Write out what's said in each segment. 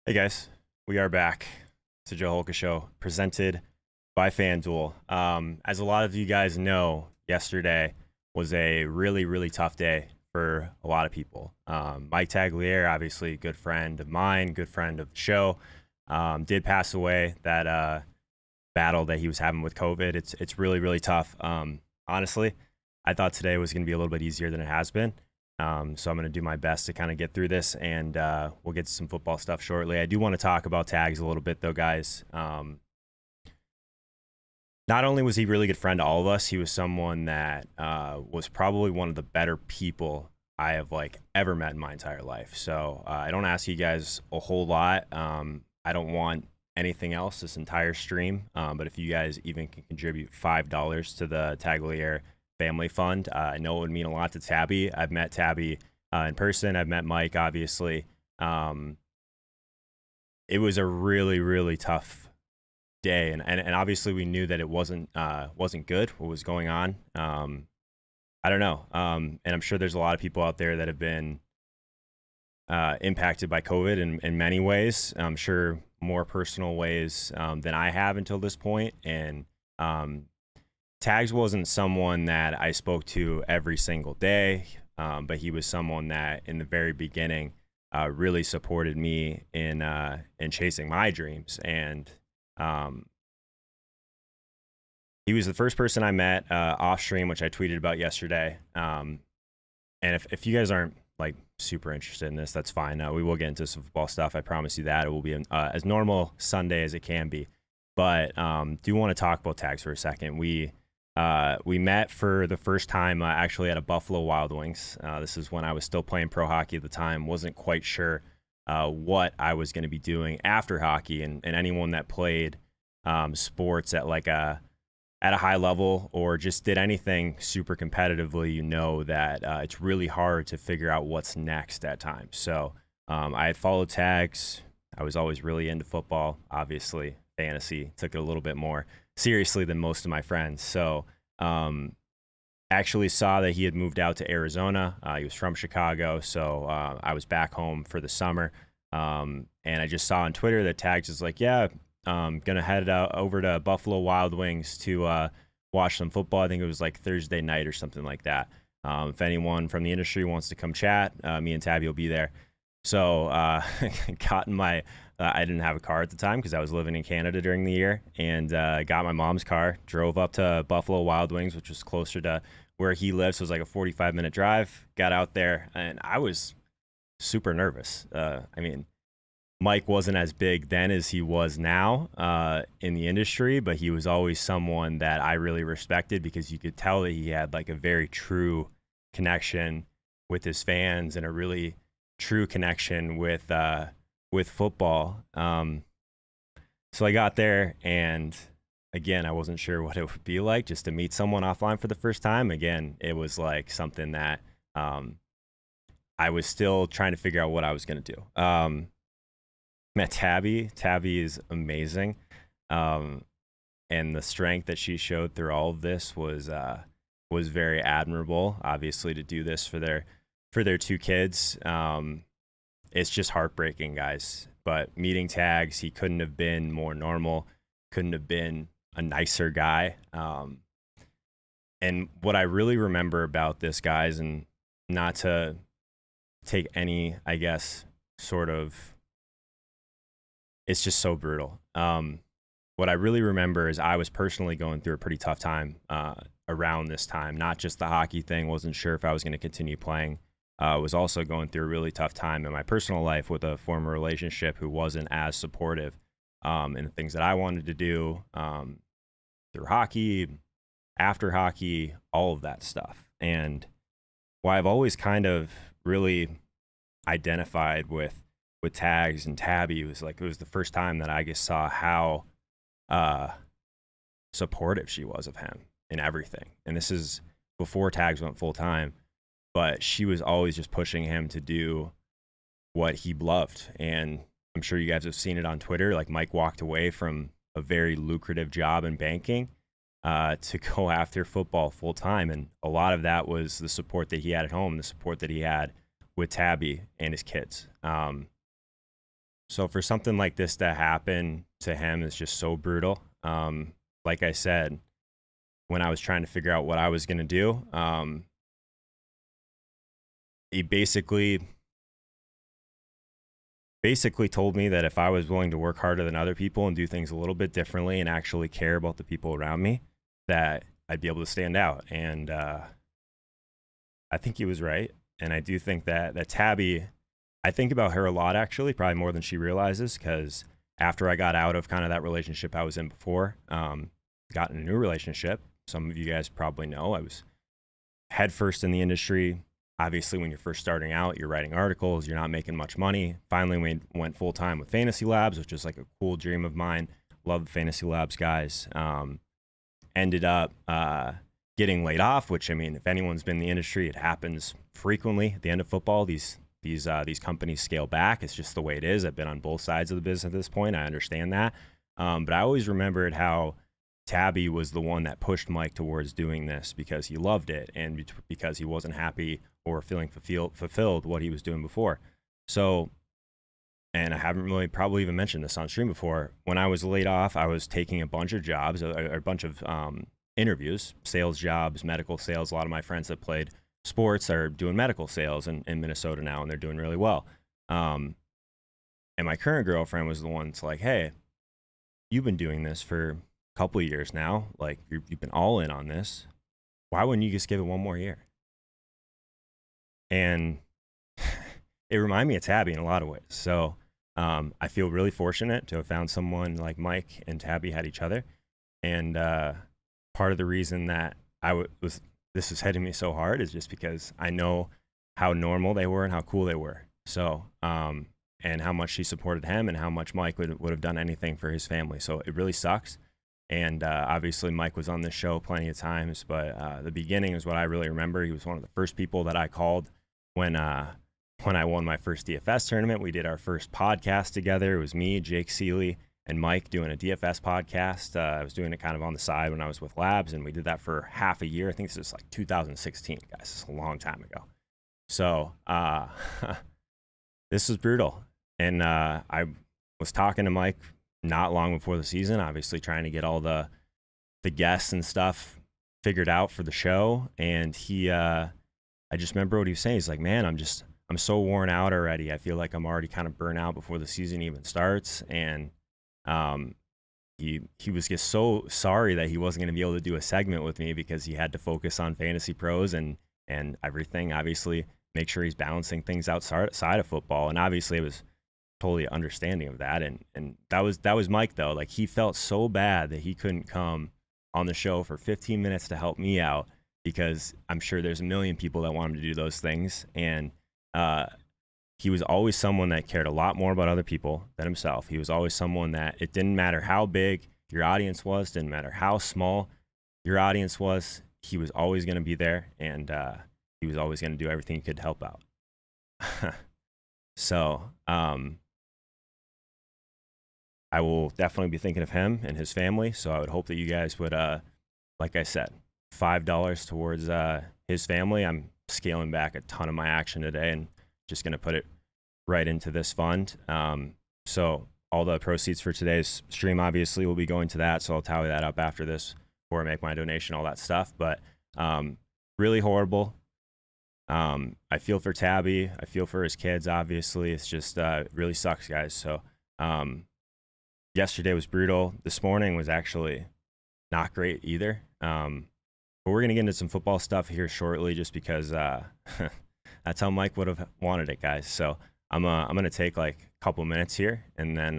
Hey guys, we are back. It's the Joe Holka Show, presented by Fanduel. As a lot of you guys know, yesterday was a really tough day for a lot of people. Mike Tagliere, obviously a good friend of mine, good friend of the show, did pass away. That battle that he was having with COVID, it's really tough. Honestly, I thought today was going to be a little bit easier than it has been. So I'm going to do my best to kind of get through this, and we'll get to some football stuff shortly. I do want to talk about Tags a little bit, though, guys. Not only was he a really good friend to all of us, he was someone that was probably one of the better people I have ever met in my entire life. So I don't ask you guys a whole lot. I don't want anything else this entire stream, but if you guys even can contribute $5 to the Tagliere Family Fund, I know it would mean a lot to Tabby. I've met Tabby in person. I've met Mike, obviously. It was a really tough day, and obviously we knew that it wasn't good what was going on. I don't know, and I'm sure there's a lot of people out there that have been impacted by COVID in many ways. I'm sure more personal ways than I have until this point, and Tags wasn't someone that I spoke to every single day, but he was someone that in the very beginning really supported me in chasing my dreams. And he was the first person I met off stream, which I tweeted about yesterday. And if you guys aren't super interested in this, that's fine. We will get into some football stuff. I promise you that. It will be as normal Sunday as it can be. But do want to talk about Tags for a second. We met for the first time actually at a Buffalo Wild Wings. This is when I was still playing pro hockey at the time. Wasn't quite sure what I was going to be doing after hockey. And anyone that played sports at at a high level or just did anything super competitively, you know that it's really hard to figure out what's next at times. So I had followed Tags. I was always really into football, obviously. Fantasy took it a little bit more seriously than most of my friends. So actually saw that he had moved out to Arizona. He was from Chicago, so I was back home for the summer. And I just saw on Twitter that Tags is yeah, gonna head over to Buffalo Wild Wings to watch some football. I think it was Thursday night or something like that. If anyone from the industry wants to come chat, me and Tabby will be there. So got in my I didn't have a car at the time because I was living in Canada during the year, and got my mom's car, drove up to Buffalo Wild Wings, which was closer to where he lives. So it was a 45-minute drive. Got out there, and I was super nervous. I mean, Mike wasn't as big then as he was now in the industry, but he was always someone that I really respected because you could tell that he had a very true connection with his fans and a really true connection with football. So I got there, and again, I wasn't sure what it would be like just to meet someone offline for the first time. Again, it was something that I was still trying to figure out what I was going to do. Met Tabby. Tabby is amazing. And the strength that she showed through all of this was very admirable, obviously, to do this for their two kids. It's just heartbreaking, guys. But meeting Tags, he couldn't have been more normal, couldn't have been a nicer guy. And what I really remember about this, guys, and not to take any, I guess, sort of, it's just so brutal. What I really remember is I was personally going through a pretty tough time around this time. Not just the hockey thing, wasn't sure if I was going to continue playing. Was also going through a really tough time in my personal life with a former relationship who wasn't as supportive in the things that I wanted to do through hockey, after hockey, all of that stuff. And why I've always kind of really identified with Tags and Tabby was it was the first time that I just saw how supportive she was of him in everything. And this is before Tags went full time. But she was always just pushing him to do what he loved. And I'm sure you guys have seen it on Twitter. Mike walked away from a very lucrative job in banking to go after football full time. And a lot of that was the support that he had at home, the support that he had with Tabby and his kids. So for something like this to happen to him is just so brutal. Like I said, when I was trying to figure out what I was going to do, he basically told me that if I was willing to work harder than other people and do things a little bit differently and actually care about the people around me, that I'd be able to stand out. And I think he was right. And I do think that Tabby, I think about her a lot, actually, probably more than she realizes, because after I got out of kind of that relationship I was in before, got in a new relationship. Some of you guys probably know I was headfirst in the industry. Obviously, when you're first starting out, you're writing articles, you're not making much money. Finally, we went full time with Fantasy Labs, which is like a cool dream of mine. Love the Fantasy Labs guys. Ended up getting laid off, which, I mean, if anyone's been in the industry, it happens frequently at the end of football. These companies scale back. It's just the way it is. I've been on both sides of the business at this point. I understand that. But I always remembered how Tabby was the one that pushed Mike towards doing this because he loved it and because he wasn't happy or feeling fulfilled what he was doing before. So, and I haven't really probably even mentioned this on stream before. When I was laid off, I was taking a bunch of jobs, a bunch of interviews, sales jobs, medical sales. A lot of my friends that played sports are doing medical sales in Minnesota now, and they're doing really well. And my current girlfriend was the one that's like, hey, you've been doing this for a couple of years now. Like, you've been all in on this. Why wouldn't you just give it one more year? And it reminded me of Tabby in a lot of ways. So I feel really fortunate to have found someone like Mike and Tabby had each other. And part of the reason that this is hitting me so hard is just because I know how normal they were and how cool they were. So, and how much she supported him and how much Mike would have done anything for his family. So it really sucks. And obviously Mike was on this show plenty of times, but the beginning is what I really remember. He was one of the first people that I called when I won my first DFS tournament. We did our first podcast together. It was me, Jake Seeley, and Mike doing a DFS podcast. I was doing it kind of on the side when I was with Labs, and we did that for half a year. I think this is like 2016, guys. This is a long time ago. So this was brutal. And I was talking to Mike not long before the season, obviously trying to get all the guests and stuff figured out for the show. And I just remember what he was saying. He's like, man, I'm so worn out already. I feel like I'm already kind of burnt out before the season even starts. And he was just so sorry that he wasn't going to be able to do a segment with me because he had to focus on Fantasy Pros and everything. Obviously, make sure he's balancing things outside of football. And obviously, it was totally understanding of that. And that was Mike, though. Like, he felt so bad that he couldn't come on the show for 15 minutes to help me out because I'm sure there's a million people that want him to do those things. And he was always someone that cared a lot more about other people than himself. He was always someone that it didn't matter how big your audience was, didn't matter how small your audience was, he was always going to be there, and he was always going to do everything he could to help out. So I will definitely be thinking of him and his family. So I would hope that you guys would, like I said, $5 towards his family. I'm scaling back a ton of my action today and just going to put it right into this fund. So all the proceeds for today's stream obviously will be going to that. So I'll tally that up after this before I make my donation, all that stuff. But really horrible. I feel for Tabby. I feel for his kids, obviously. It's just it really sucks, guys. So yesterday was brutal. This morning was actually not great either. But we're going to get into some football stuff here shortly just because that's how Mike would have wanted it, guys. So I'm going to take like a couple minutes here, and then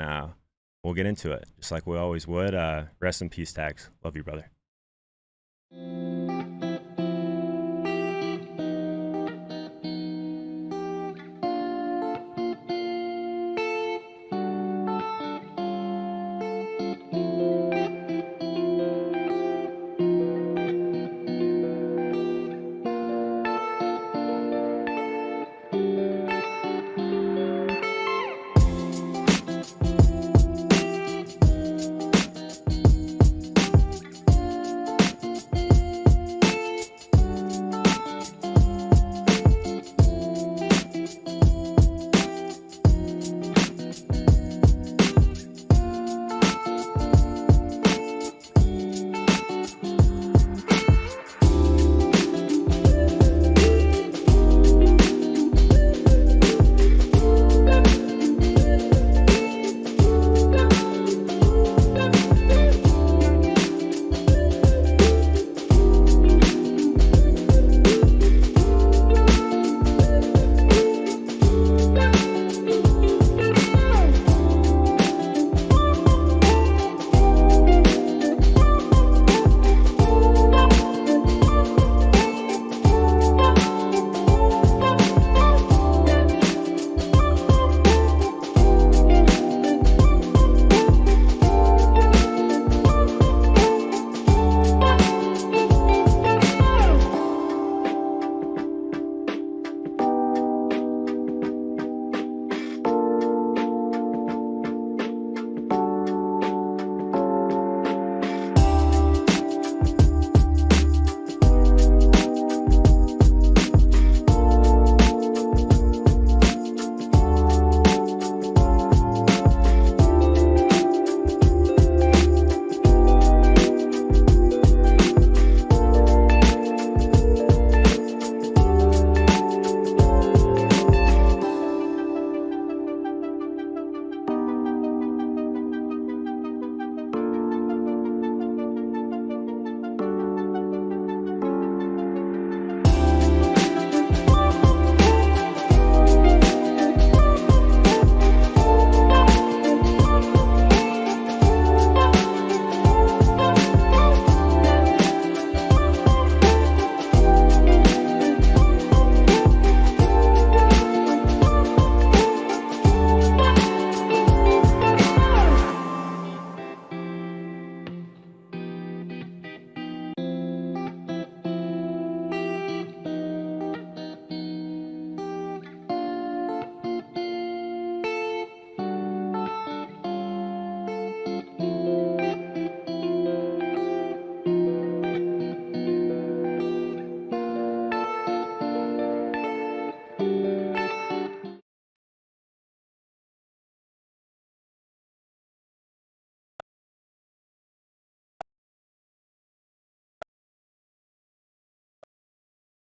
we'll get into it, just like we always would. Rest in peace, Tags. Love you, brother.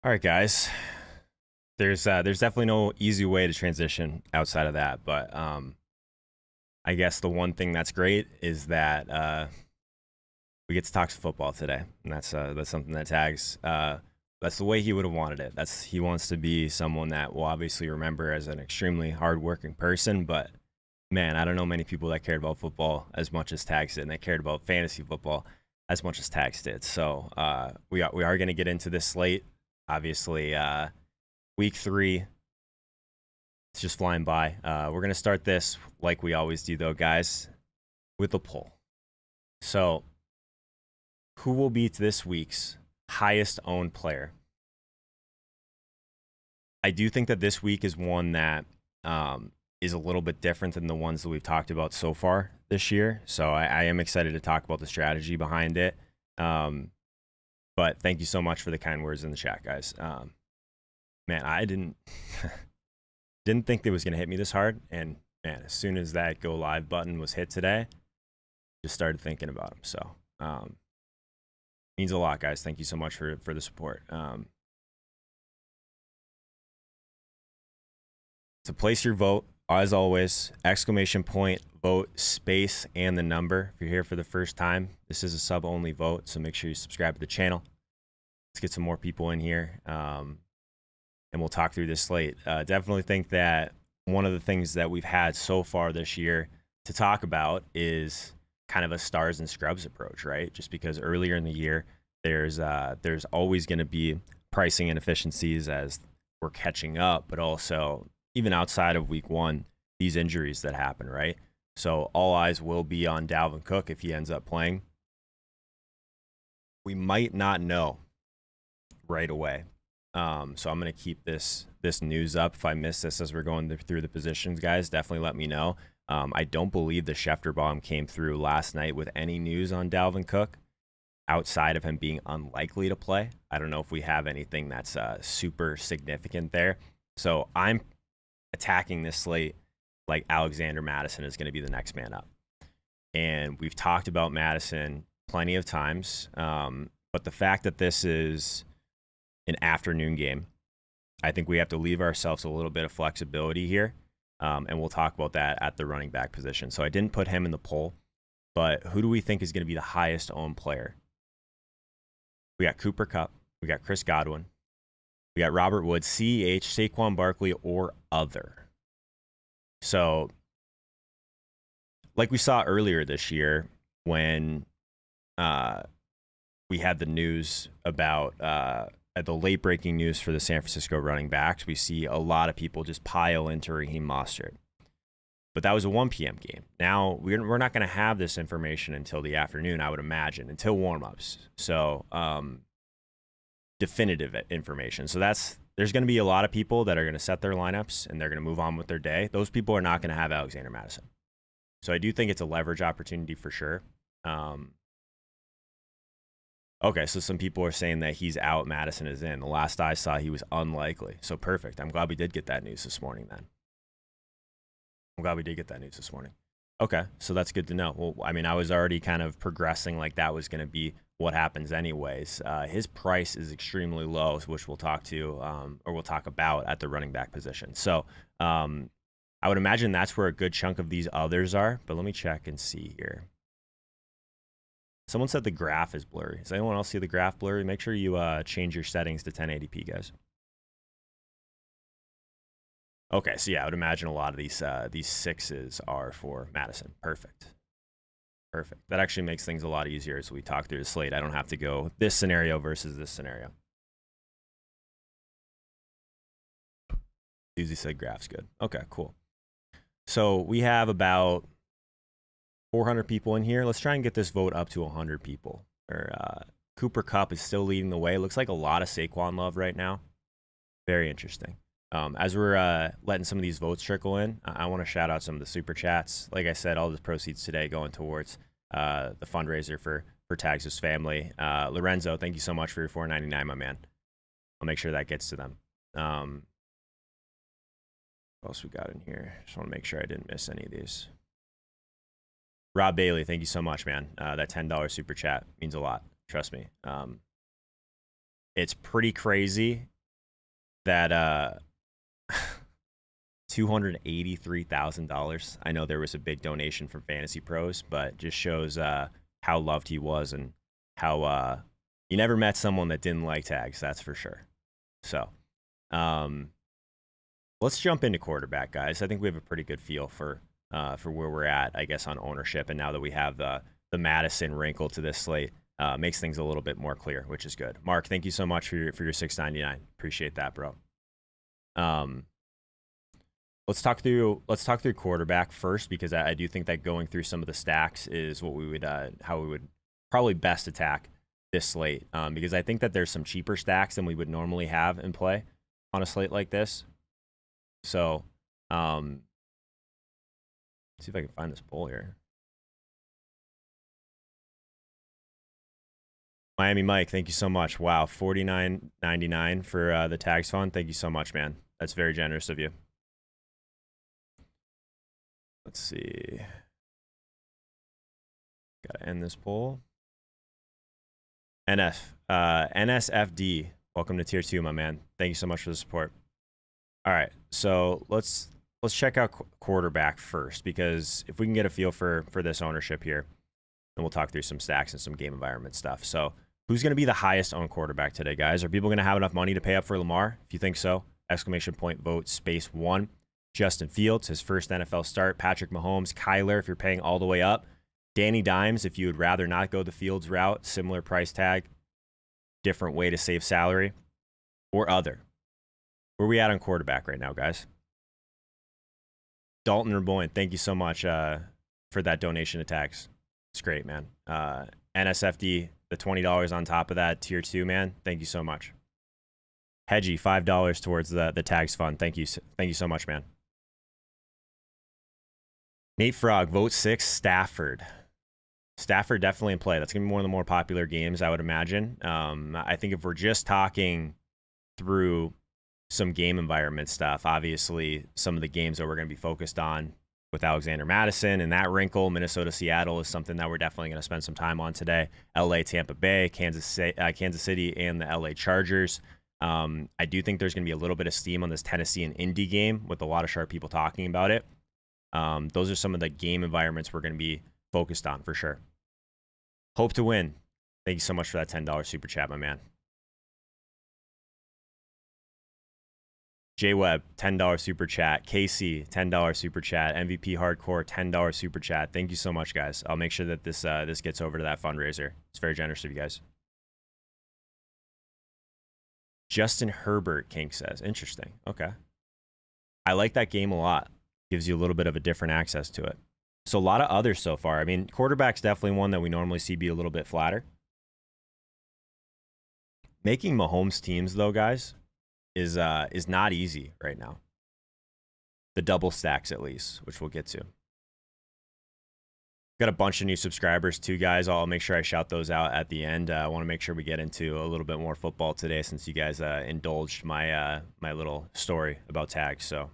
All right, guys. There's definitely no easy way to transition outside of that, but I guess the one thing that's great is that we get to talk some football today, and that's something that Tags. That's the way he would have wanted it. He wants to be someone that will obviously remember as an extremely hardworking person, but man, I don't know many people that cared about football as much as Tags did, and they cared about fantasy football as much as Tags did. So we are going to get into this slate. Obviously, week 3, it's just flying by. We're going to start this like we always do, though, guys, with a poll. So who will be this week's highest owned player? I do think that this week is one that is a little bit different than the ones that we've talked about so far this year. So I am excited to talk about the strategy behind it. But thank you so much for the kind words in the chat, guys. Man, I didn't think it was going to hit me this hard. And man, as soon as that go live button was hit today, just started thinking about him. So means a lot, guys. Thank you so much for the support. To place your vote, as always, !, vote, space, and the number. If you're here for the first time, this is a sub-only vote, so make sure you subscribe to the channel. Let's get some more people in here, and we'll talk through this slate. Definitely think that one of the things that we've had so far this year to talk about is kind of a stars and scrubs approach, right? Just because earlier in the year, there's always going to be pricing inefficiencies as we're catching up, but also even outside of week 1, these injuries that happen, right? So all eyes will be on Dalvin Cook if he ends up playing. We might not know right away. So I'm going to keep this news up. If I miss this as we're going through the positions, guys, definitely let me know. I don't believe the Schefter bomb came through last night with any news on Dalvin Cook outside of him being unlikely to play. I don't know if we have anything that's super significant there. So I'm attacking this slate like Alexander Madison is going to be the next man up. And we've talked about Madison plenty of times, but the fact that this is an afternoon game, I think we have to leave ourselves a little bit of flexibility here, and we'll talk about that at the running back position. So I didn't put him in the poll, but who do we think is going to be the highest owned player? We got Cooper Kupp, we got Chris Godwin, we got Robert Woods, CEH, Saquon Barkley, or other. So, like we saw earlier this year when we had the news about the late-breaking news for the San Francisco running backs, we see a lot of people just pile into Raheem Mostert. But that was a 1 p.m. game. Now, we're not going to have this information until the afternoon, I would imagine, until warm-ups. So, definitive information. So there's going to be a lot of people that are going to set their lineups and they're going to move on with their day. Those people are not going to have Alexander Madison. So I do think it's a leverage opportunity for sure. Okay, so some people are saying that he's out, Madison is in. The last I saw, he was unlikely. So perfect. I'm glad we did get that news this morning then. Okay, so that's good to know. Well, I mean, I was already kind of progressing like that was going to be what happens anyways. His price is extremely low, which we'll talk about at the running back position. So I would imagine that's where a good chunk of these others are, but let me check and see here. Someone said the graph is blurry. Does anyone else see the graph blurry? Make sure you change your settings to 1080p, guys. Okay, so yeah, I would imagine a lot of these 6s are for Madison. Perfect. That actually makes things a lot easier as we talk through the slate. I don't have to go this scenario versus this scenario. Susie said graph's good. Okay, cool. So we have about 400 people in here. Let's try and get this vote up to 100 people. Cooper Kupp is still leading the way. Looks like a lot of Saquon love right now. Very interesting. As we're letting some of these votes trickle in, I want to shout out some of the super chats. Like I said, all the proceeds today going towards the fundraiser for Tags' family. Lorenzo, thank you so much for your $4.99, my man. I'll make sure that gets to them. What else we got in here? Just want to make sure I didn't miss any of these. Rob Bailey, thank you so much, man. That $10 super chat means a lot. Trust me. It's pretty crazy that $283,000. I know there was a big donation from Fantasy Pros, but just shows how loved he was and how you never met someone that didn't like tags, that's for sure. So let's jump into quarterback, guys. I think we have a pretty good feel for where we're at, I guess, on ownership. And now that we have the Madison wrinkle to this slate, makes things a little bit more clear, which is good. Mark, thank you so much for your $6.99. Appreciate that, bro. Let's talk through quarterback first, because I do think that going through some of the stacks is what we would how we would probably best attack this slate, because I think that there's some cheaper stacks than we would normally have in play on a slate like this. So let's see if I can find this poll here. Miami Mike, thank you so much. Wow, $49.99 for the tags fund. Thank you so much, man. That's very generous of you. Let's see. Gotta end this poll. NSFD, welcome to tier 2, my man. Thank you so much for the support. All right, so let's check out quarterback first, because if we can get a feel for this ownership here, then we'll talk through some stacks and some game environment stuff. So who's going to be the highest owned quarterback today, guys? Are people going to have enough money to pay up for Lamar? If you think so, exclamation point vote space 1. Justin Fields, his first NFL start. Patrick Mahomes, Kyler, if you're paying all the way up. Danny Dimes, if you would rather not go the Fields route, similar price tag, different way to save salary, or other. Where are we at on quarterback right now, guys? Dalton Raboyne, thank you so much for that donation to tags. It's great, man. NSFD, the $20 on top of that, tier 2, man. Thank you so much. Hedgie, $5 towards the tags fund. Thank you so much, man. Nate Frog, vote 6, Stafford. Stafford definitely in play. That's going to be one of the more popular games, I would imagine. I think if we're just talking through some game environment stuff, obviously some of the games that we're going to be focused on with Alexander Madison and that wrinkle, Minnesota, Seattle is something that we're definitely going to spend some time on today. LA, Tampa Bay, Kansas City, and the LA Chargers. I do think there's going to be a little bit of steam on this Tennessee and Indy game with a lot of sharp people talking about it. Those are some of the game environments we're going to be focused on for sure. Hope to win. Thank you so much for that $10 super chat, my man. J-Web, $10 super chat. Casey, $10 super chat. MVP Hardcore, $10 super chat. Thank you so much, guys. I'll make sure that this gets over to that fundraiser. It's very generous of you guys. Justin Herbert, King says. Interesting. Okay. I like that game a lot. Gives you a little bit of a different access to it. So a lot of others so far. I mean, quarterback's definitely one that we normally see be a little bit flatter. Making Mahomes teams, though, guys, is not easy right now. The double stacks, at least, which we'll get to. Got a bunch of new subscribers, too, guys. I'll make sure I shout those out at the end. I want to make sure we get into a little bit more football today, since you guys indulged my my little story about tags. So,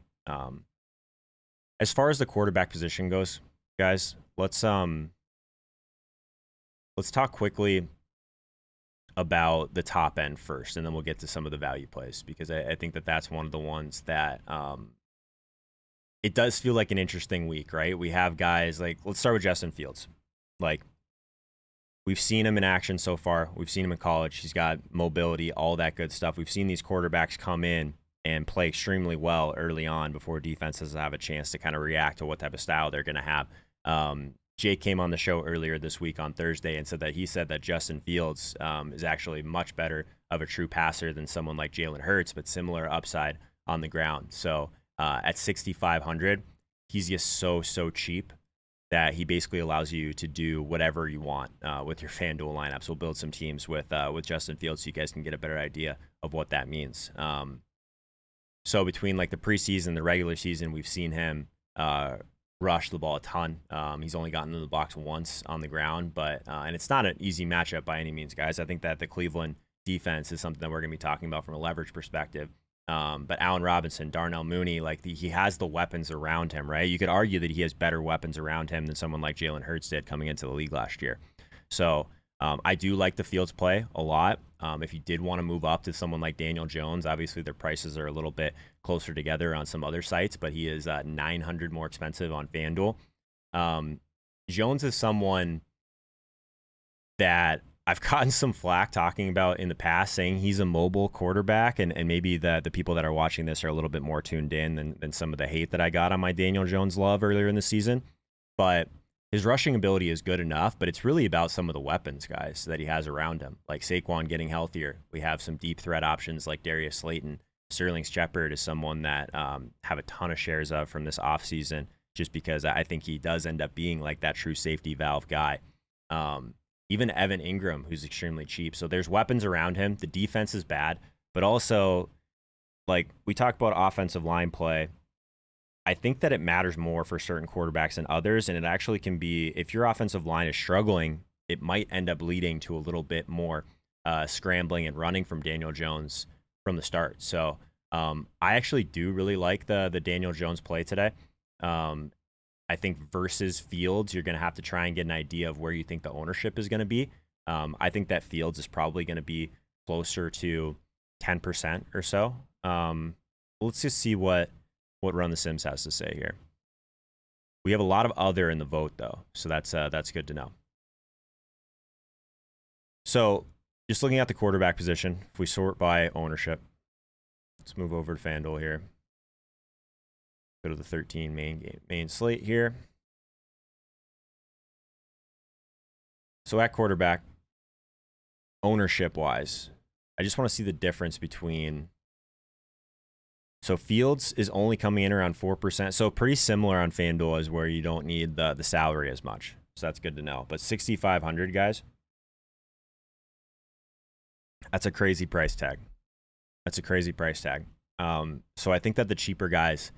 as far as the quarterback position goes, guys, let's talk quickly about the top end first, and then we'll get to some of the value plays, because I think that that's one of the ones that it does feel like an interesting week, right? We have guys like, let's start with Justin Fields. Like, we've seen him in action so far. We've seen him in college. He's got mobility, all that good stuff. We've seen these quarterbacks come in and play extremely well early on before defenses have a chance to kind of react to what type of style they're going to have. Jake came on the show earlier this week on Thursday and said that Justin Fields is actually much better of a true passer than someone like Jalen Hurts, but similar upside on the ground. So at 6,500, he's just so cheap that he basically allows you to do whatever you want with your FanDuel lineups. We'll build some teams with Justin Fields so you guys can get a better idea of what that means. So between like the preseason, the regular season, we've seen him rush the ball a ton. He's only gotten into the box once on the ground, but and it's not an easy matchup by any means, guys. I think that the Cleveland defense is something that we're going to be talking about from a leverage perspective. But Allen Robinson, Darnell Mooney, like he has the weapons around him, right? You could argue that he has better weapons around him than someone like Jalen Hurts did coming into the league last year. So I do like the Fields play a lot. If you did want to move up to someone like Daniel Jones, obviously their prices are a little bit closer together on some other sites, but he is $900 more expensive on FanDuel. Jones is someone that I've gotten some flack talking about in the past, saying he's a mobile quarterback, and maybe the people that are watching this are a little bit more tuned in than some of the hate that I got on my Daniel Jones love earlier in the season. But his rushing ability is good enough, but it's really about some of the weapons, guys, that he has around him, like Saquon getting healthier. We have some deep threat options like Darius Slayton. Sterling Shepard is someone that have a ton of shares of from this offseason, just because I think he does end up being like that true safety valve guy. Even Evan Ingram, who's extremely cheap. So there's weapons around him. The defense is bad, but also, like we talked about offensive line play, I think that it matters more for certain quarterbacks than others, and it actually can be, if your offensive line is struggling, it might end up leading to a little bit more scrambling and running from Daniel Jones from the start. So I actually do really like the Daniel Jones play today. I think versus Fields, you're going to have to try and get an idea of where you think the ownership is going to be. I think that Fields is probably going to be closer to 10% or so. Let's just see what Run the Sims has to say here. We have a lot of other in the vote, though, so that's good to know. So just looking at the quarterback position, if we sort by ownership, let's move over to FanDuel here. Go to the 13 main slate here. So at quarterback, ownership-wise, I just want to see the difference between. So Fields is only coming in around 4%. So pretty similar on FanDuel is where you don't need the salary as much. So that's good to know. But 6,500, guys, that's a crazy price tag. That's a crazy price tag. So I think that the cheaper guys,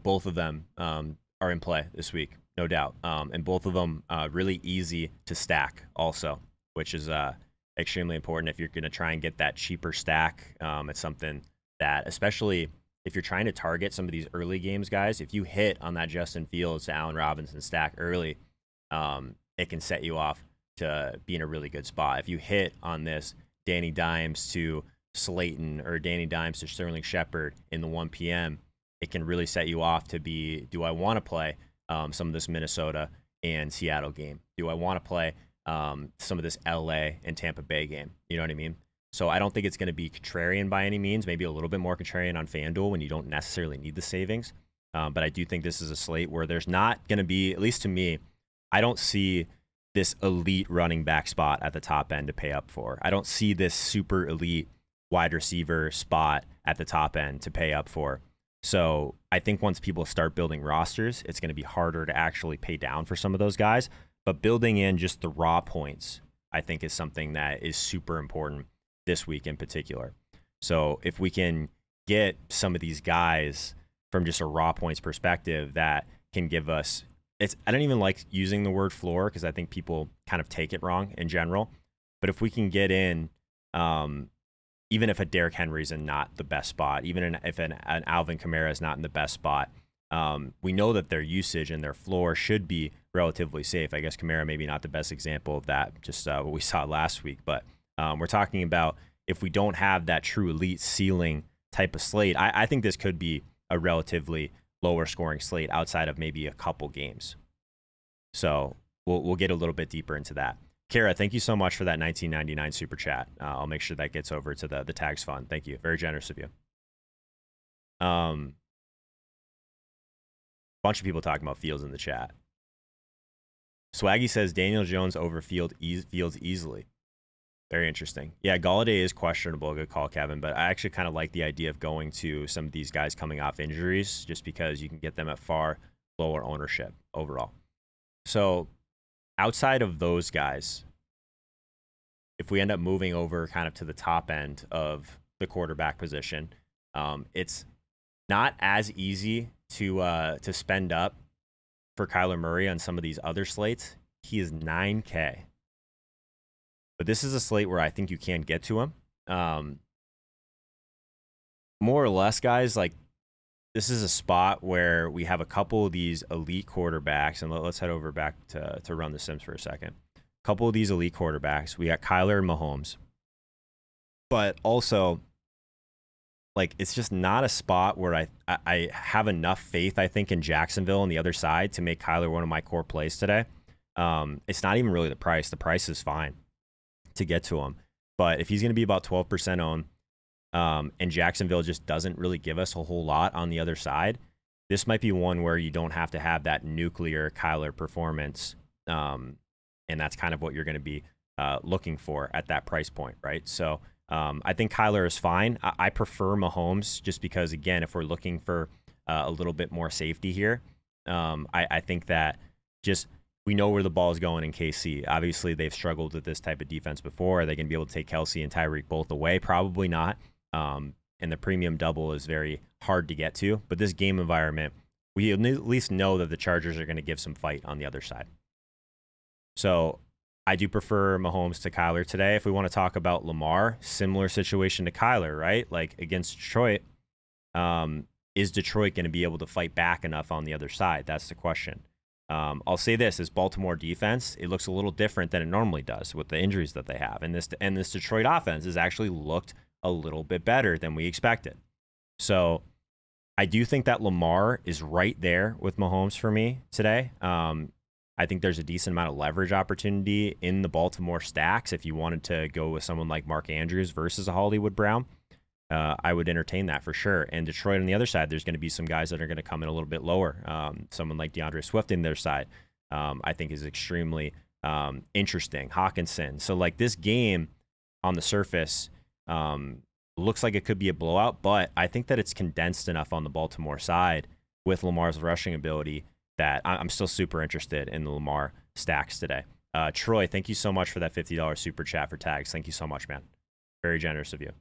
both of them are in play this week, no doubt. And both of them really easy to stack also, which is extremely important if you're going to try and get that cheaper stack. It's something that, especially if you're trying to target some of these early games, guys, if you hit on that Justin Fields to Allen Robinson stack early, it can set you off to be in a really good spot. If you hit on this Danny Dimes to Slayton or Danny Dimes to Sterling Shepard in the 1 p.m., it can really set you off to be, do I want to play some of this Minnesota and Seattle game? Do I want to play some of this LA and Tampa Bay game? You know what I mean? So I don't think it's going to be contrarian by any means, maybe a little bit more contrarian on FanDuel when you don't necessarily need the savings. But I do think this is a slate where there's not going to be, at least to me, I don't see this elite running back spot at the top end to pay up for. I don't see this super elite wide receiver spot at the top end to pay up for. So I think once people start building rosters, it's going to be harder to actually pay down for some of those guys. But building in just the raw points, I think, is something that is super important this week in particular. So if we can get some of these guys from just a raw points perspective that can give us, I don't even like using the word floor because I think people kind of take it wrong in general. But if we can get in, even if a Derrick Henry's in not the best spot, even if an Alvin Kamara is not in the best spot, we know that their usage and their floor should be relatively safe. I guess Kamara maybe not the best example of that, just what we saw last week. But we're talking about if we don't have that true elite ceiling type of slate, I think this could be a relatively lower scoring slate outside of maybe a couple games. So we'll get a little bit deeper into that. Kara, thank you so much for that $19.99 super chat. I'll make sure that gets over to the Tags Fund. Thank you. Very generous of you. Bunch of people talking about Fields in the chat. Swaggy says Daniel Jones over Fields easily. Very interesting. Yeah, Galladay is questionable. Good call, Kevin. But I actually kind of like the idea of going to some of these guys coming off injuries just because you can get them at far lower ownership overall. So outside of those guys, if we end up moving over kind of to the top end of the quarterback position, it's not as easy to spend up for Kyler Murray on some of these other slates. He is $9K. But this is a slate where I think you can get to him. More or less, guys, like this is a spot where we have a couple of these elite quarterbacks, and let's head over back to Run the Sims for a second. A couple of these elite quarterbacks. We got Kyler and Mahomes. But also, like, it's just not a spot where I have enough faith, I think, in Jacksonville on the other side to make Kyler one of my core plays today. It's not even really the price. The price is fine to get to him. But if he's going to be about 12% owned, and Jacksonville just doesn't really give us a whole lot on the other side, this might be one where you don't have to have that nuclear Kyler performance. And that's kind of what you're going to be looking for at that price point, right? So I think Kyler is fine. I prefer Mahomes just because, again, if we're looking for a little bit more safety here, I think that just we know where the ball is going in KC. Obviously, they've struggled with this type of defense before. Are they going to be able to take Kelsey and Tyreek both away? Probably not. And the premium double is very hard to get to. But this game environment, we at least know that the Chargers are going to give some fight on the other side. So I do prefer Mahomes to Kyler today. If we want to talk about Lamar, similar situation to Kyler, right? Like against Detroit, is Detroit going to be able to fight back enough on the other side? That's the question. I'll say this, as Baltimore defense, it looks a little different than it normally does with the injuries that they have. And this Detroit offense has actually looked a little bit better than we expected. So I do think that Lamar is right there with Mahomes for me today. I think there's a decent amount of leverage opportunity in the Baltimore stacks. If you wanted to go with someone like Mark Andrews versus a Hollywood Brown, I would entertain that for sure. And Detroit on the other side, there's going to be some guys that are going to come in a little bit lower. Someone like DeAndre Swift in their side, I think is extremely interesting. Hawkinson. So like this game on the surface looks like it could be a blowout, but I think that it's condensed enough on the Baltimore side with Lamar's rushing ability that I'm still super interested in the Lamar stacks today. Troy, thank you so much for that $50 super chat for tags. Thank you so much, man. Very generous of you.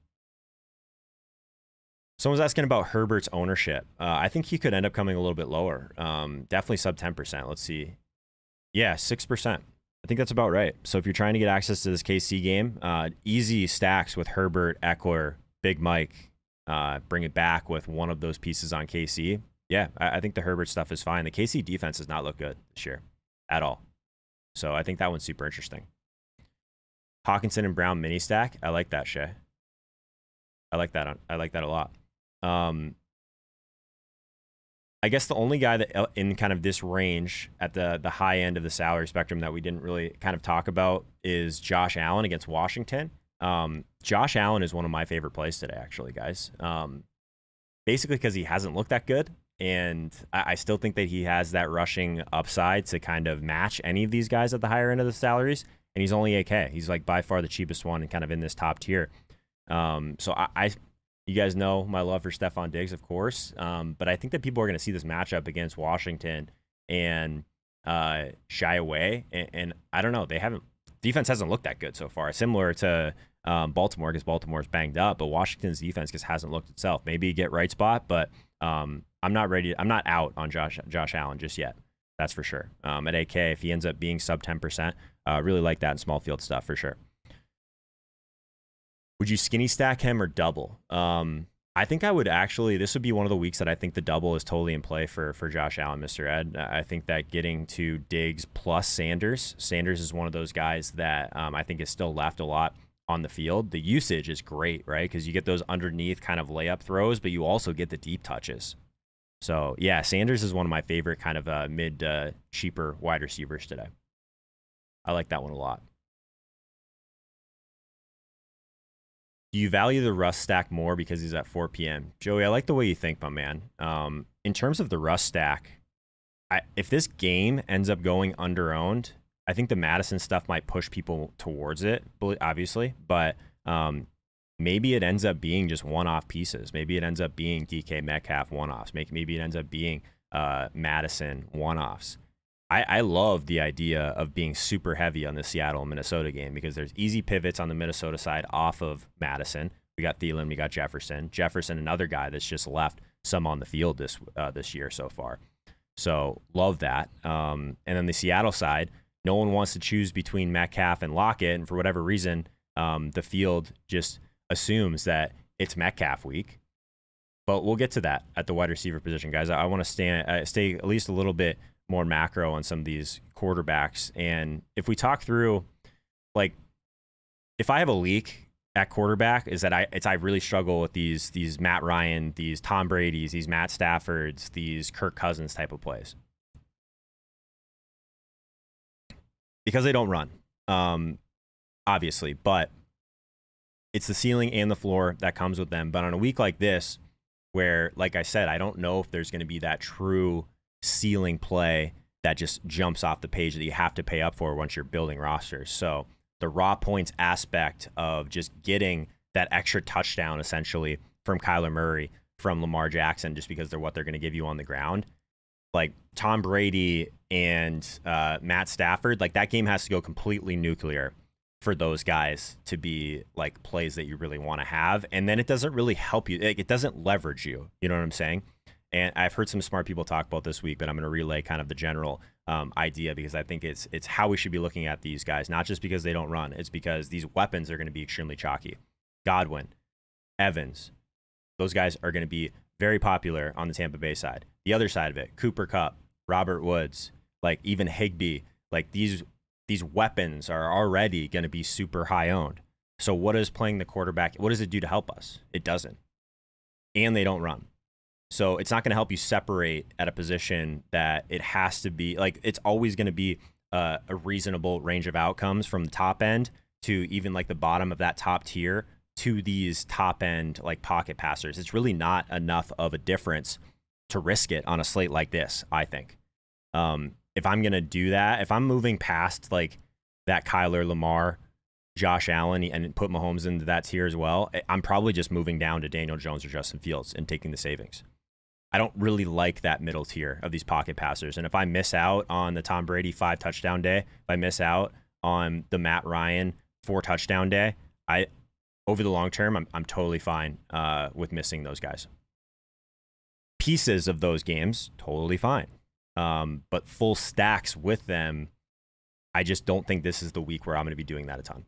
Someone's asking about Herbert's ownership. I think he could end up coming a little bit lower. Definitely sub 10%. Let's see. Yeah, 6%. I think that's about right. So if you're trying to get access to this KC game, easy stacks with Herbert, Eckler, Big Mike, bring it back with one of those pieces on KC. Yeah, I think the Herbert stuff is fine. The KC defense does not look good this year at all. So I think that one's super interesting. Hawkinson and Brown mini stack. I like that, Shay. I like that a lot. I guess the only guy that in kind of this range at the high end of the salary spectrum that we didn't really kind of talk about is Josh Allen against Washington. Josh Allen is one of my favorite plays today, actually, guys. Basically because he hasn't looked that good. And I still think that he has that rushing upside to kind of match any of these guys at the higher end of the salaries. And he's only 8K. He's like by far the cheapest one and kind of in this top tier. So you guys know my love for Stephon Diggs, of course. But I think that people are going to see this matchup against Washington and shy away. And I don't know. Defense hasn't looked that good so far. Similar to Baltimore, because Baltimore's banged up, but Washington's defense just hasn't looked itself. Maybe get right spot, but I'm not ready. I'm not out on Josh Allen just yet. That's for sure. At AK, if he ends up being sub 10%, really like that in small field stuff for sure. Would you skinny stack him or double? I think I would actually. This would be one of the weeks that I think the double is totally in play for Josh Allen, Mr. Ed. I think that getting to Diggs plus Sanders is one of those guys that I think is still left a lot on the field. The usage is great, right? Because you get those underneath kind of layup throws, but you also get the deep touches. So yeah, Sanders is one of my favorite kind of mid cheaper wide receivers today. I like that one a lot. Do you value the Russ stack more because he's at 4 p.m.? Joey, I like the way you think, my man. In terms of the Russ stack, if this game ends up going under-owned, I think the Madison stuff might push people towards it, obviously. But maybe it ends up being just one-off pieces. Maybe it ends up being DK Metcalf one-offs. Maybe it ends up being Madison one-offs. I love the idea of being super heavy on the Seattle-Minnesota game because there's easy pivots on the Minnesota side off of Madison. We got Thielen, we got Jefferson. Jefferson, another guy that's just left some on the field this year so far. So love that. And then the Seattle side, no one wants to choose between Metcalf and Lockett, and for whatever reason, the field just assumes that it's Metcalf week. But we'll get to that at the wide receiver position, guys. I want to stay at least a little bit more macro on some of these quarterbacks. And if we talk through, like, if I have a leak at quarterback is that I really struggle with these Matt Ryan, these Tom Brady's, these Matt Staffords, these Kirk Cousins type of plays. Because they don't run, obviously, but it's the ceiling and the floor that comes with them. But on a week like this, where, like I said, I don't know if there's going to be that true ceiling play that just jumps off the page that you have to pay up for once you're building rosters. So the raw points aspect of just getting that extra touchdown, essentially, from Kyler Murray, from Lamar Jackson, just because they're what they're going to give you on the ground. Like Tom Brady and Matt Stafford, like that game has to go completely nuclear for those guys to be like plays that you really want to have. And then it doesn't really help you. It doesn't leverage you. You know what I'm saying? And I've heard some smart people talk about this week, but I'm going to relay kind of the general idea, because I think it's how we should be looking at these guys, not just because they don't run. It's because these weapons are going to be extremely chalky. Godwin, Evans, those guys are going to be very popular on the Tampa Bay side. The other side of it, Cooper Kupp, Robert Woods, like even Higby, like these weapons are already going to be super high owned. So what is playing the quarterback? What does it do to help us? It doesn't. And they don't run. So it's not going to help you separate at a position that it has to be, like, it's always going to be a reasonable range of outcomes from the top end to even like the bottom of that top tier to these top end like pocket passers. It's really not enough of a difference to risk it on a slate like this, I think. If I'm going to do that, if I'm moving past like that Kyler, Lamar, Josh Allen, and put Mahomes into that tier as well, I'm probably just moving down to Daniel Jones or Justin Fields and taking the savings. I don't really like that middle tier of these pocket passers. And if I miss out on the Tom Brady 5 touchdown day, if I miss out on the Matt Ryan 4 touchdown day, over the long term, I'm totally fine with missing those guys. Pieces of those games, totally fine. But full stacks with them, I just don't think this is the week where I'm going to be doing that a ton.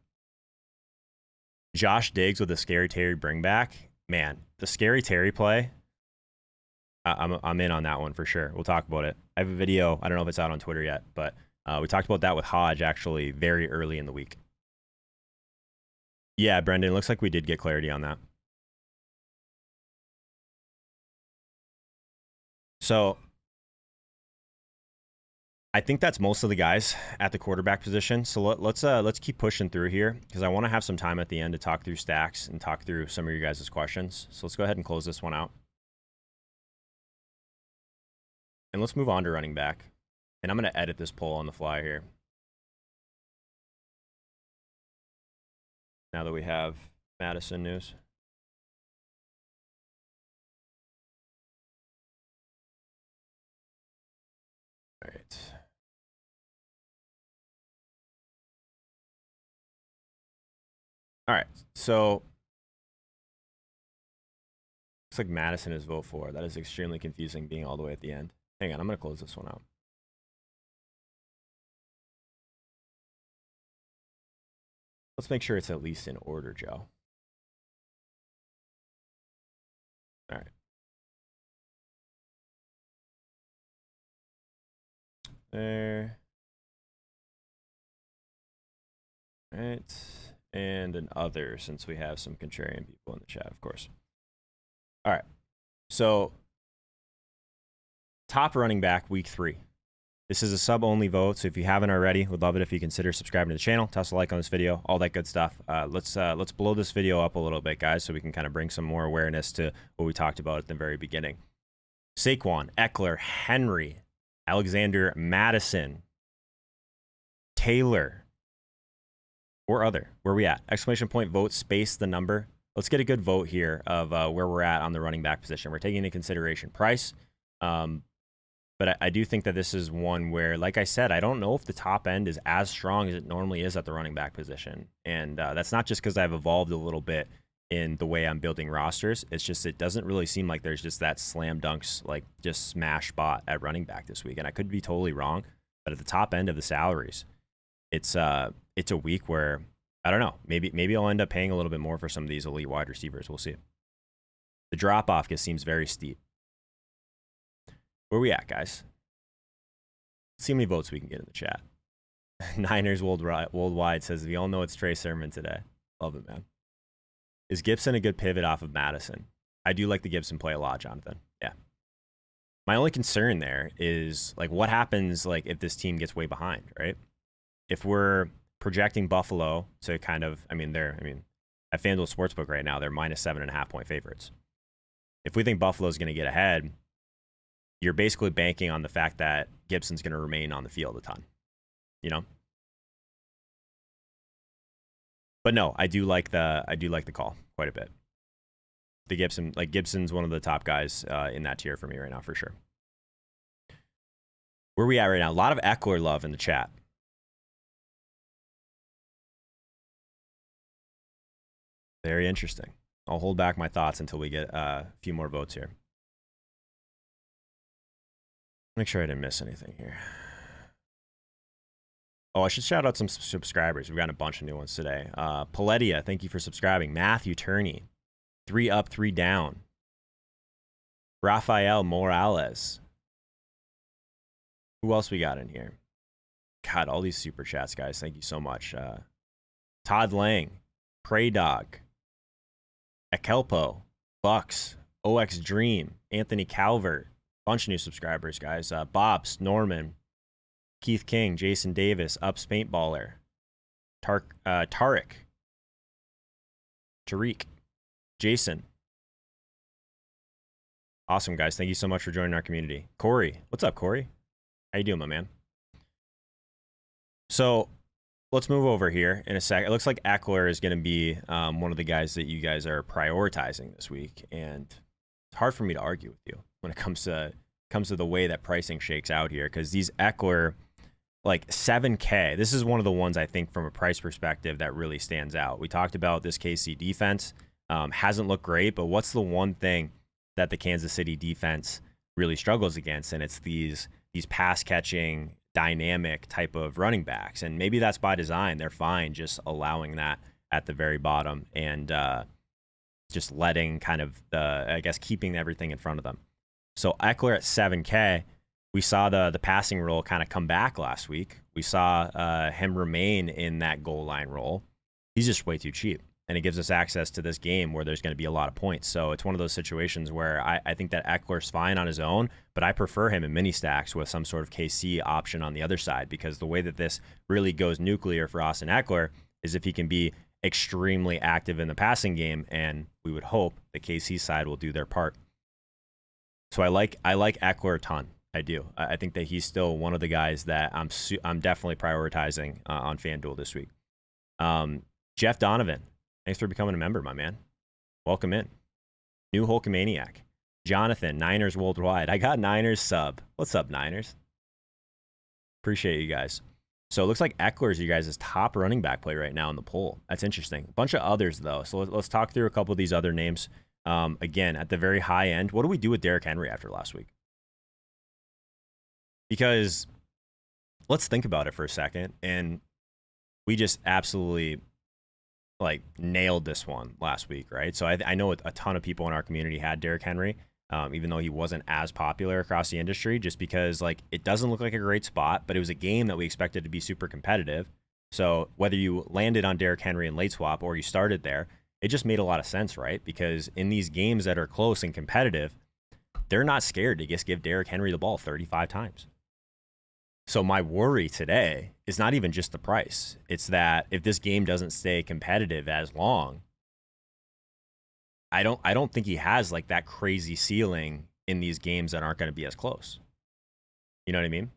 Josh Diggs with a Scary Terry bring back. Man, the Scary Terry play, I'm in on that one for sure. We'll talk about it. I have a video. I don't know if it's out on Twitter yet, but we talked about that with Hodge actually very early in the week. Yeah, Brendan, looks like we did get clarity on that. So I think that's most of the guys at the quarterback position. So let's keep pushing through here, because I want to have some time at the end to talk through stacks and talk through some of your guys' questions. So let's go ahead and close this one out. And let's move on to running back. And I'm going to edit this poll on the fly here, now that we have Madison news. All right. All right. So looks like Madison is vote for. That is extremely confusing, being all the way at the end. Hang on, I'm going to close this one out. Let's make sure it's at least in order, Joe. All right. There. All right. And an other, since we have some contrarian people in the chat, of course. All right. So top running back week 3. This is a sub-only vote, so if you haven't already, would love it if you consider subscribing to the channel, toss a like on this video, all that good stuff. Let's blow this video up a little bit, guys, so we can kind of bring some more awareness to what we talked about at the very beginning. Saquon, Eckler, Henry, Alexander, Madison, Taylor, or other. Where we at? Exclamation point vote, space the number. Let's get a good vote here of where we're at on the running back position. We're taking into consideration price. But I do think that this is one where, like I said, I don't know if the top end is as strong as it normally is at the running back position. And that's not just because I've evolved a little bit in the way I'm building rosters. It's just it doesn't really seem like there's just that slam dunks, like just smash spot at running back this week. And I could be totally wrong, but at the top end of the salaries, it's a week where, I don't know, maybe I'll end up paying a little bit more for some of these elite wide receivers. We'll see. The drop-off just seems very steep. Where we at, guys? Let's see how many votes we can get in the chat. Niners Worldwide says, we all know it's Trey Sermon today. Love it, man. Is Gibson a good pivot off of Madison? I do like the Gibson play a lot, Jonathan. Yeah. My only concern there is like what happens like if this team gets way behind, right? If we're projecting Buffalo to kind of, at FanDuel Sportsbook right now, they're minus 7.5 point favorites. If we think Buffalo's going to get ahead, you're basically banking on the fact that Gibson's going to remain on the field a ton, you know? But no, I do like the call quite a bit. The Gibson's one of the top guys in that tier for me right now, for sure. Where are we at right now? A lot of Eckler love in the chat. Very interesting. I'll hold back my thoughts until we get a few more votes here. Make sure I didn't miss anything here. Oh, I should shout out some subscribers. We've gotten a bunch of new ones today. Paletia, thank you for subscribing. Matthew Turney, 3 up, 3 down. Rafael Morales. Who else we got in here? God, all these super chats, guys. Thank you so much. Todd Lang, Prey Dog, Akelpo, Bucks, OX Dream, Anthony Calvert. Bunch of new subscribers, guys. Bobs, Norman, Keith King, Jason Davis, Ups Paintballer, Tariq, Tariq, Jason. Awesome, guys. Thank you so much for joining our community. Corey, what's up, Corey? How you doing, my man? So let's move over here in a sec. It looks like Eckler is going to be one of the guys that you guys are prioritizing this week, and it's hard for me to argue with you when it comes to the way that pricing shakes out here, because these Eckler, like 7K, this is one of the ones I think from a price perspective that really stands out. We talked about this KC defense hasn't looked great, but what's the one thing that the Kansas City defense really struggles against? And it's these pass catching dynamic type of running backs, and maybe that's by design. They're fine just allowing that at the very bottom and just letting kind of keeping everything in front of them. So Eckler at 7K, we saw the passing role kind of come back last week. We saw him remain in that goal line role. He's just way too cheap, and it gives us access to this game where there's going to be a lot of points. So it's one of those situations where I think that Eckler's fine on his own, but I prefer him in mini stacks with some sort of KC option on the other side, because the way that this really goes nuclear for Austin Eckler is if he can be extremely active in the passing game, and we would hope the KC side will do their part. So I like Eckler a ton. I do. I think that he's still one of the guys that I'm definitely prioritizing on FanDuel this week. Jeff Donovan, thanks for becoming a member, my man. Welcome in. New Holkamaniac. Jonathan, Niners Worldwide. I got Niners sub. What's up, Niners? Appreciate you guys. So it looks like Eckler's you guys' top running back play right now in the poll. That's interesting. A bunch of others, though. So let's talk through a couple of these other names. Again, at the very high end, what do we do with Derrick Henry after last week? Because let's think about it for a second. And we just absolutely nailed this one last week, right? So I know a ton of people in our community had Derrick Henry, even though he wasn't as popular across the industry, just because it doesn't look like a great spot, but it was a game that we expected to be super competitive. So whether you landed on Derrick Henry in late swap or you started there, it just made a lot of sense, right? Because in these games that are close and competitive, they're not scared to just give Derrick Henry the ball 35 times. So my worry today is not even just the price. It's that if this game doesn't stay competitive as long, I don't think he has that crazy ceiling in these games that aren't going to be as close. You know what I mean?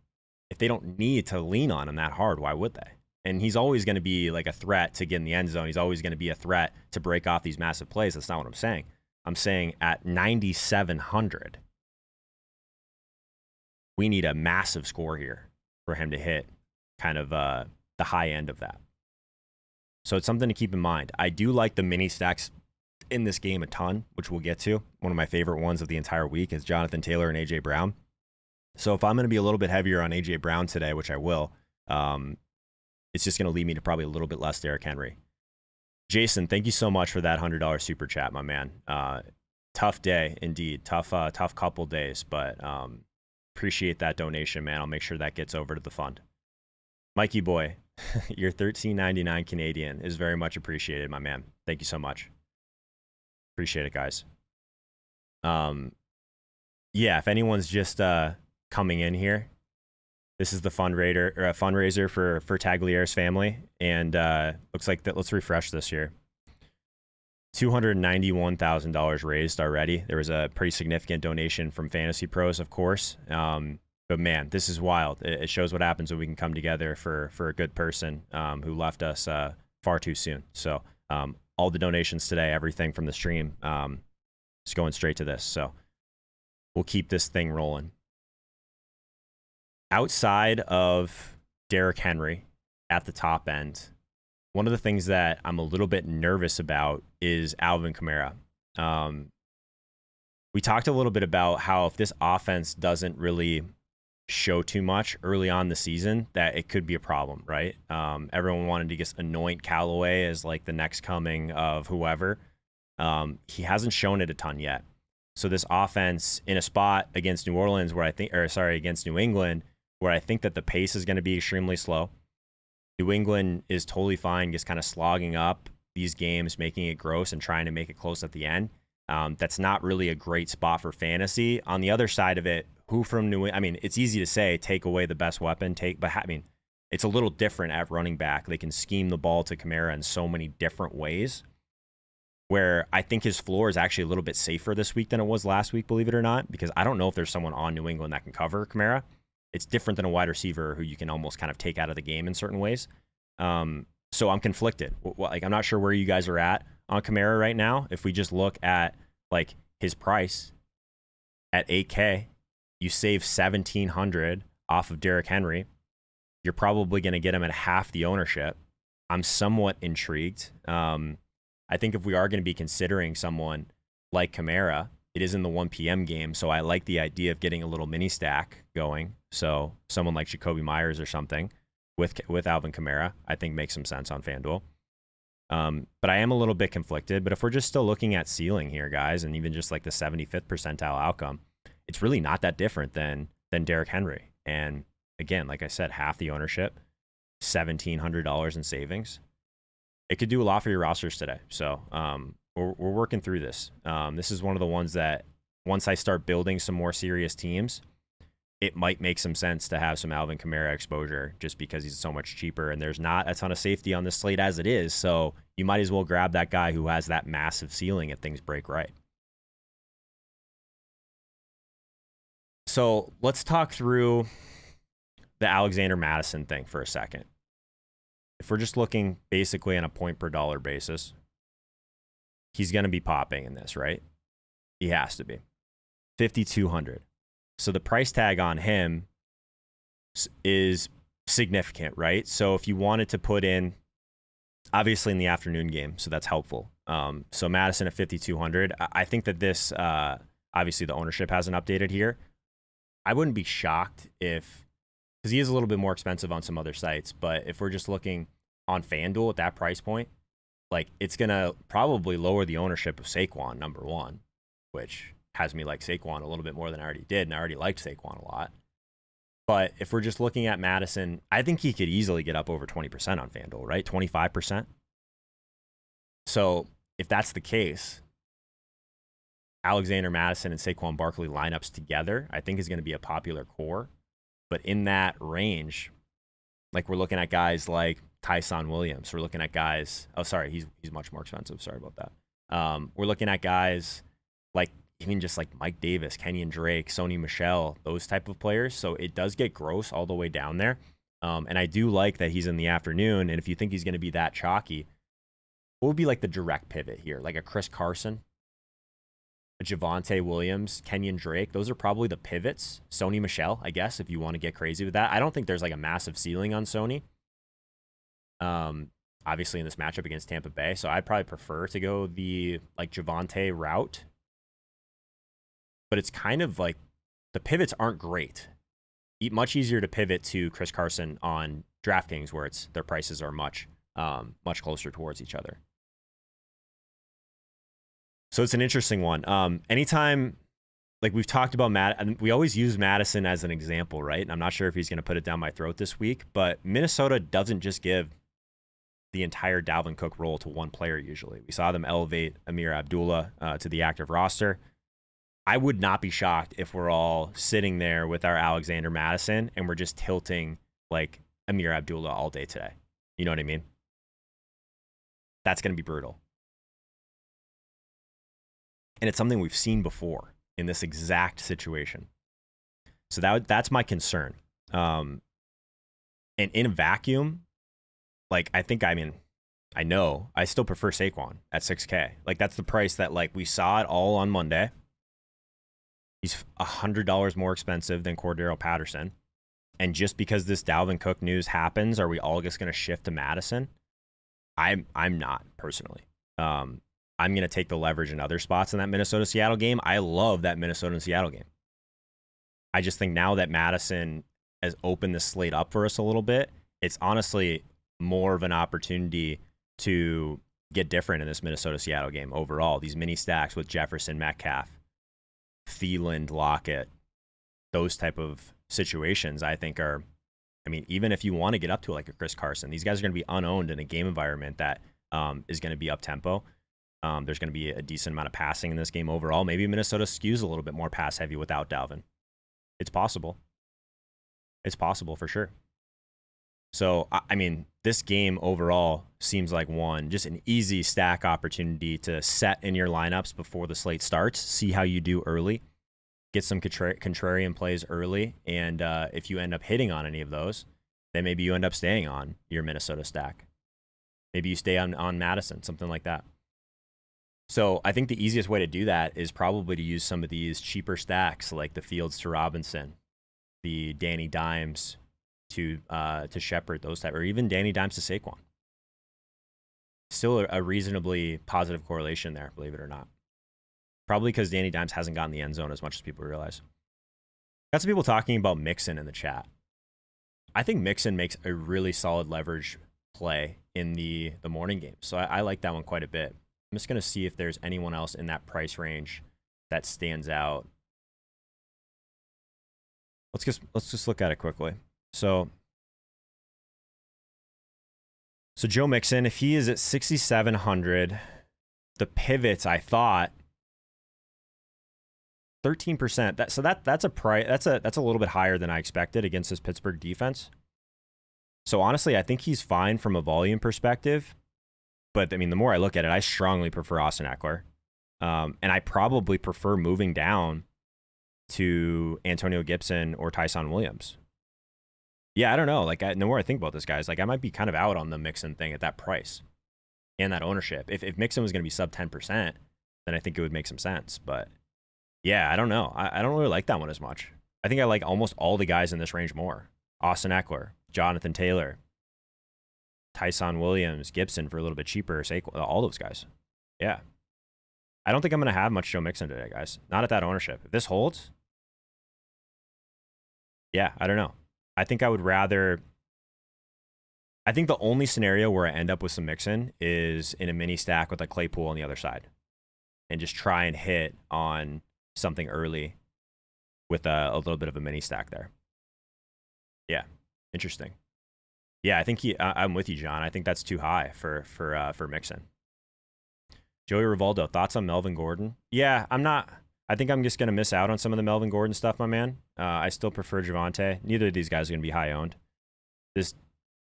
If they don't need to lean on him that hard, why would they? And he's always going to be a threat to get in the end zone. He's always going to be a threat to break off these massive plays. That's not what I'm saying. I'm saying at 9,700, we need a massive score here for him to hit kind of the high end of that. So it's something to keep in mind. I do like the mini stacks in this game a ton, which we'll get to. One of my favorite ones of the entire week is Jonathan Taylor and A.J. Brown. So if I'm going to be a little bit heavier on A.J. Brown today, which I will, it's just going to lead me to probably a little bit less Derrick Henry. Jason, thank you so much for that $100 super chat, my man. Tough day indeed. Tough couple days, but appreciate that donation, man. I'll make sure that gets over to the fund. Mikey boy, your $13.99 Canadian is very much appreciated, my man. Thank you so much. Appreciate it, guys. Yeah, if anyone's just coming in here, this is the fundraiser for Tagliere's family, and looks like that. Let's refresh this here. $291,000 raised already. There was a pretty significant donation from Fantasy Pros, of course. But man, this is wild. It shows what happens when we can come together for a good person who left us far too soon. So all the donations today, everything from the stream, is going straight to this. So we'll keep this thing rolling. Outside of Derrick Henry at the top end, one of the things that I'm a little bit nervous about is Alvin Kamara. We talked a little bit about how if this offense doesn't really show too much early on the season, that it could be a problem, right? Everyone wanted to just anoint Callaway as like the next coming of whoever. He hasn't shown it a ton yet. So this offense in a spot against New Orleans against New England, where I think that the pace is going to be extremely slow. New England is totally fine just kind of slogging up these games, making it gross and trying to make it close at the end. That's not really a great spot for fantasy. On the other side of it, who from New England? I mean, it's easy to say, take away the best weapon, but I mean, it's a little different at running back. They can scheme the ball to Kamara in so many different ways, where I think his floor is actually a little bit safer this week than it was last week, believe it or not, because I don't know if there's someone on New England that can cover Kamara. It's different than a wide receiver who you can almost kind of take out of the game in certain ways. So I'm conflicted. Like, I'm not sure where you guys are at on Kamara right now. If we just look at like his price at 8K, you save $1,700 off of Derrick Henry. You're probably going to get him at half the ownership. I'm somewhat intrigued. I think if we are going to be considering someone like Kamara, it is in the 1 p.m. game, so I like the idea of getting a little mini stack going. So someone like Jacoby Myers or something with Alvin Kamara, I think makes some sense on Fanduel. But I am a little bit conflicted. But if we're just still looking at ceiling here, guys, and even just like the 75th percentile outcome, it's really not that different than Derrick Henry. And again, like I said, half the ownership, $1,700 in savings. It could do a lot for your rosters today. So we're working through this. This is one of the ones that once I start building some more serious teams, it might make some sense to have some Alvin Kamara exposure just because he's so much cheaper and there's not a ton of safety on this slate as it is. So you might as well grab that guy who has that massive ceiling if things break right. So let's talk through the Alexander Madison thing for a second. If we're just looking basically on a point per dollar basis, he's going to be popping in this, right? He has to be. 5,200. So the price tag on him is significant, right? So if you wanted to put in, obviously in the afternoon game, so that's helpful. So Madison at 5,200. I think that this, obviously the ownership hasn't updated here. I wouldn't be shocked if, because he is a little bit more expensive on some other sites, but if we're just looking on FanDuel at that price point, like it's going to probably lower the ownership of Saquon, number one, which has me like Saquon a little bit more than I already did, and I already liked Saquon a lot. But if we're just looking at Madison, I think he could easily get up over 20% on FanDuel, right? 25%. So if that's the case, Alexander Madison and Saquon Barkley lineups together, I think is going to be a popular core. But in that range, like we're looking at guys like Tyson Williams. We're looking at guys. Oh, sorry, he's much more expensive. Sorry about that. We're looking at guys like even just like Mike Davis, Kenyon Drake, Sony Michel, those type of players. So it does get gross all the way down there. And I do like that he's in the afternoon. And if you think he's going to be that chalky, what would be like the direct pivot here? Like a Chris Carson, a Javonte Williams, Kenyon Drake. Those are probably the pivots. Sony Michel, I guess, if you want to get crazy with that. I don't think there's like a massive ceiling on Sony. Obviously in this matchup against Tampa Bay. So I'd probably prefer to go the like Javonte route. But it's kind of like the pivots aren't great. Much easier to pivot to Chris Carson on DraftKings where their prices are much closer towards each other. So it's an interesting one. Anytime, like we've talked about we always use Madison as an example, right? And I'm not sure if he's going to put it down my throat this week, but Minnesota doesn't just give the entire Dalvin Cook role to one player usually. We saw them elevate Amir Abdullah to the active roster. I would not be shocked if we're all sitting there with our Alexander Madison and we're just tilting like Amir Abdullah all day today. You know what I mean? That's going to be brutal. And it's something we've seen before in this exact situation. So that's my concern. And in a vacuum, like, I know I still prefer Saquon at 6K. Like, that's the price that, like, we saw it all on Monday. He's $100 more expensive than Cordero Patterson. And just because this Dalvin Cook news happens, are we all just going to shift to Madison? I'm not, personally. I'm going to take the leverage in other spots in that Minnesota-Seattle game. I love that Minnesota and Seattle game. I just think now that Madison has opened the slate up for us a little bit, it's honestly more of an opportunity to get different in this Minnesota-Seattle game overall. These mini stacks with Jefferson, Metcalf, Thielen, Lockett, those type of situations, I think are, I mean, even if you want to get up to like a Chris Carson, these guys are going to be unowned in a game environment that is going to be up-tempo. There's going to be a decent amount of passing in this game overall. Maybe Minnesota skews a little bit more pass-heavy without Dalvin. It's possible. It's possible for sure. So, I mean, this game overall seems like just an easy stack opportunity to set in your lineups before the slate starts, see how you do early, get some contrarian plays early, and if you end up hitting on any of those, then maybe you end up staying on your Minnesota stack. Maybe you stay on Madison, something like that. So I think the easiest way to do that is probably to use some of these cheaper stacks like the Fields to Robinson, the Danny Dimes to Shepard, those type, or even Danny Dimes to Saquon. Still a reasonably positive correlation there, believe it or not. Probably because Danny Dimes hasn't gotten the end zone as much as people realize. Got some people talking about Mixon in the chat. I think Mixon makes a really solid leverage play in the morning game. So I like that one quite a bit. I'm just going to see if there's anyone else in that price range that stands out. Let's just look at it quickly. So Joe Mixon, if he is at 6,700, the pivots, I thought 13%. That's a price. That's a little bit higher than I expected against this Pittsburgh defense. So honestly, I think he's fine from a volume perspective. But I mean, the more I look at it, I strongly prefer Austin Eckler, and I probably prefer moving down to Antonio Gibson or Tyson Williams. Yeah, I don't know. Like, the more I think about this, guys, like, I might be kind of out on the Mixon thing at that price and that ownership. If Mixon was going to be sub 10%, then I think it would make some sense. But yeah, I don't know. I don't really like that one as much. I think I like almost all the guys in this range more. Austin Eckler, Jonathan Taylor, Tyson Williams, Gibson for a little bit cheaper, Saquon, all those guys. Yeah. I don't think I'm going to have much Joe Mixon today, guys. Not at that ownership. If this holds, yeah, I don't know. I think I would rather... I think the only scenario where I end up with some Mixon is in a mini stack with a Claypool on the other side and just try and hit on something early with a little bit of a mini stack there. Yeah, interesting. Yeah, I think I'm with you, John. I think that's too high for Mixon. Joey Rivaldo, thoughts on Melvin Gordon? Yeah, I'm not. I think I'm just going to miss out on some of the Melvin Gordon stuff, my man. I still prefer Javonte. Neither of these guys are going to be high owned. This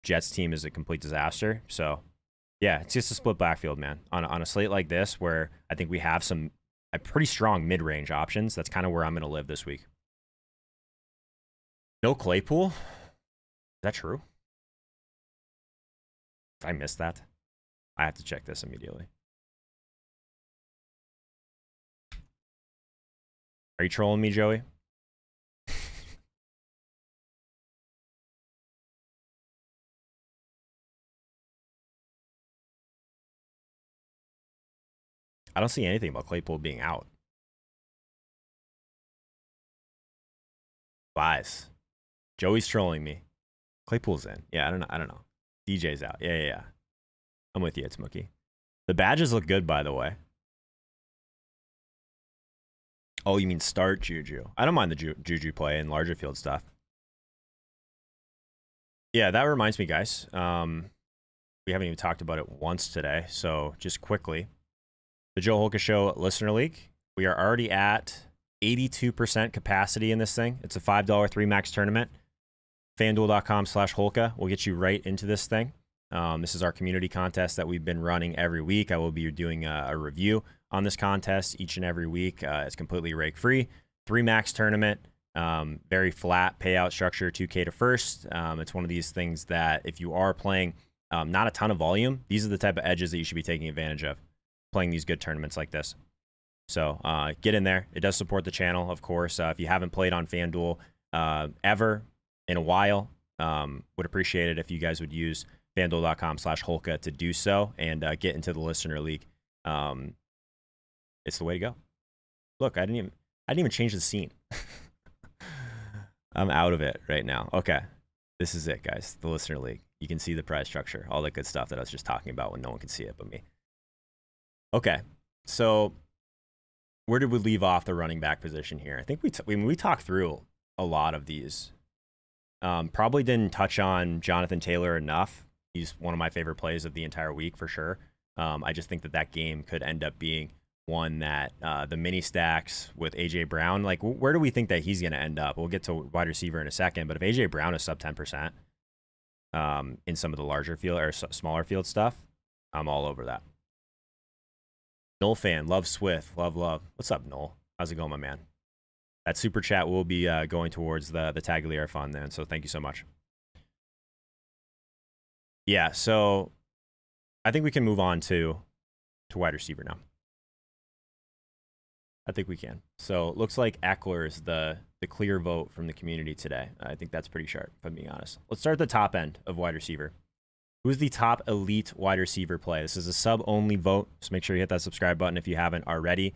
Jets team is a complete disaster. So, yeah, it's just a split backfield, man. On a slate like this, where I think we have some pretty strong mid-range options, that's kind of where I'm going to live this week. No Claypool? Is that true? If I missed that, I have to check this immediately. Are you trolling me, Joey? I don't see anything about Claypool being out. Lies. Joey's trolling me. Claypool's in. Yeah, I don't know. DJ's out. Yeah. I'm with you, it's Mookie. The badges look good, by the way. Oh, you mean start Juju? I don't mind the Juju play in larger field stuff. Yeah, that reminds me, guys. we haven't even talked about it once today. So just quickly, the Joe Holka Show Listener League. We are already at 82% capacity in this thing. It's a $5 3 max tournament. Fanduel.com/Holka will get you right into this thing. This is our community contest that we've been running every week. I will be doing a review on this contest each and every week. It's completely rake free. 3 max tournament. Very flat payout structure, 2K to first. It's one of these things that if you are playing not a ton of volume, these are the type of edges that you should be taking advantage of, playing these good tournaments like this. So get in there. It does support the channel, of course. If you haven't played on FanDuel ever in a while, would appreciate it if you guys would use FanDuel.com/Holka to do so and get into the Listener League. It's the way to go. Look, I didn't even change the scene. I'm out of it right now. Okay, this is it, guys. The Listener League. You can see the prize structure, all the good stuff that I was just talking about when no one can see it but me. Okay, so where did we leave off the running back position here? I think we talked through a lot of these. Probably didn't touch on Jonathan Taylor enough. He's one of my favorite plays of the entire week for sure. I just think that game could end up being one that the mini stacks with AJ Brown, like where do we think that he's going to end up? We'll get to wide receiver in a second, but if AJ Brown is sub 10% in some of the larger field or smaller field stuff, I'm all over that. Noel fan, love Swift, love. What's up, Noel? How's it going, my man? That super chat will be going towards the Tagliere fund then, so thank you so much. Yeah, so I think we can move on to wide receiver now. I think we can. So it looks like Eckler is the clear vote from the community today. I think that's pretty sharp, if I'm being honest. Let's start at the top end of wide receiver. Who's the top elite wide receiver play? This is a sub-only vote, so make sure you hit that subscribe button if you haven't already.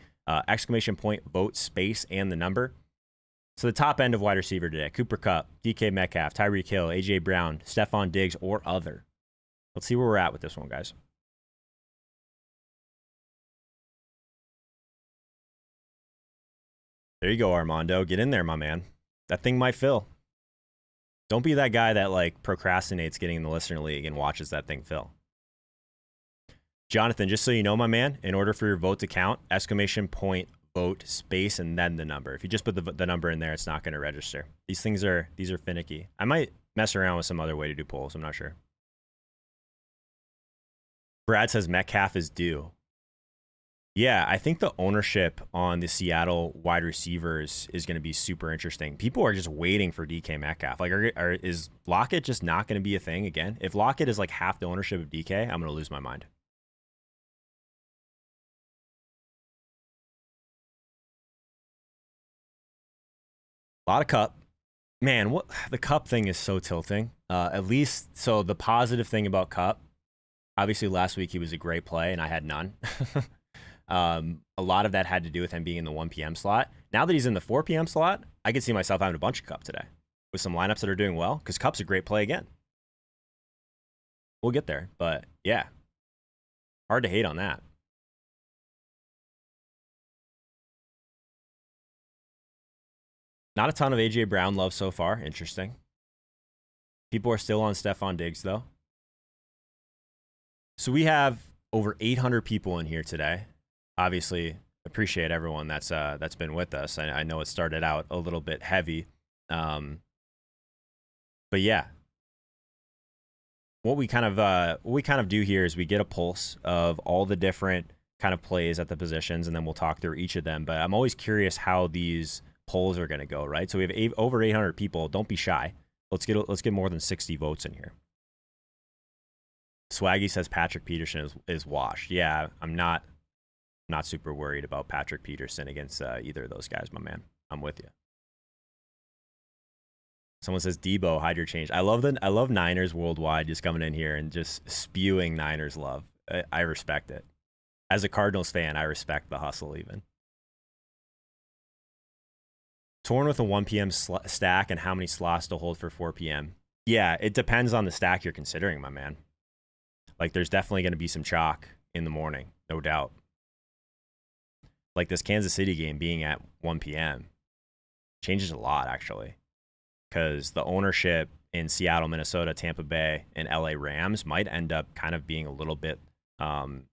Exclamation point, vote, space, and the number. So the top end of wide receiver today, Cooper Kupp, DK Metcalf, Tyreek Hill, AJ Brown, Stephon Diggs, or other. Let's see where we're at with this one, guys. There you go, Armando. Get in there, my man. That thing might fill. Don't be that guy that like procrastinates getting in the Listener League and watches that thing fill. Jonathan, just so you know, my man, in order for your vote to count, exclamation point, vote, space, and then the number. If you just put the number in there, it's not going to register. These are finicky. I might mess around with some other way to do polls. I'm not sure. Brad says Metcalf is due. Yeah, I think the ownership on the Seattle wide receivers is going to be super interesting. People are just waiting for DK Metcalf. Like, is Lockett just not going to be a thing again? If Lockett is like half the ownership of DK, I'm going to lose my mind. A lot of Kupp. Man, what the Kupp thing is so tilting. At least, so the positive thing about Kupp, obviously last week he was a great play and I had none. A lot of that had to do with him being in the 1 p.m. slot. Now that he's in the 4 p.m. slot, I could see myself having a bunch of Kupp today with some lineups that are doing well because Kupp's a great play again. We'll get there, but yeah, hard to hate on that. Not a ton of AJ Brown love so far. Interesting. People are still on Stephon Diggs though. So we have over 800 people in here today. Obviously, appreciate everyone that's been with us. I know it started out a little bit heavy, but yeah, what we kind of do here is we get a pulse of all the different kind of plays at the positions, and then we'll talk through each of them. But I'm always curious how these polls are going to go, right? So we have over 800 people. Don't be shy. Let's get more than 60 votes in here. Swaggy says Patrick Peterson is washed. Yeah, I'm not super worried about Patrick Peterson against either of those guys, my man. I'm with you. Someone says Debo, hide your change. I love Niners worldwide just coming in here and just spewing Niners love. I respect it. As a Cardinals fan, I respect the hustle even. Torn with a 1 p.m. stack and how many slots to hold for 4 p.m. Yeah, it depends on the stack you're considering, my man. Like, there's definitely going to be some chalk in the morning, no doubt. Like this Kansas City game being at 1 p.m. changes a lot, actually, because the ownership in Seattle, Minnesota, Tampa Bay, and LA Rams might end up kind of being a little bit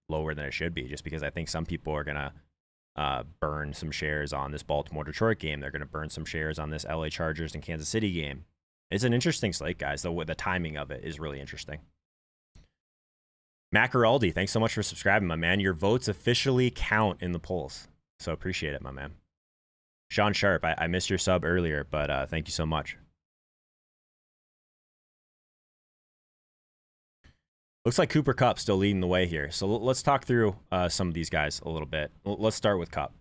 lower than it should be, just because I think some people are going to burn some shares on this Baltimore-Detroit game. They're going to burn some shares on this LA Chargers and Kansas City game. It's an interesting slate, guys. The timing of it is really interesting. Macaraldi, thanks so much for subscribing, my man. Your votes officially count in the polls, so appreciate it, my man. Sean Sharp, I missed your sub earlier, but thank you so much. Looks like Cooper Kupp still leading the way here. So let's talk through some of these guys a little bit. Let's start with Kupp.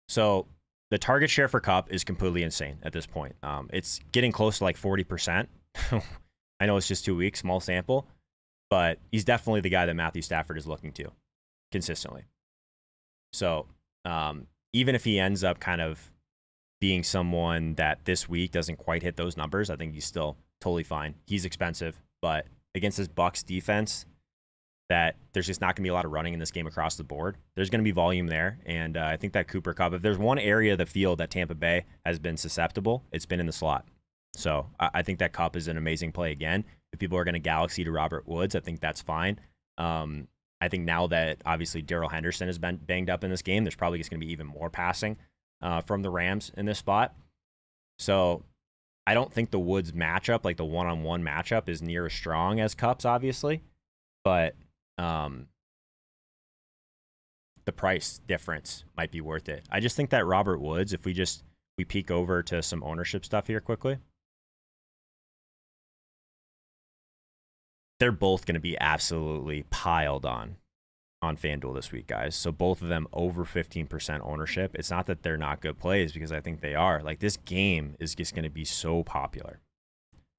So the target share for Kupp is completely insane at this point. It's getting close to like 40%. I know it's just 2 weeks, small sample, but he's definitely the guy that Matthew Stafford is looking to consistently. So even if he ends up kind of being someone that this week doesn't quite hit those numbers, I think he's still totally fine. He's expensive, but against this Bucs defense, that there's just not going to be a lot of running in this game across the board. There's going to be volume there, and I think that Cooper Kupp, if there's one area of the field that Tampa Bay has been susceptible, it's been in the slot. So I think that Kupp is an amazing play again. If people are going to galaxy to Robert Woods, I think that's fine. I think now that obviously Darrell Henderson has been banged up in this game, there's probably just going to be even more passing from the Rams in this spot. So I don't think the Woods matchup, like the one-on-one matchup, is near as strong as Kupp's, obviously. But the price difference might be worth it. I just think that Robert Woods, if we peek over to some ownership stuff here quickly, they're both going to be absolutely piled on FanDuel this week, guys. So both of them over 15% ownership. It's not that they're not good plays, because I think they are. Like, this game is just going to be so popular.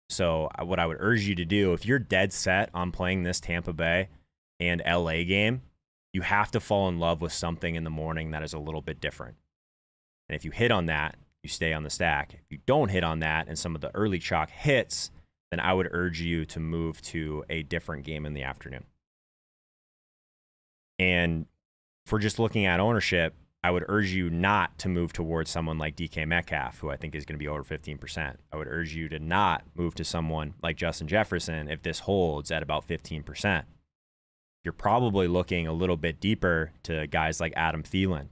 So what I would urge you to do, if you're dead set on playing this Tampa Bay and LA game, you have to fall in love with something in the morning that is a little bit different. And if you hit on that, you stay on the stack. If you don't hit on that and some of the early chalk hits, then I would urge you to move to a different game in the afternoon. And for just looking at ownership, I would urge you not to move towards someone like DK Metcalf, who I think is going to be over 15%. I would urge you to not move to someone like Justin Jefferson if this holds at about 15%. You're probably looking a little bit deeper to guys like Adam Thielen.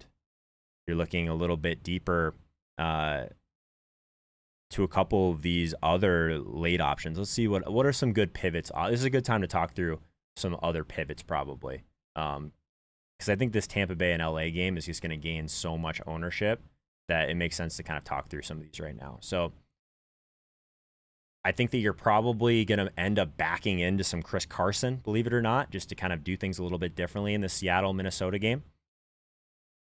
You're looking a little bit deeper to a couple of these other late options. Let's see what are some good pivots. This is a good time to talk through some other pivots probably. Because I think this Tampa Bay and LA game is just going to gain so much ownership that it makes sense to kind of talk through some of these right now. So I think that you're probably going to end up backing into some Chris Carson, believe it or not, just to kind of do things a little bit differently in the Seattle-Minnesota game.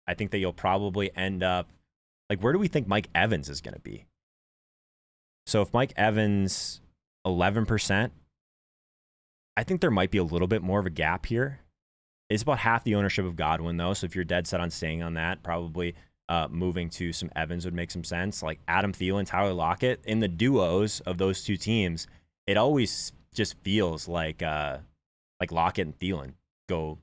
I think that you'll probably end up, like, where do we think Mike Evans is going to be? So if Mike Evans, 11%, I think there might be a little bit more of a gap here. It's about half the ownership of Godwin, though. So if you're dead set on staying on that, probably moving to some Evans would make some sense. Like Adam Thielen, Tyler Lockett, in the duos of those two teams, it always just feels like Lockett and Thielen go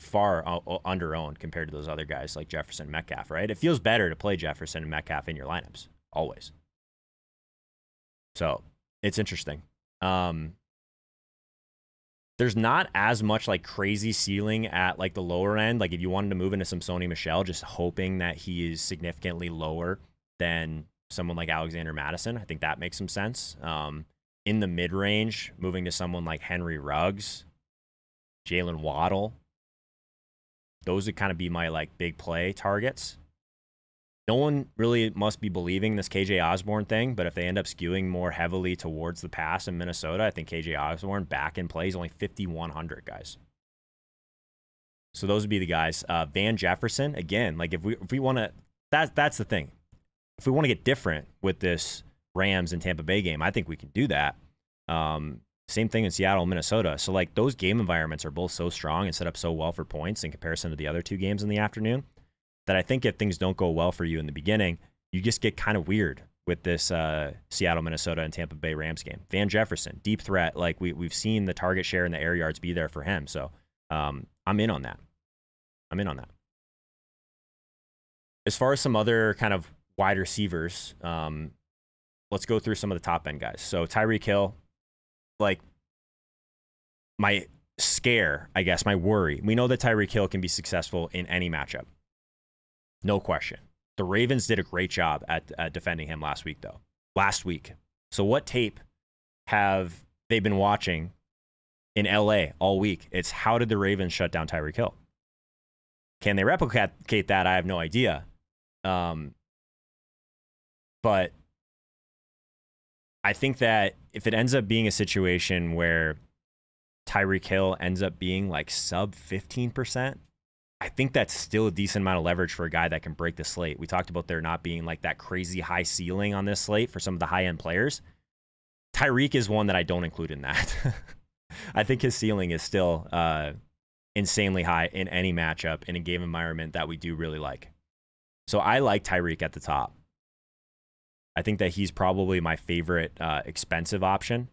far under-owned compared to those other guys like Jefferson and Metcalf, right? It feels better to play Jefferson and Metcalf in your lineups, always. So it's interesting. There's not as much like crazy ceiling at like the lower end. Like if you wanted to move into some Sony Michel, just hoping that he is significantly lower than someone like Alexander Madison, I think that makes some sense. In the mid range, moving to someone like Henry Ruggs, Jalen Waddle, those would kind of be my like big play targets. No one really must be believing this KJ Osborne thing, but if they end up skewing more heavily towards the pass in Minnesota, I think KJ Osborne back in play is only 5,100, guys. So those would be the guys. Van Jefferson, again, like if we want to, that's the thing. If we want to get different with this Rams and Tampa Bay game, I think we can do that. Same thing in Seattle, Minnesota. So like those game environments are both so strong and set up so well for points in comparison to the other two games in the afternoon, that I think if things don't go well for you in the beginning, you just get kind of weird with this Seattle, Minnesota, and Tampa Bay Rams game. Van Jefferson, deep threat. Like we've seen the target share and the air yards be there for him. So I'm in on that. As far as some other kind of wide receivers, let's go through some of the top end guys. So Tyreek Hill, like my scare, I guess, my worry. We know that Tyreek Hill can be successful in any matchup. No question. The Ravens did a great job at defending him last week, though. Last week. So what tape have they been watching in LA all week? It's how did the Ravens shut down Tyreek Hill? Can they replicate that? I have no idea. But I think that if it ends up being a situation where Tyreek Hill ends up being like sub 15%, I think that's still a decent amount of leverage for a guy that can break the slate. We talked about there not being like that crazy high ceiling on this slate for some of the high-end players. Tyreek is one that I don't include in that. I think his ceiling is still insanely high in any matchup in a game environment that we do really like. So I like Tyreek at the top. I think that he's probably my favorite expensive option,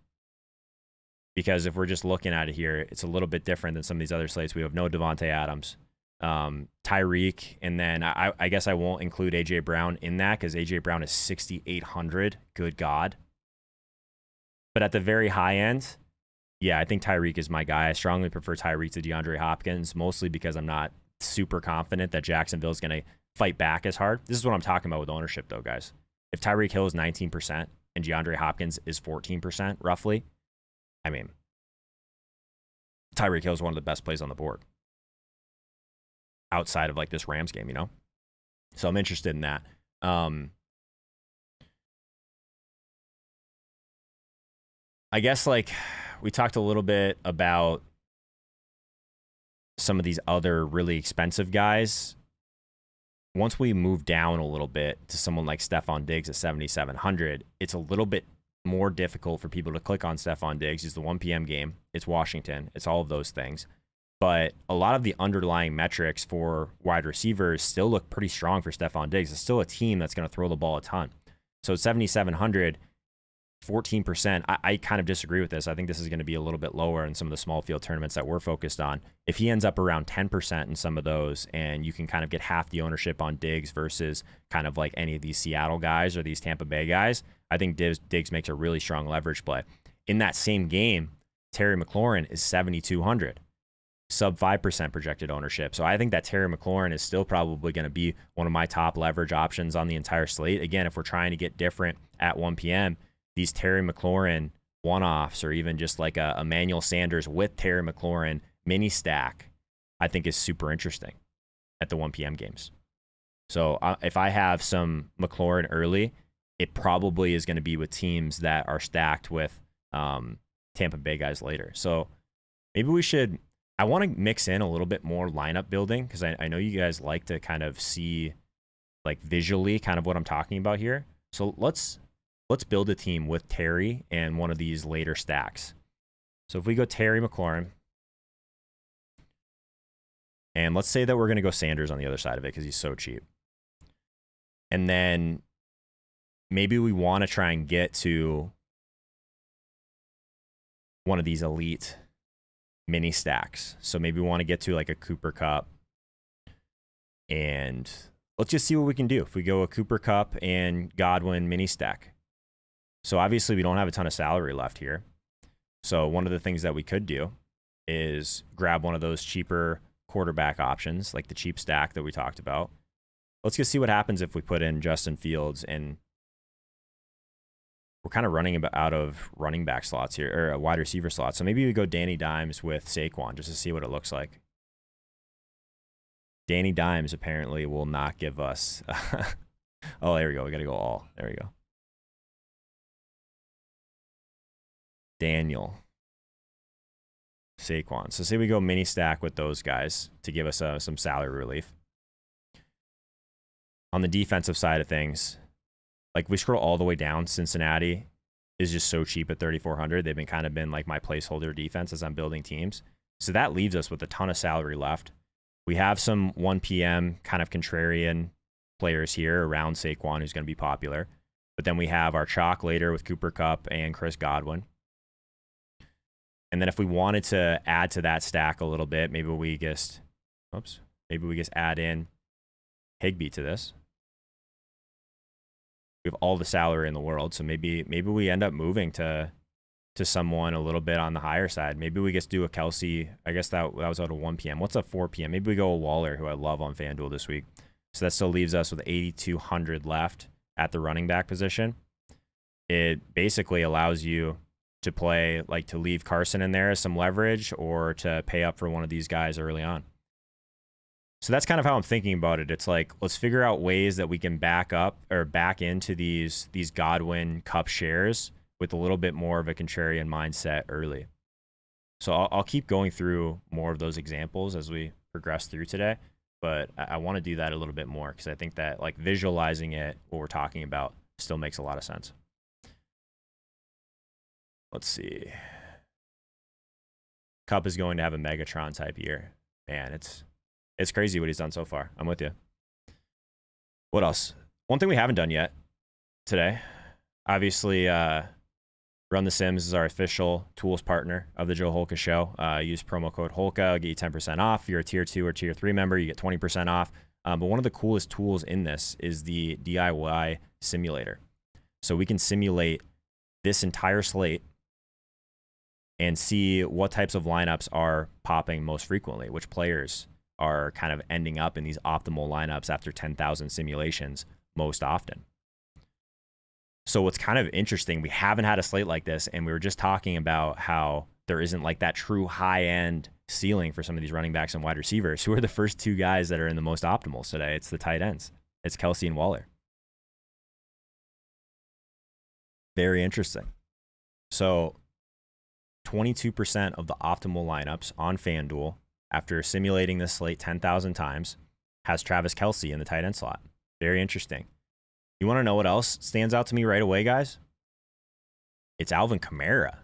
because if we're just looking at it here, it's a little bit different than some of these other slates. We have no Devontae Adams, Tyreek, and then I guess I won't include A.J. Brown in that because A.J. Brown is 6,800. Good God. But at the very high end, yeah, I think Tyreek is my guy. I strongly prefer Tyreek to DeAndre Hopkins, mostly because I'm not super confident that Jacksonville is going to fight back as hard. This is what I'm talking about with ownership, though, guys. If Tyreek Hill is 19% and DeAndre Hopkins is 14%, roughly, I mean, Tyreek Hill is one of the best plays on the board outside of like this Rams game, you know? So I'm interested in that. I guess like we talked a little bit about some of these other really expensive guys. Once we move down a little bit to someone like Stephon Diggs at 7,700, it's a little bit more difficult for people to click on Stephon Diggs. It's the 1 p.m. game. It's Washington. It's all of those things. But a lot of the underlying metrics for wide receivers still look pretty strong for Stephon Diggs. It's still a team that's going to throw the ball a ton. So 7,700, 14%. I kind of disagree with this. I think this is going to be a little bit lower in some of the small field tournaments that we're focused on. If he ends up around 10% in some of those, and you can kind of get half the ownership on Diggs versus kind of like any of these Seattle guys or these Tampa Bay guys, I think Diggs makes a really strong leverage play. In that same game, Terry McLaurin is 7,200, sub 5% projected ownership. So I think that Terry McLaurin is still probably going to be one of my top leverage options on the entire slate. Again, if we're trying to get different at 1 p.m., these Terry McLaurin one-offs, or even just like a Emmanuel Sanders with Terry McLaurin mini stack, I think is super interesting at the 1 p.m. games. So if I have some McLaurin early, it probably is going to be with teams that are stacked with Tampa Bay guys later. So maybe we should, I want to mix in a little bit more lineup building, because I know you guys like to kind of see like visually kind of what I'm talking about here. So let's build a team with Terry and one of these later stacks. So if we go Terry McLaurin, and let's say that we're going to go Sanders on the other side of it because he's so cheap. And then maybe we want to try and get to one of these elite mini stacks. So maybe we want to get to like a Cooper Kupp. And let's just see what we can do. If we go a Cooper Kupp and Godwin mini stack. So obviously we don't have a ton of salary left here. So one of the things that we could do is grab one of those cheaper quarterback options, like the cheap stack that we talked about. Let's just see what happens if we put in Justin Fields, and we're kind of running out of running back slots here, or wide receiver slots. So maybe we go Danny Dimes with Saquon just to see what it looks like. Danny Dimes apparently will not give us. Oh, there we go. We got to go all. There we go. Daniel, Saquon. So say we go mini stack with those guys to give us some salary relief. On the defensive side of things, like we scroll all the way down, Cincinnati is just so cheap at 3,400. They've been like my placeholder defense as I'm building teams. So that leaves us with a ton of salary left. We have some 1 p.m. kind of contrarian players here around Saquon, who's going to be popular. But then we have our chalk later with Cooper Kupp and Chris Godwin. And then if we wanted to add to that stack a little bit, maybe we just add in Higby to this. We have all the salary in the world, so maybe we end up moving to someone a little bit on the higher side. Maybe we just do a Kelsey. I guess that was out of 1 p.m. What's a 4 p.m.? Maybe we go a Waller, who I love on Fanduel this week. So that still leaves us with 8,200 left at the running back position. It basically allows you to play, like, to leave Carson in there as some leverage or to pay up for one of these guys early on. So that's kind of how I'm thinking about it. It's like, let's figure out ways that we can back up or back into these Godwin Cup shares with a little bit more of a contrarian mindset early. So I'll keep going through more of those examples as we progress through today, but I want to do that a little bit more because I think that, like, visualizing it, what we're talking about, still makes a lot of sense. Let's see. Cup is going to have a Megatron type year. Man, it's crazy what he's done so far. I'm with you. What else? One thing we haven't done yet today, obviously, Run the Sims is our official tools partner of the Joe Holka Show. Use promo code Holka, I'll get you 10% off. If you're a tier 2 or tier 3 member, you get 20% off. But one of the coolest tools in this is the DIY simulator. So we can simulate this entire slate and see what types of lineups are popping most frequently, which players are kind of ending up in these optimal lineups after 10,000 simulations most often. So what's kind of interesting, we haven't had a slate like this, and we were just talking about how there isn't like that true high-end ceiling for some of these running backs and wide receivers. Who are the first two guys that are in the most optimals today? It's the tight ends. It's Kelsey and Waller. Very interesting. So 22% of the optimal lineups on FanDuel, after simulating this slate 10,000 times, has Travis Kelsey in the tight end slot. Very interesting. You want to know what else stands out to me right away, guys? It's Alvin Kamara.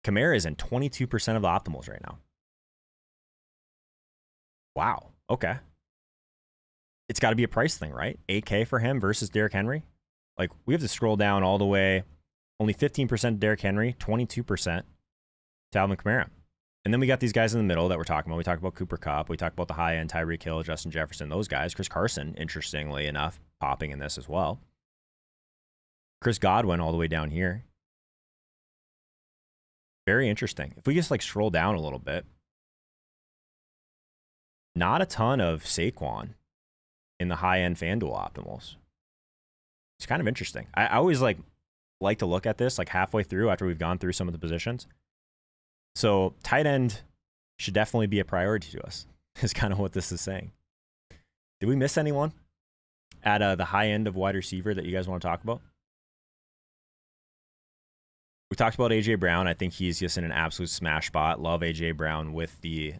Kamara is in 22% of the optimals right now. Wow. Okay. It's got to be a price thing, right? 8K for him versus Derrick Henry. Like, we have to scroll down all the way. Only 15% Derrick Henry, 22% to Alvin Kamara. And then we got these guys in the middle that we're talking about. We talk about Cooper Kupp. We talk about the high-end Tyreek Hill, Justin Jefferson, those guys. Chris Carson, interestingly enough, popping in this as well. Chris Godwin all the way down here. Very interesting. If we just like scroll down a little bit, not a ton of Saquon in the high-end FanDuel optimals. It's kind of interesting. I always like to look at this like halfway through after we've gone through some of the positions. So tight end should definitely be a priority to us, is kind of what this is saying. Did we miss anyone at the high end of wide receiver that you guys want to talk about? We talked about A.J. Brown. I think he's just in an absolute smash spot. Love A.J. Brown with the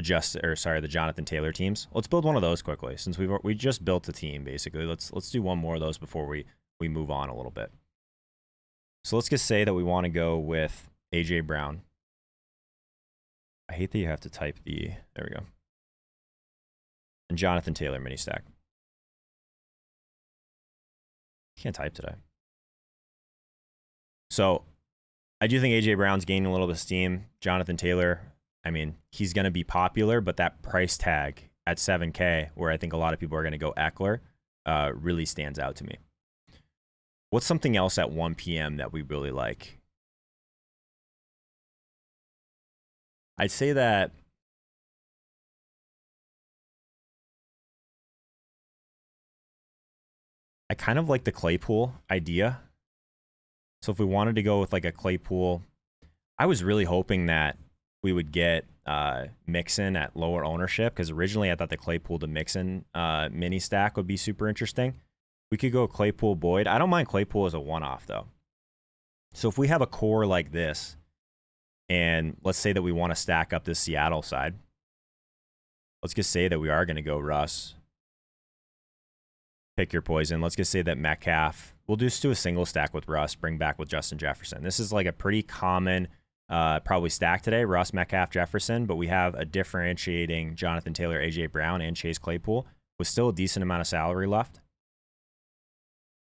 Jonathan Taylor teams. Let's build one of those quickly since we just built a team basically. Let's do one more of those before we move on a little bit. So let's just say that we want to go with A.J. Brown. I hate that you have to type there we go. And Jonathan Taylor mini stack. Can't type today. So I do think A.J. Brown's gaining a little bit of steam. Jonathan Taylor, I mean, he's going to be popular, but that price tag at 7K, where I think a lot of people are going to go Eckler, really stands out to me. What's something else at 1 p.m. that we really like? I'd say that I kind of like the Claypool idea. So if we wanted to go with like a Claypool, I was really hoping that we would get Mixon at lower ownership, because originally I thought the Claypool to Mixon mini stack would be super interesting. We could go Claypool Boyd. I don't mind Claypool as a one-off though. So if we have a core like this, and let's say that we want to stack up this Seattle side, let's just say that we are going to go Russ. Pick your poison. Let's just say that Metcalf, we'll just do a single stack with Russ, bring back with Justin Jefferson. This is like a pretty common probably stack today, Russ, Metcalf, Jefferson, but we have a differentiating Jonathan Taylor, A.J. Brown, and Chase Claypool with still a decent amount of salary left.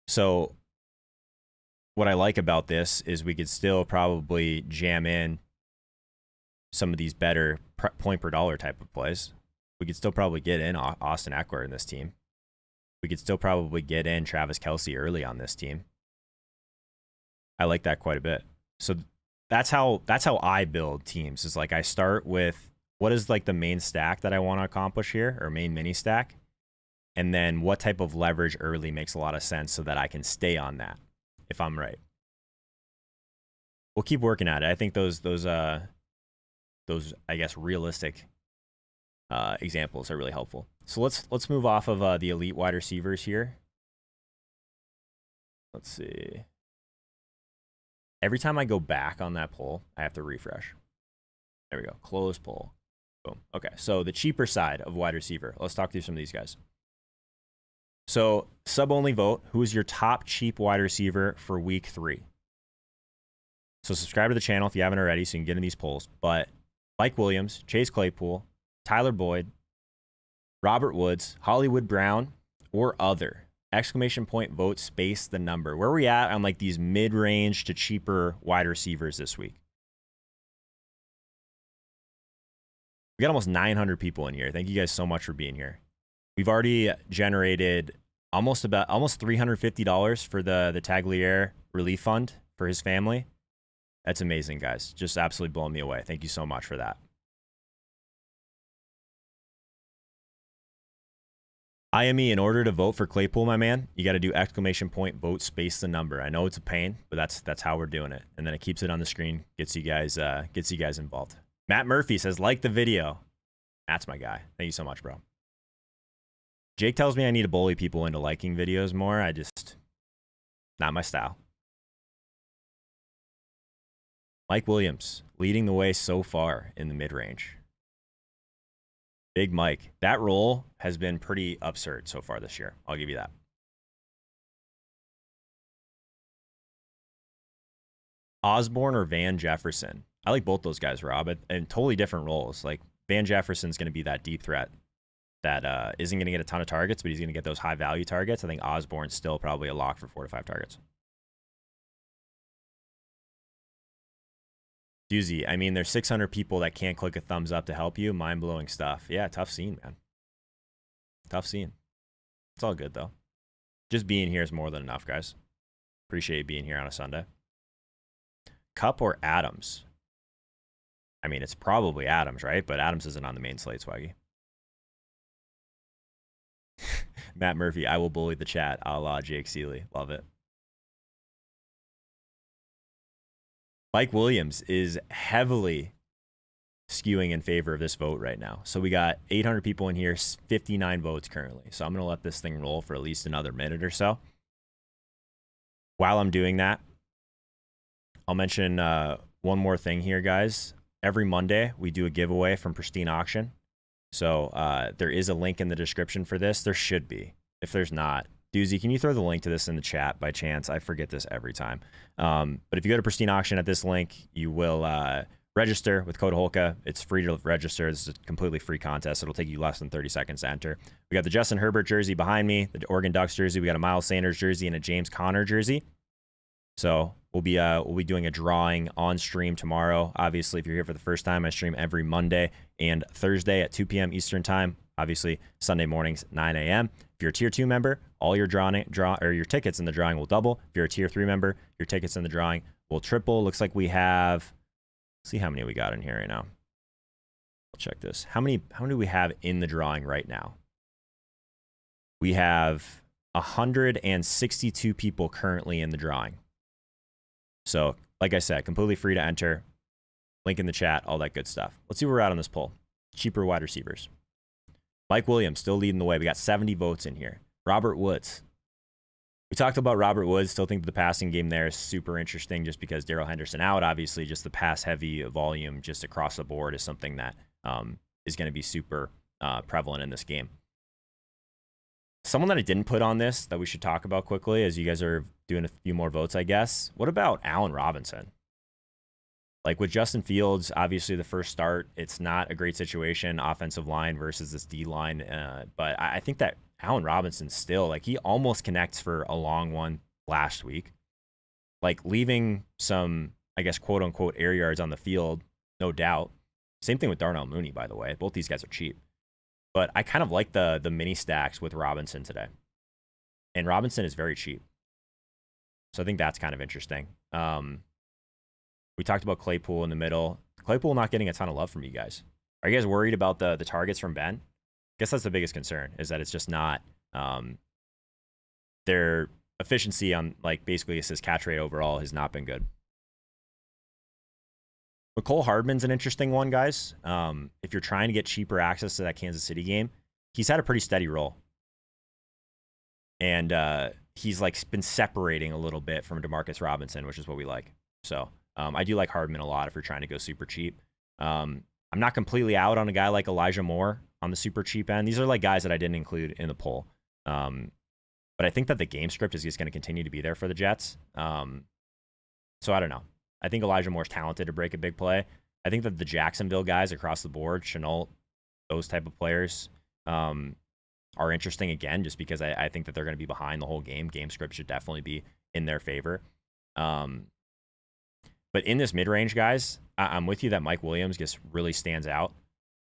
So what I like about this is we could still probably jam in some of these better point per dollar type of plays. We could still probably get in Austin Eckler in this team. we could still probably get in Travis Kelce early on this team. I like that quite a bit. So that's how I build teams. Is like I start with what is like the main stack that I want to accomplish here, or main mini stack, and then what type of leverage early makes a lot of sense so that I can stay on that if I'm right. We'll keep working at it. I think those I guess realistic examples are really helpful. So let's move off of the elite wide receivers here. Let's see. Every time I go back on that poll, I have to refresh. There we go. Close poll. Boom. Okay, so the cheaper side of wide receiver. Let's talk through some of these guys. So sub-only vote. Who is your top cheap wide receiver for week 3? So subscribe to the channel if you haven't already so you can get in these polls. But Mike Williams, Chase Claypool, Tyler Boyd, Robert Woods, Hollywood Brown, or other. Exclamation point vote space the number. Where are we at on like these mid-range to cheaper wide receivers this week? We got almost 900 people in here. Thank you guys so much for being here. We've already generated almost $350 for the Tagliere relief fund for his family. That's amazing, guys. Just absolutely blowing me away. Thank you so much for that. IME, in order to vote for Claypool, my man, you got to do exclamation point vote space the number. I know it's a pain, but that's how we're doing it. And then it keeps it on the screen, gets you guys involved. Matt Murphy says, like the video. That's my guy. Thank you so much, bro. Jake tells me I need to bully people into liking videos more. Not my style. Mike Williams, leading the way so far in the mid-range. Big Mike. That role has been pretty absurd so far this year. I'll give you that. Osborne or Van Jefferson? I like both those guys, Rob, and totally different roles. Like Van Jefferson's going to be that deep threat that isn't going to get a ton of targets, but he's going to get those high-value targets. I think Osborne's still probably a lock for 4 to 5 targets. Doozy, I mean, there's 600 people that can't click a thumbs up to help you. Mind-blowing stuff. Yeah, tough scene, man. Tough scene. It's all good, though. Just being here is more than enough, guys. Appreciate being here on a Sunday. Cup or Adams? I mean, it's probably Adams, right? But Adams isn't on the main slate, Swaggy. Matt Murphy, I will bully the chat, a la Jake Seeley. Love it. Mike Williams is heavily skewing in favor of this vote right now. So we got 800 people in here, 59 votes currently. So I'm going to let this thing roll for at least another minute or so. While I'm doing that, I'll mention one more thing here, guys. Every Monday, we do a giveaway from Pristine Auction. So there is a link in the description for this. There should be. If there's not, Doozy, can you throw the link to this in the chat by chance? I forget this every time. But if you go to Pristine Auction at this link, you will register with code Holka. It's free to register. This is a completely free contest. It'll take you less than 30 seconds to enter. We got the Justin Herbert jersey behind me, the Oregon Ducks jersey. We got a Miles Sanders jersey and a James Conner jersey. So we'll be doing a drawing on stream tomorrow. Obviously, if you're here for the first time, I stream every Monday and Thursday at 2 p.m. Eastern time. Obviously, Sunday mornings, 9 a.m. If you're a Tier 2 member, all your your tickets in the drawing will double. If you're a Tier 3 member, your tickets in the drawing will triple. Looks like we have, let's see how many we got in here right now. I'll check this. How many do we have in the drawing right now? We have 162 people currently in the drawing. So, like I said, completely free to enter. Link in the chat, all that good stuff. Let's see where we're at on this poll. Cheaper wide receivers. Mike Williams still leading the way. We got 70 votes in here. Robert Woods. We talked about Robert Woods. Still think that the passing game there is super interesting just because Darrell Henderson out. Obviously, just the pass-heavy volume just across the board is something that is going to be super prevalent in this game. Someone that I didn't put on this that we should talk about quickly as you guys are doing a few more votes, I guess. What about Allen Robinson? Like with Justin Fields, obviously the first start, it's not a great situation, offensive line versus this D line. But I think that Allen Robinson still, like he almost connects for a long one last week. Like leaving some, I guess, quote unquote air yards on the field, no doubt. Same thing with Darnell Mooney, by the way. Both these guys are cheap. But I kind of like the mini stacks with Robinson today. And Robinson is very cheap. So I think that's kind of interesting. We talked about Claypool in the middle. Claypool not getting a ton of love from you guys. Are you guys worried about the targets from Ben? I guess that's the biggest concern, is that it's just not their efficiency on, like, basically his catch rate overall has not been good. Nicole Hardman's an interesting one, guys. If you're trying to get cheaper access to that Kansas City game, he's had a pretty steady role. And he's like been separating a little bit from DeMarcus Robinson, which is what we like. So I do like Hardman a lot if you're trying to go super cheap. I'm not completely out on a guy like Elijah Moore on the super cheap end. These are like guys that I didn't include in the poll. But I think that the game script is just going to continue to be there for the Jets. So I don't know. I think Elijah Moore's talented to break a big play. I think that the Jacksonville guys across the board, Chenault, those type of players, are interesting again, just because I think that they're going to be behind the whole game. Game script should definitely be in their favor. But in this mid-range, guys, I'm with you that Mike Williams just really stands out.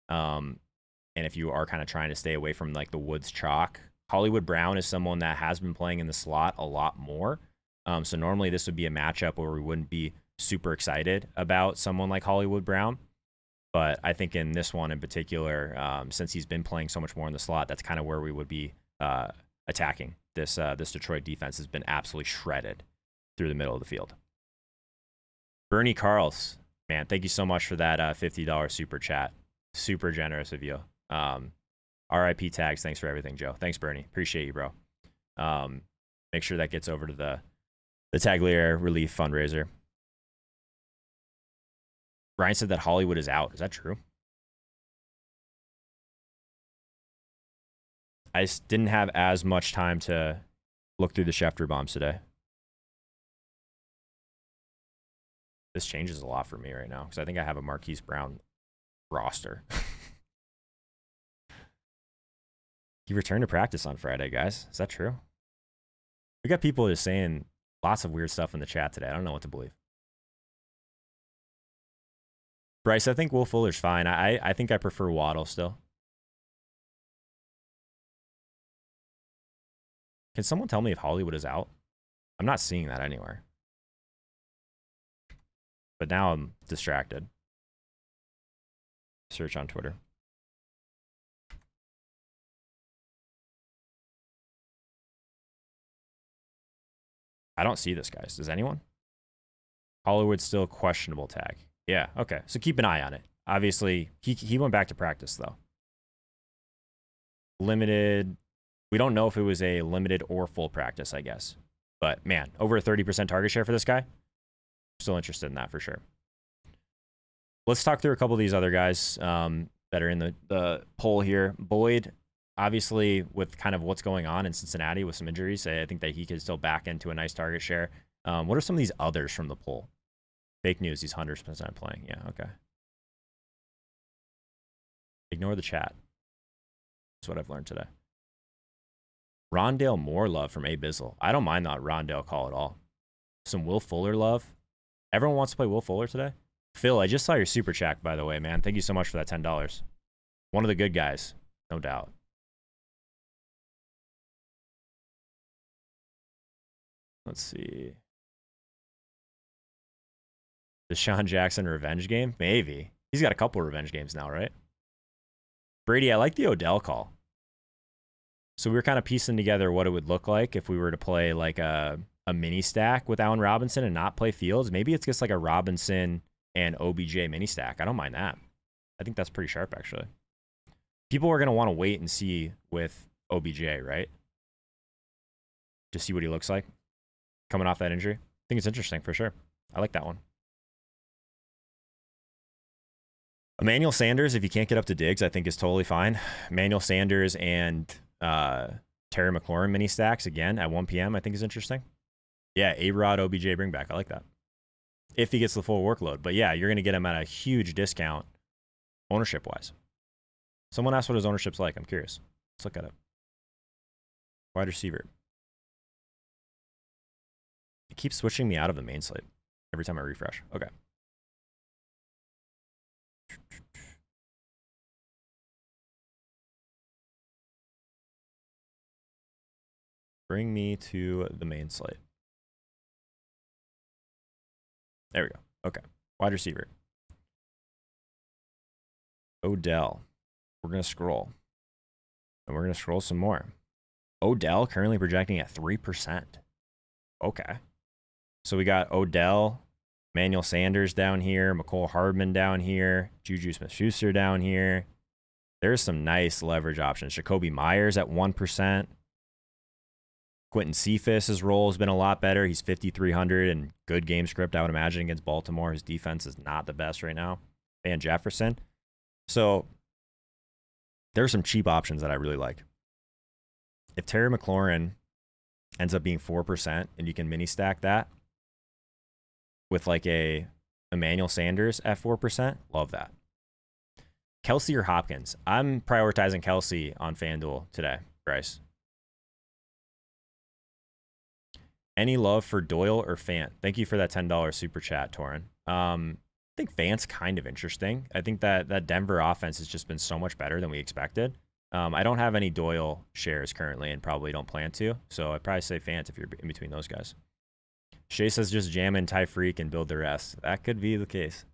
And if you are kind of trying to stay away from like the Woods chalk, Hollywood Brown is someone that has been playing in the slot a lot more. So normally this would be a matchup where we wouldn't be super excited about someone like Hollywood Brown. But I think in this one in particular, since he's been playing so much more in the slot, that's kind of where we would be attacking. This Detroit defense has been absolutely shredded through the middle of the field. Bernie Carls, man, thank you so much for that $50 super chat. Super generous of you. RIP tags, thanks for everything, Joe. Thanks, Bernie. Appreciate you, bro. Make sure that gets over to the Tagliere relief fundraiser. Ryan said that Hollywood is out. Is that true? I just didn't have as much time to look through the Schefter bombs today. This changes a lot for me right now because I think I have a Marquise Brown roster. He returned to practice on Friday, guys. Is that true? We got people just saying lots of weird stuff in the chat today. I don't know what to believe. Bryce, I think Will Fuller's fine. I think I prefer Waddle still. Can someone tell me if Hollywood is out? I'm not seeing that anywhere. But now I'm distracted. Search on Twitter. I don't see this, guys. Does anyone? Hollywood's still questionable tag. Yeah, okay. So keep an eye on it. Obviously, he went back to practice, though. Limited. We don't know if it was a limited or full practice, I guess. But, man, over a 30% target share for this guy. Still interested in that for sure. Let's talk through a couple of these other guys that are in the poll here. Boyd, obviously, with kind of what's going on in Cincinnati with some injuries, I think that he could still back into a nice target share. What are some of these others from the poll? Fake news, he's 100% playing. Yeah, okay. Ignore the chat. That's what I've learned today. Rondale Moore love from A. Bizzle. I don't mind that Rondale call at all. Some Will Fuller love. Everyone wants to play Will Fuller today? Phil, I just saw your super chat, by the way, man. Thank you so much for that $10. One of the good guys, no doubt. Let's see. Deshaun Jackson revenge game? Maybe. He's got a couple of revenge games now, right? Brady, I like the Odell call. So we were kind of piecing together what it would look like if we were to play like a mini stack with Allen Robinson and not play Fields. Maybe it's just like a Robinson and OBJ mini stack. I don't mind that. I think that's pretty sharp, actually. People are going to want to wait and see with OBJ, right? To see what he looks like coming off that injury. I think it's interesting for sure. I like that one. Emmanuel Sanders, if you can't get up to Diggs, I think is totally fine. Emmanuel Sanders and Terry McLaurin mini stacks again at 1 p.m. I think is interesting. Yeah, A-Rod, OBJ bring back. I like that. If he gets the full workload. But yeah, you're going to get him at a huge discount ownership-wise. Someone asked what his ownership's like. I'm curious. Let's look at it. Wide receiver. It keeps switching me out of the main slate every time I refresh. Okay. Bring me to the main slate. There we go. Okay. Wide receiver. Odell. We're going to scroll. And we're going to scroll some more. Odell currently projecting at 3%. Okay. So we got Odell, Emmanuel Sanders down here, Nicole Hardman down here, Juju Smith-Schuster down here. There's some nice leverage options. Jacoby Myers at 1%. Quentin Cephas' role has been a lot better. He's 5,300 and good game script, I would imagine, against Baltimore. His defense is not the best right now. Van Jefferson. So there's some cheap options that I really like. If Terry McLaurin ends up being 4% and you can mini stack that with like a Emmanuel Sanders at 4%, love that. Kelsey or Hopkins? I'm prioritizing Kelsey on FanDuel today, Bryce. Any love for Doyle or Fant? Thank you for that $10 super chat, Torin. I think Fant's kind of interesting. I think that Denver offense has just been so much better than we expected. I don't have any Doyle shares currently and probably don't plan to. So I'd probably say Fant if you're in between those guys. Shay says just jam in Tyreek and build the rest. That could be the case.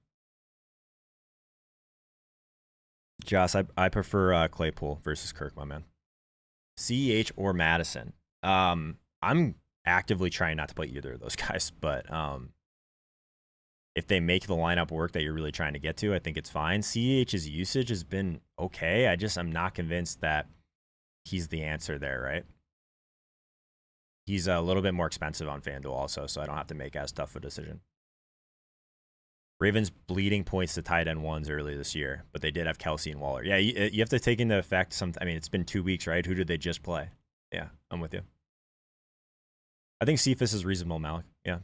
Joss, I prefer Claypool versus Kirk, my man. CEH or Madison. I'm actively trying not to play either of those guys, but if they make the lineup work that you're really trying to get to, I think it's fine. CEH's usage has been okay. I'm not convinced that he's the answer there, right? He's a little bit more expensive on FanDuel also, so I don't have to make as tough a decision. Ravens bleeding points to tight end ones early this year, but they did have Kelsey and Waller. Yeah, you have to take into effect it's been 2 weeks, right? Who did they just play? Yeah, I'm with you. I think Cephas is reasonable, Malik. Yeah.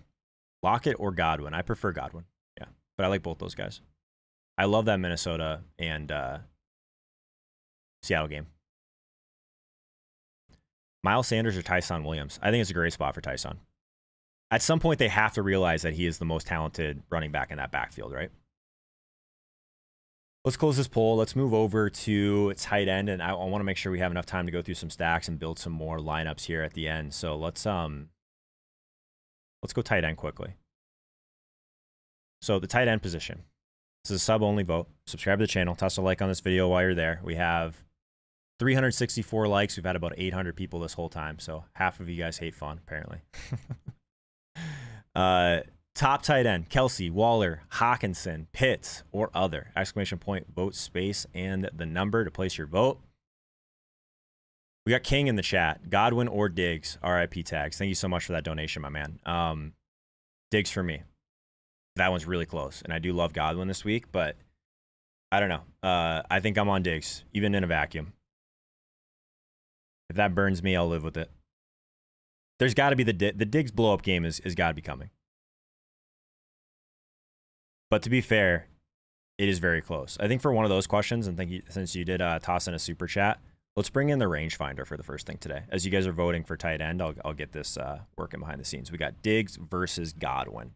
Lockett or Godwin? I prefer Godwin. Yeah, but I like both those guys. I love that Minnesota and Seattle game. Miles Sanders or Tyson Williams? I think it's a great spot for Tyson. At some point, they have to realize that he is the most talented running back in that backfield, right? Let's close this poll. Let's move over to tight end, and I want to make sure we have enough time to go through some stacks and build some more lineups here at the end. So let's go tight end quickly. So the tight end position. This is a sub-only vote. Subscribe to the channel. Toss a like on this video while you're there. We have 364 likes. We've had about 800 people this whole time. So half of you guys hate fun, apparently. Top tight end, Kelsey, Waller, Hawkinson, Pitts, or other. Exclamation point, vote space, and the number to place your vote. We got King in the chat. Godwin or Diggs, RIP tags. Thank you so much for that donation, my man. Diggs for me. That one's really close. And I do love Godwin this week, but I don't know. I think I'm on Diggs, even in a vacuum. If that burns me, I'll live with it. There's got to be the Diggs blow-up game is got to be coming. But to be fair, it is very close. I think for one of those questions, and thank you, since you did toss in a super chat, let's bring in the rangefinder for the first thing today. As you guys are voting for tight end, I'll get this working behind the scenes. We got Diggs versus Godwin.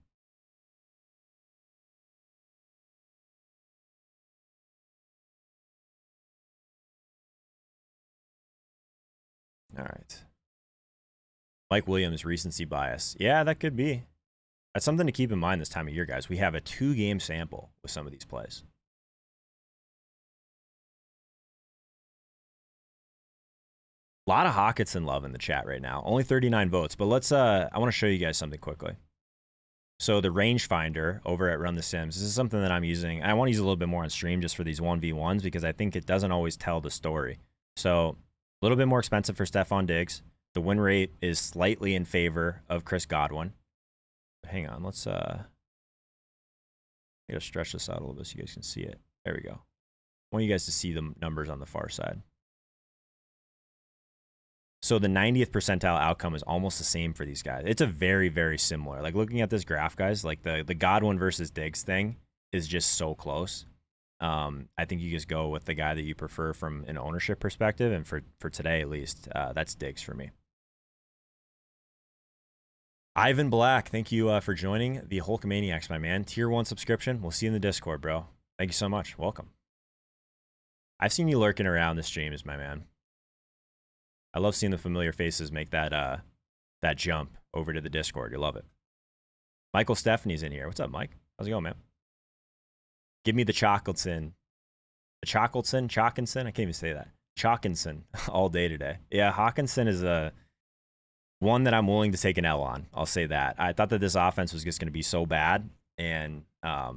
All right. Mike Williams, recency bias. Yeah, that could be. That's something to keep in mind this time of year, guys. We have a 2-game sample with some of these plays. A lot of Hawkinson love in the chat right now. Only 39 votes, but let's I want to show you guys something quickly. So the rangefinder over at Run the Sims, this is something that I'm using. I want to use a little bit more on stream just for these 1v1s because I think it doesn't always tell the story. So a little bit more expensive for Stephon Diggs. The win rate is slightly in favor of Chris Godwin. Hang on, let's I gotta stretch this out a little bit so you guys can see it. There we go. I want you guys to see the numbers on the far side. So the 90th percentile outcome is almost the same for these guys. It's a very, very similar. Like looking at this graph, guys, like the Godwin versus Diggs thing is just so close. I think you just go with the guy that you prefer from an ownership perspective, and for today at least, that's Diggs for me. Ivan Black, thank you for joining the Holkamaniacs, my man. Tier 1 subscription. We'll see you in the Discord, bro. Thank you so much. Welcome. I've seen you lurking around the streams, my man. I love seeing the familiar faces make that that jump over to the Discord. You love it. Michael Stephanie's in here. What's up, Mike? How's it going, man? Give me the Chockelson. The Chockinson? I can't even say that. Chockinson all day today. Yeah, Hawkinson is one that I'm willing to take an L on. I'll say that. I thought that this offense was just going to be so bad. And I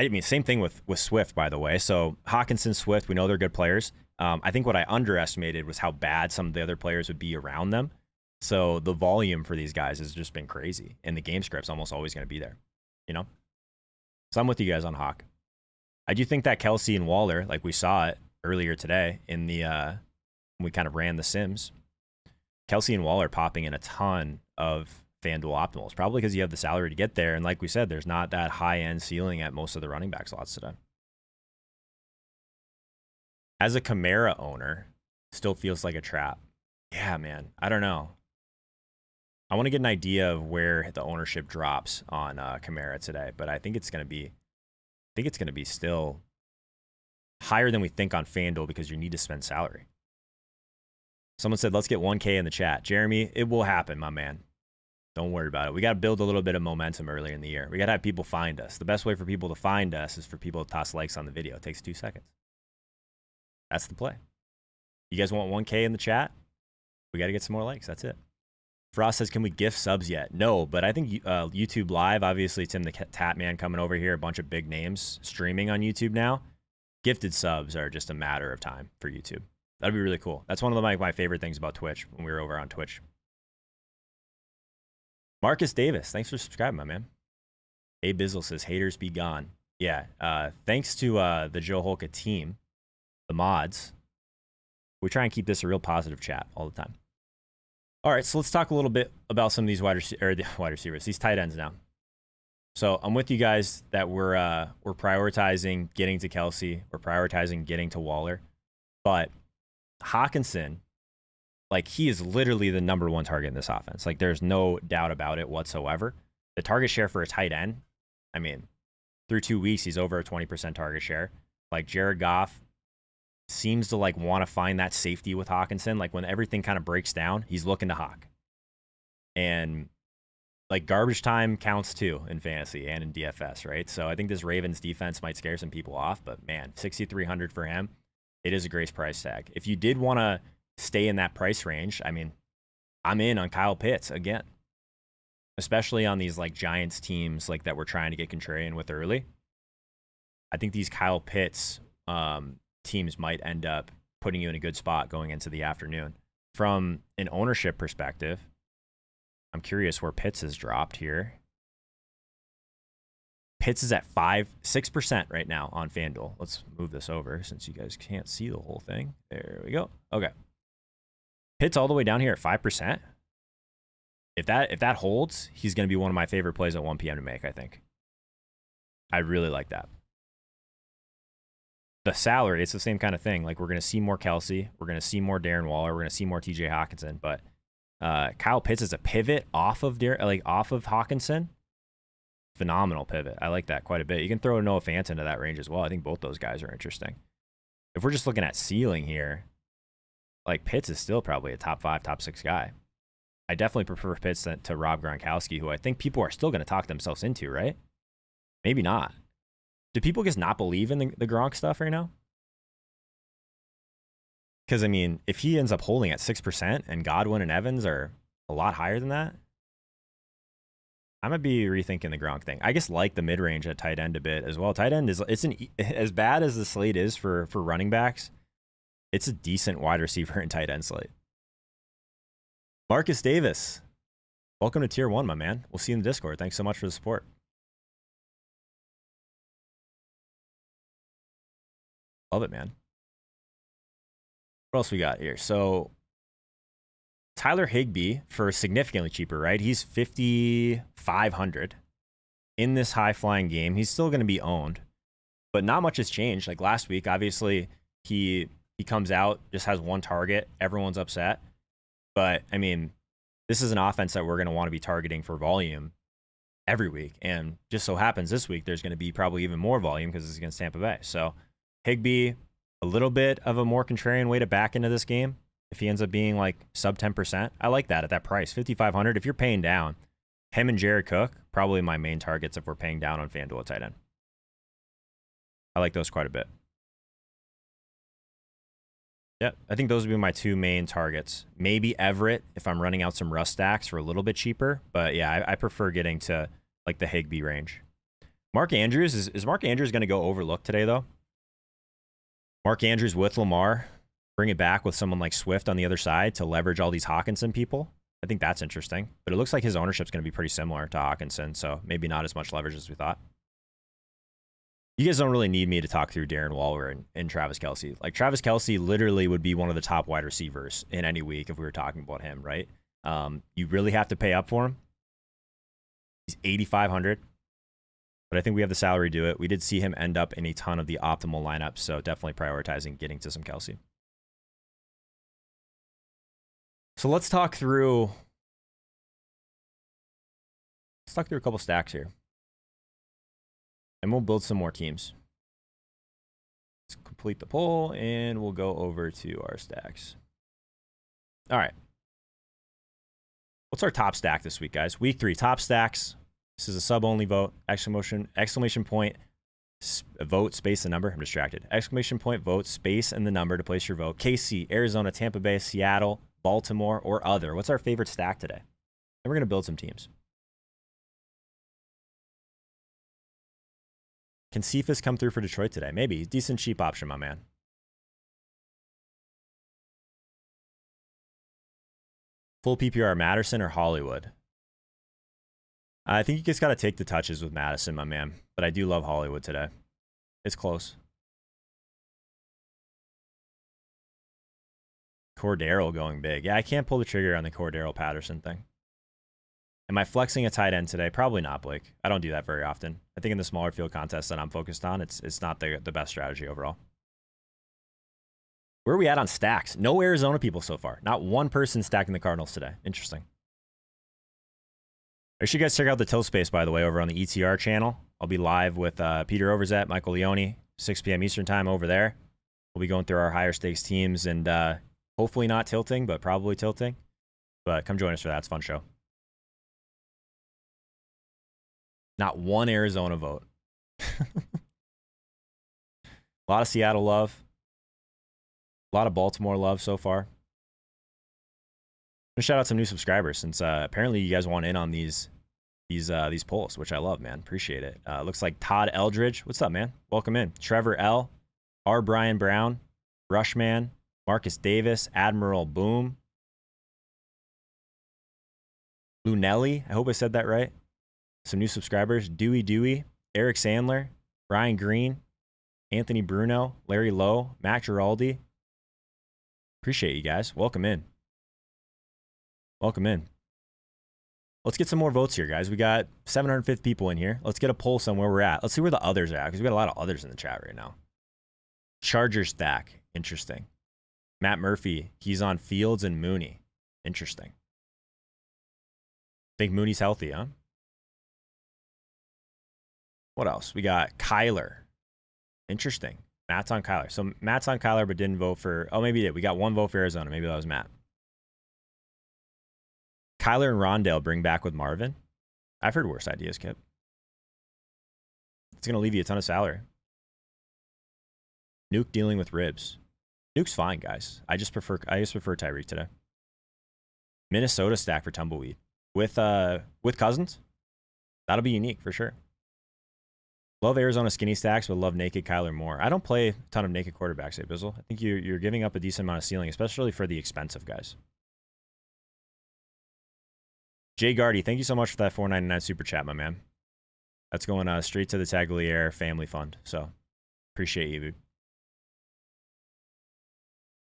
mean, same thing with Swift, by the way. So Hawkinson, Swift, we know they're good players. I think what I underestimated was how bad some of the other players would be around them. So the volume for these guys has just been crazy. And the game script's almost always going to be there, you know? So I'm with you guys on Hawk. I do think that Kelsey and Waller, like we saw it earlier today in the when we kind of ran the Sims, Kelsey and Waller popping in a ton of FanDuel optimals, probably because you have the salary to get there. And like we said, there's not that high-end ceiling at most of the running back slots today. As a Kamara owner, still feels like a trap. Yeah, man. I don't know. I want to get an idea of where the ownership drops on Kamara today, but I think it's going to be still higher than we think on FanDuel because you need to spend salary. Someone said, let's get 1K in the chat. Jeremy, it will happen, my man. Don't worry about it. We got to build a little bit of momentum earlier in the year. We got to have people find us. The best way for people to find us is for people to toss likes on the video. It takes 2 seconds. That's the play. You guys want 1K in the chat? We got to get some more likes. That's it. Frost says, can we gift subs yet? No, but I think YouTube Live, obviously Tim the Tat Man coming over here, a bunch of big names streaming on YouTube now. Gifted subs are just a matter of time for YouTube. That'd be really cool. That's one of my favorite things about Twitch when we were over on Twitch. Marcus Davis, thanks for subscribing, my man. A Bizzle says, haters be gone. Yeah, thanks to the Joe Holka team, the mods, we try and keep this a real positive chat all the time. All right, so let's talk a little bit about some of these wide receivers, these tight ends now. So I'm with you guys that we're prioritizing getting to Kelsey. We're prioritizing getting to Waller. But Hawkinson, like, he is literally the #1 target in this offense. Like, there's no doubt about it whatsoever. The target share for a tight end, I mean, through 2 weeks, he's over a 20% target share. Like, Jared Goff seems to, like, want to find that safety with Hawkinson. Like, when everything kind of breaks down, he's looking to Hawk. And, like, garbage time counts, too, in fantasy and in DFS, right? So I think this Ravens defense might scare some people off. But, man, 6,300 for him, it is a great price tag. If you did want to stay in that price range, I mean, I'm in on Kyle Pitts again, especially on these, like, Giants teams like that we're trying to get contrarian with early. I think these Kyle Pitts teams might end up putting you in a good spot going into the afternoon. From an ownership perspective, I'm curious where Pitts has dropped here. Pitts is at 6% right now on FanDuel. Let's move this over since you guys can't see the whole thing. There we go. Okay. Pitts all the way down here at 5%. If that holds, he's going to be one of my favorite plays at 1 p.m. to make, I think. I really like that. The salary, it's the same kind of thing. Like, we're going to see more Kelsey. We're going to see more Darren Waller. We're going to see more TJ Hawkinson. But Kyle Pitts is a pivot off of Hawkinson. Phenomenal pivot. I like that quite a bit. You can throw Noah Fant into that range as well. I think both those guys are interesting. If we're just looking at ceiling here, like, Pitts is still probably a top 5, top 6 guy. I definitely prefer Pitts to Rob Gronkowski, who I think people are still going to talk themselves into, right? Maybe not. Do people just not believe in the Gronk stuff right now? Because, I mean, if he ends up holding at 6% and Godwin and Evans are a lot higher than that, I might be rethinking the Gronk thing. I just like the mid-range at tight end a bit as well. Tight end is as bad as the slate is for running backs. It's a decent wide receiver and tight end slate. Marcus Davis, welcome to Tier 1, my man. We'll see you in the Discord. Thanks so much for the support. Love it, man. What else we got here? So Tyler Higby for significantly cheaper, right? He's 5,500 in this high-flying game. He's still going to be owned, but not much has changed. Like last week, obviously, he comes out, just has one target. Everyone's upset. But, I mean, this is an offense that we're going to want to be targeting for volume every week. And just so happens this week, there's going to be probably even more volume because it's against Tampa Bay. So Higby, a little bit of a more contrarian way to back into this game. if he ends up being like sub 10%. I like that at that price, 5,500. If you're paying down, him and Jared Cook, probably my main targets if we're paying down on FanDuel tight end. I like those quite a bit. Yeah, I think those would be my two main targets. Maybe Everett if I'm running out some Rust stacks for a little bit cheaper. But yeah, I prefer getting to like the Higby range. Mark Andrews, is Mark Andrews going to go overlooked today though? Mark Andrews with Lamar, bring it back with someone like Swift on the other side to leverage all these Hawkinson people. I think that's interesting. But it looks like his ownership's going to be pretty similar to Hawkinson, so maybe not as much leverage as we thought. You guys don't really need me to talk through Darren Waller and Travis Kelce. Like, Travis Kelce literally would be one of the top wide receivers in any week if we were talking about him, right? You really have to pay up for him. He's 8,500. But I think we have the salary to do it. We did see him end up in a ton of the optimal lineups, so definitely prioritizing getting to some Kelce. So let's talk through a couple stacks here. And we'll build some more teams. Let's complete the poll, and we'll go over to our stacks. All right. What's our top stack this week, guys? Week 3, top stacks. This is a sub-only vote. Exclamation point, vote, space, and number. I'm distracted. Exclamation point, vote, space, and the number to place your vote. KC, Arizona, Tampa Bay, Seattle, Baltimore, or other. What's our favorite stack today? And we're going to build some teams. Can Cephas come through for Detroit today? Maybe. Decent cheap option, my man. Full PPR, Madison or Hollywood? I think you just got to take the touches with Madison, my man. But I do love Hollywood today. It's close. Cordero going big. Yeah, I can't pull the trigger on the Cordero Patterson thing. Am I flexing a tight end today? Probably not, Blake. I don't do that very often. I think in the smaller field contests that I'm focused on, it's not the best strategy overall. Where are we at on stacks? No Arizona people so far. Not one person stacking the Cardinals today. Interesting. Make sure you guys check out the Tiltspace, by the way, over on the ETR channel. I'll be live with Peter Overzet, Michael Leone, 6 p.m. Eastern time over there. We'll be going through our higher stakes teams and hopefully not tilting, but probably tilting. But come join us for that. It's a fun show. Not one Arizona vote. A lot of Seattle love. A lot of Baltimore love so far. I'm gonna shout out some new subscribers since apparently you guys want in on these polls, which I love, man. Appreciate it. Looks like Todd Eldridge. What's up, man? Welcome in. Trevor L. R. Brian Brown. Rushman. Marcus Davis. Admiral Boom. Lunelli. I hope I said that right. Some new subscribers. Dewey. Eric Sandler. Brian Green. Anthony Bruno. Larry Lowe. Matt Giraldi. Appreciate you guys. Welcome in. Welcome in. Let's get some more votes here, guys. We got 750 people in here. Let's get a pulse on where we're at. Let's see where the others are at, because we got a lot of others in the chat right now. Charger stack. Interesting. Matt Murphy. He's on Fields and Mooney. Interesting. Think Mooney's healthy, huh? What else? We got Kyler. Interesting. Matt's on Kyler. So Matt's on Kyler, but didn't vote for... Oh, maybe he did. We got one vote for Arizona. Maybe that was Matt. Kyler and Rondale bring back with Marvin. I've heard worse ideas, Kip. It's going to leave you a ton of salary. Nuke dealing with ribs. Nuke's fine, guys. I just prefer Tyreek today. Minnesota stack for Tumbleweed. With Cousins. That'll be unique for sure. Love Arizona skinny stacks, but love naked Kyler more. I don't play a ton of naked quarterbacks, Bizzle. I think you're giving up a decent amount of ceiling, especially for the expensive guys. Jay Gardy, thank you so much for that $4.99 super chat, my man. That's going straight to the Tagliere family fund. So appreciate you, dude.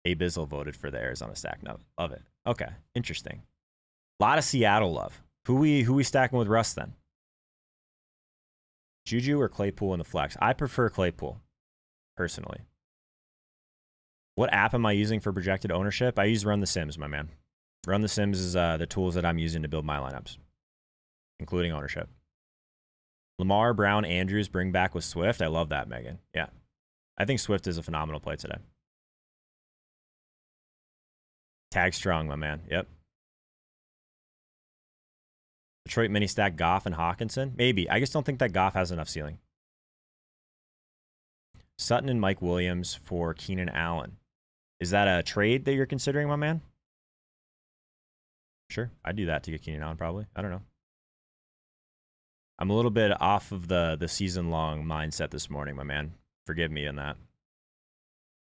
A Bizzle voted for the Arizona stack. No, love it. Okay, interesting. A lot of Seattle love. Who we stacking with Russ then? Juju or Claypool in the flex? I prefer Claypool, personally. What app am I using for projected ownership? I use Run the Sims, my man. Run the Sims is the tools that I'm using to build my lineups, including ownership. Lamar, Brown, Andrews bring back with Swift. I love that, Megan. Yeah. I think Swift is a phenomenal play today. Tag strong, my man. Yep. Detroit mini stack Goff and Hawkinson? Maybe. I just don't think that Goff has enough ceiling. Sutton and Mike Williams for Keenan Allen. Is that a trade that you're considering, my man? Sure. I'd do that to get Keenan Allen, probably. I don't know. I'm a little bit off of the season-long mindset this morning, my man. Forgive me on that.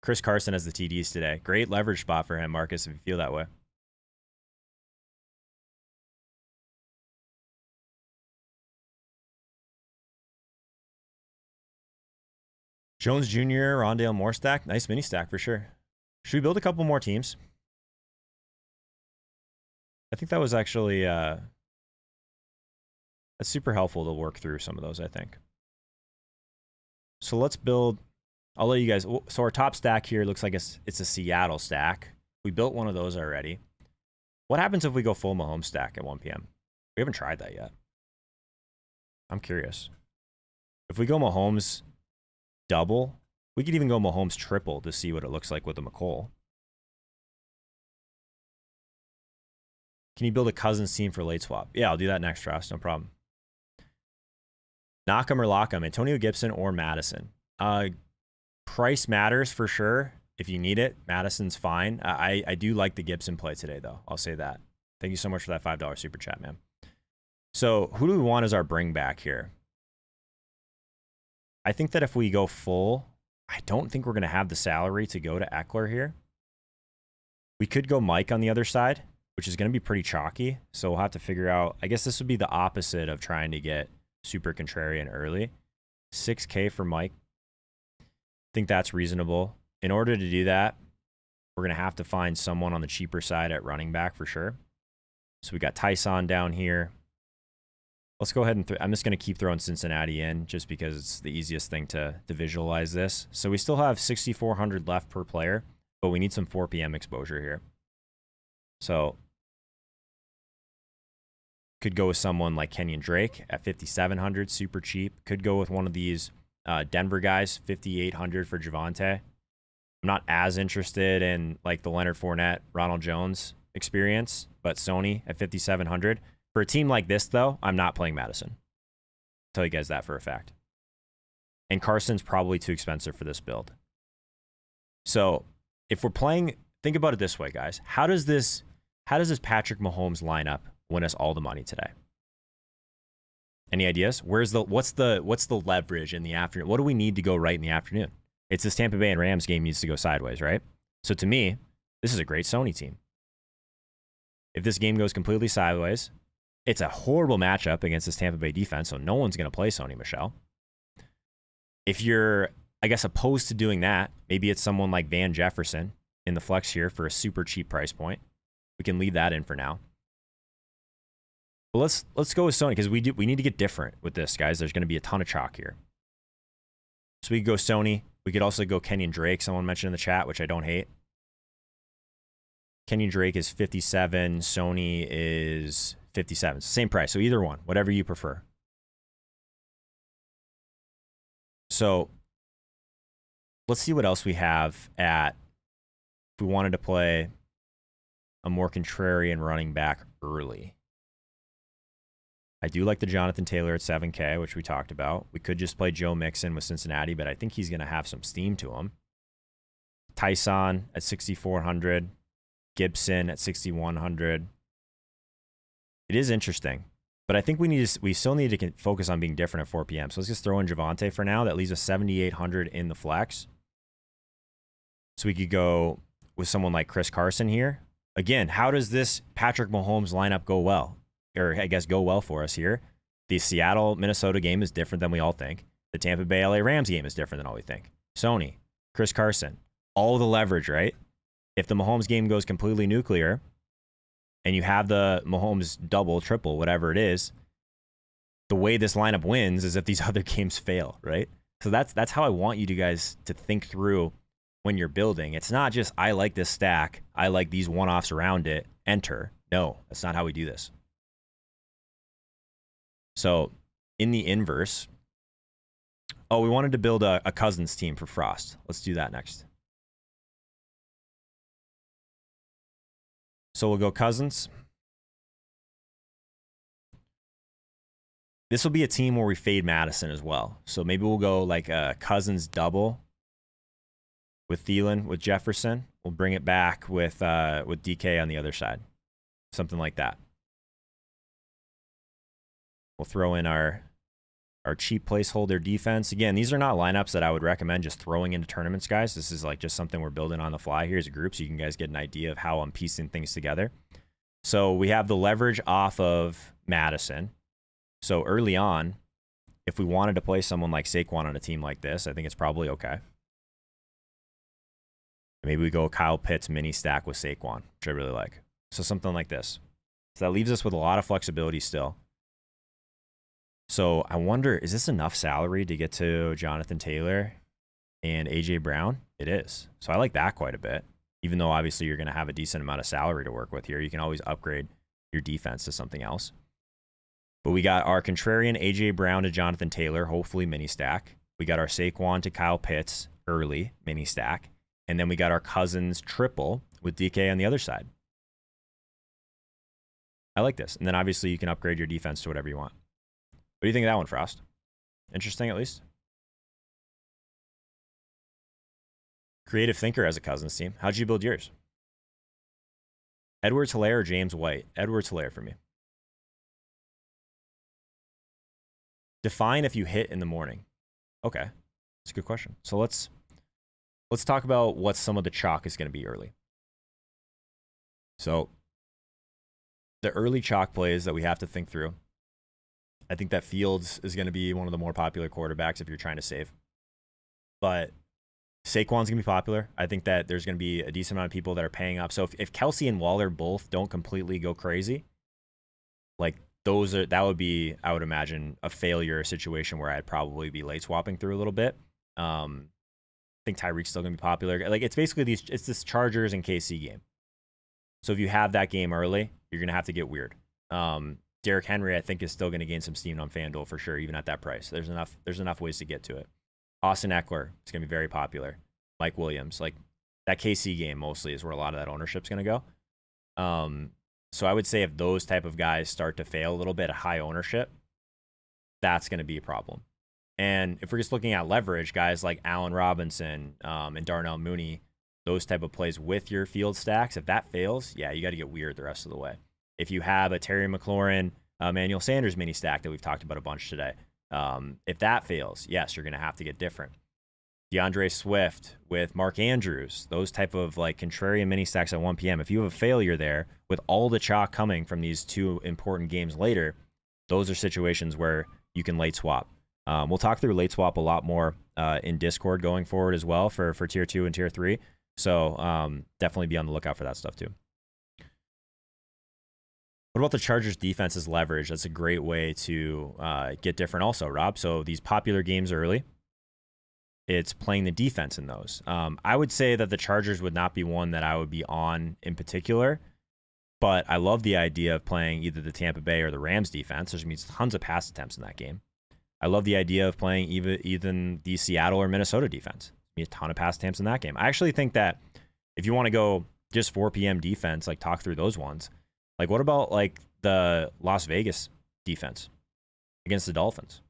Chris Carson has the TDs today. Great leverage spot for him, Marcus, if you feel that way. Jones Jr., Rondale Moore stack. Nice mini stack for sure. Should we build a couple more teams? I think that was actually that's super helpful to work through some of those, I think. So let's build. I'll let you guys. So our top stack here looks like it's a Seattle stack. We built one of those already. What happens if we go full Mahomes stack at 1 p.m.? We haven't tried that yet. I'm curious. If we go Mahomes double, we could even go Mahomes triple to see what it looks like with the McColl. Can you build a Cousins team for late swap? Yeah, I'll do that next, Ross. No problem. Knock 'em or lock 'em. Antonio Gibson or Madison. Price matters for sure. If you need it, Madison's fine. I do like the Gibson play today, though. I'll say that. Thank you so much for that $5 super chat, man. So who do we want as our bring back here? I think that if we go full, I don't think we're going to have the salary to go to Eckler here. We could go Mike on the other side, which is going to be pretty chalky. So we'll have to figure out. I guess this would be the opposite of trying to get super contrarian early. 6K for Mike. I think that's reasonable. In order to do that, we're going to have to find someone on the cheaper side at running back for sure. So we got Tyson down here. Let's go ahead and I'm just going to keep throwing Cincinnati in just because it's the easiest thing to visualize this. So we still have 6,400 left per player, but we need some 4 p.m. exposure here. So could go with someone like Kenyon Drake at 5,700, super cheap. Could go with one of these Denver guys, 5,800 for Javonte. I'm not as interested in like the Leonard Fournette, Ronald Jones experience, but Sony at 5,700. For a team like this, though, I'm not playing Madison. I'll tell you guys that for a fact. And Carson's probably too expensive for this build. So if we're playing, think about it this way, guys. How does this Patrick Mahomes lineup win us all the money today? Any ideas? What's the leverage in the afternoon? What do we need to go right in the afternoon? It's this Tampa Bay and Rams game needs to go sideways, right? So to me, this is a great Sony team. If this game goes completely sideways, it's a horrible matchup against this Tampa Bay defense, so no one's going to play Sony Michel. If you're, I guess, opposed to doing that, maybe it's someone like Van Jefferson in the flex here for a super cheap price point. We can leave that in for now. But let's go with Sony because we need to get different with this, guys. There's going to be a ton of chalk here. So we could go Sony. We could also go Kenyon Drake. Someone mentioned in the chat, which I don't hate. Kenyon Drake is 57. Sony is 57. It's the same price. So either one, whatever you prefer. So let's see what else we have at, if we wanted to play a more contrarian running back early. I do like the Jonathan Taylor at 7K, which we talked about. We could just play Joe Mixon with Cincinnati, but I think he's going to have some steam to him. Tyson at 6,400. Gibson at 6,100. It is interesting, but I think we still need to focus on being different at 4 p.m. So let's just throw in Javonte for now. That leaves us 7,800 in the flex. So we could go with someone like Chris Carson here. Again, how does this Patrick Mahomes lineup go well? Or I guess go well for us here. The Seattle-Minnesota game is different than we all think. The Tampa Bay-LA Rams game is different than all we think. Sony, Chris Carson, all the leverage, right? If the Mahomes game goes completely nuclear and you have the Mahomes double, triple, whatever it is, the way this lineup wins is if these other games fail, right? So that's how I want you guys to think through when you're building. It's not just, I like this stack, I like these one-offs around it, enter. No, that's not how we do this. So in the inverse, we wanted to build a Cousins team for Frost. Let's do that next. So we'll go Cousins. This will be a team where we fade Madison as well. So maybe we'll go like a Cousins double with Thielen, with Jefferson. We'll bring it back with DK on the other side. Something like that. We'll throw in our cheap placeholder defense. Again, these are not lineups that I would recommend just throwing into tournaments, guys. This is like just something we're building on the fly here as a group so you can guys get an idea of how I'm piecing things together. So we have the leverage off of Madison. So early on, if we wanted to play someone like Saquon on a team like this, I think it's probably okay. Maybe we go Kyle Pitts mini stack with Saquon, which I really like. So something like this. So that leaves us with a lot of flexibility still. So I wonder, is this enough salary to get to Jonathan Taylor and A.J. Brown? It is. So I like that quite a bit. Even though obviously you're going to have a decent amount of salary to work with here. You can always upgrade your defense to something else. But we got our contrarian A.J. Brown to Jonathan Taylor, hopefully mini stack. We got our Saquon to Kyle Pitts, early mini stack. And then we got our Cousins triple with DK on the other side. I like this. And then obviously you can upgrade your defense to whatever you want. What do you think of that one, Frost? Interesting, at least. Creative thinker as a Cousins team. How'd you build yours? Edwards-Helaire or James White? Edwards-Helaire for me. Define if you hit in the morning. Okay, that's a good question. So let's talk about what some of the chalk is going to be early. So the early chalk plays that we have to think through. I think that Fields is going to be one of the more popular quarterbacks if you're trying to save. But Saquon's going to be popular. I think that there's going to be a decent amount of people that are paying up. So if Kelsey and Waller both don't completely go crazy, like that would be, I would imagine, a failure situation where I'd probably be late swapping through a little bit. I think Tyreek's still going to be popular. Like it's basically it's this Chargers and KC game. So if you have that game early, you're going to have to get weird. Derrick Henry, I think, is still going to gain some steam on Fanduel for sure, even at that price. There's enough ways to get to it. Austin Eckler is going to be very popular. Mike Williams, like that KC game mostly is where a lot of that ownership is going to go. So I would say if those type of guys start to fail a little bit at high ownership, that's going to be a problem. And if we're just looking at leverage, guys like Allen Robinson and Darnell Mooney, those type of plays with your field stacks, if that fails, yeah, you got to get weird the rest of the way. If you have a Terry McLaurin, Emmanuel Sanders mini stack that we've talked about a bunch today, if that fails, yes, you're going to have to get different. DeAndre Swift with Mark Andrews, those type of like contrarian mini stacks at 1 p.m. If you have a failure there with all the chalk coming from these two important games later, those are situations where you can late swap. We'll talk through late swap a lot more in Discord going forward as well for tier 2 and tier 3. So definitely be on the lookout for that stuff too. What about the Chargers defense's leverage? That's a great way to get different also, Rob. So these popular games early, it's playing the defense in those. I would say that the Chargers would not be one that I would be on in particular, but I love the idea of playing either the Tampa Bay or the Rams defense. There's means tons of pass attempts in that game. I love the idea of playing even the Seattle or Minnesota defense. A ton of pass attempts in that game. I actually think that if you want to go just 4 p.m. defense, like talk through those ones. Like what about like the Las Vegas defense against the Dolphins?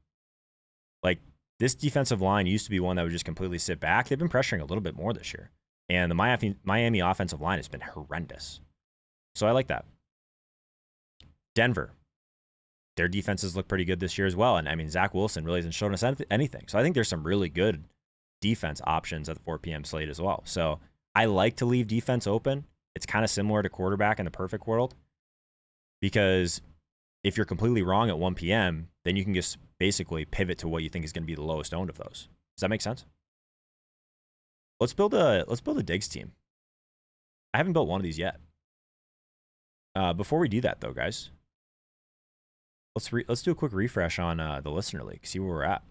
Like this defensive line used to be one that would just completely sit back. They've been pressuring a little bit more this year. And the Miami offensive line has been horrendous. So I like that. Denver. Their defenses look pretty good this year as well. And I mean, Zach Wilson really hasn't shown us anything. So I think there's some really good defense options at the 4 p.m. slate as well. So I like to leave defense open. It's kind of similar to quarterback in the perfect world. Because if you're completely wrong at 1 p.m., then you can just basically pivot to what you think is going to be the lowest owned of those. Does that make sense? Let's build a Diggs team. I haven't built one of these yet. Before we do that, though, guys, let's do a quick refresh on the Listener League. See where we're at.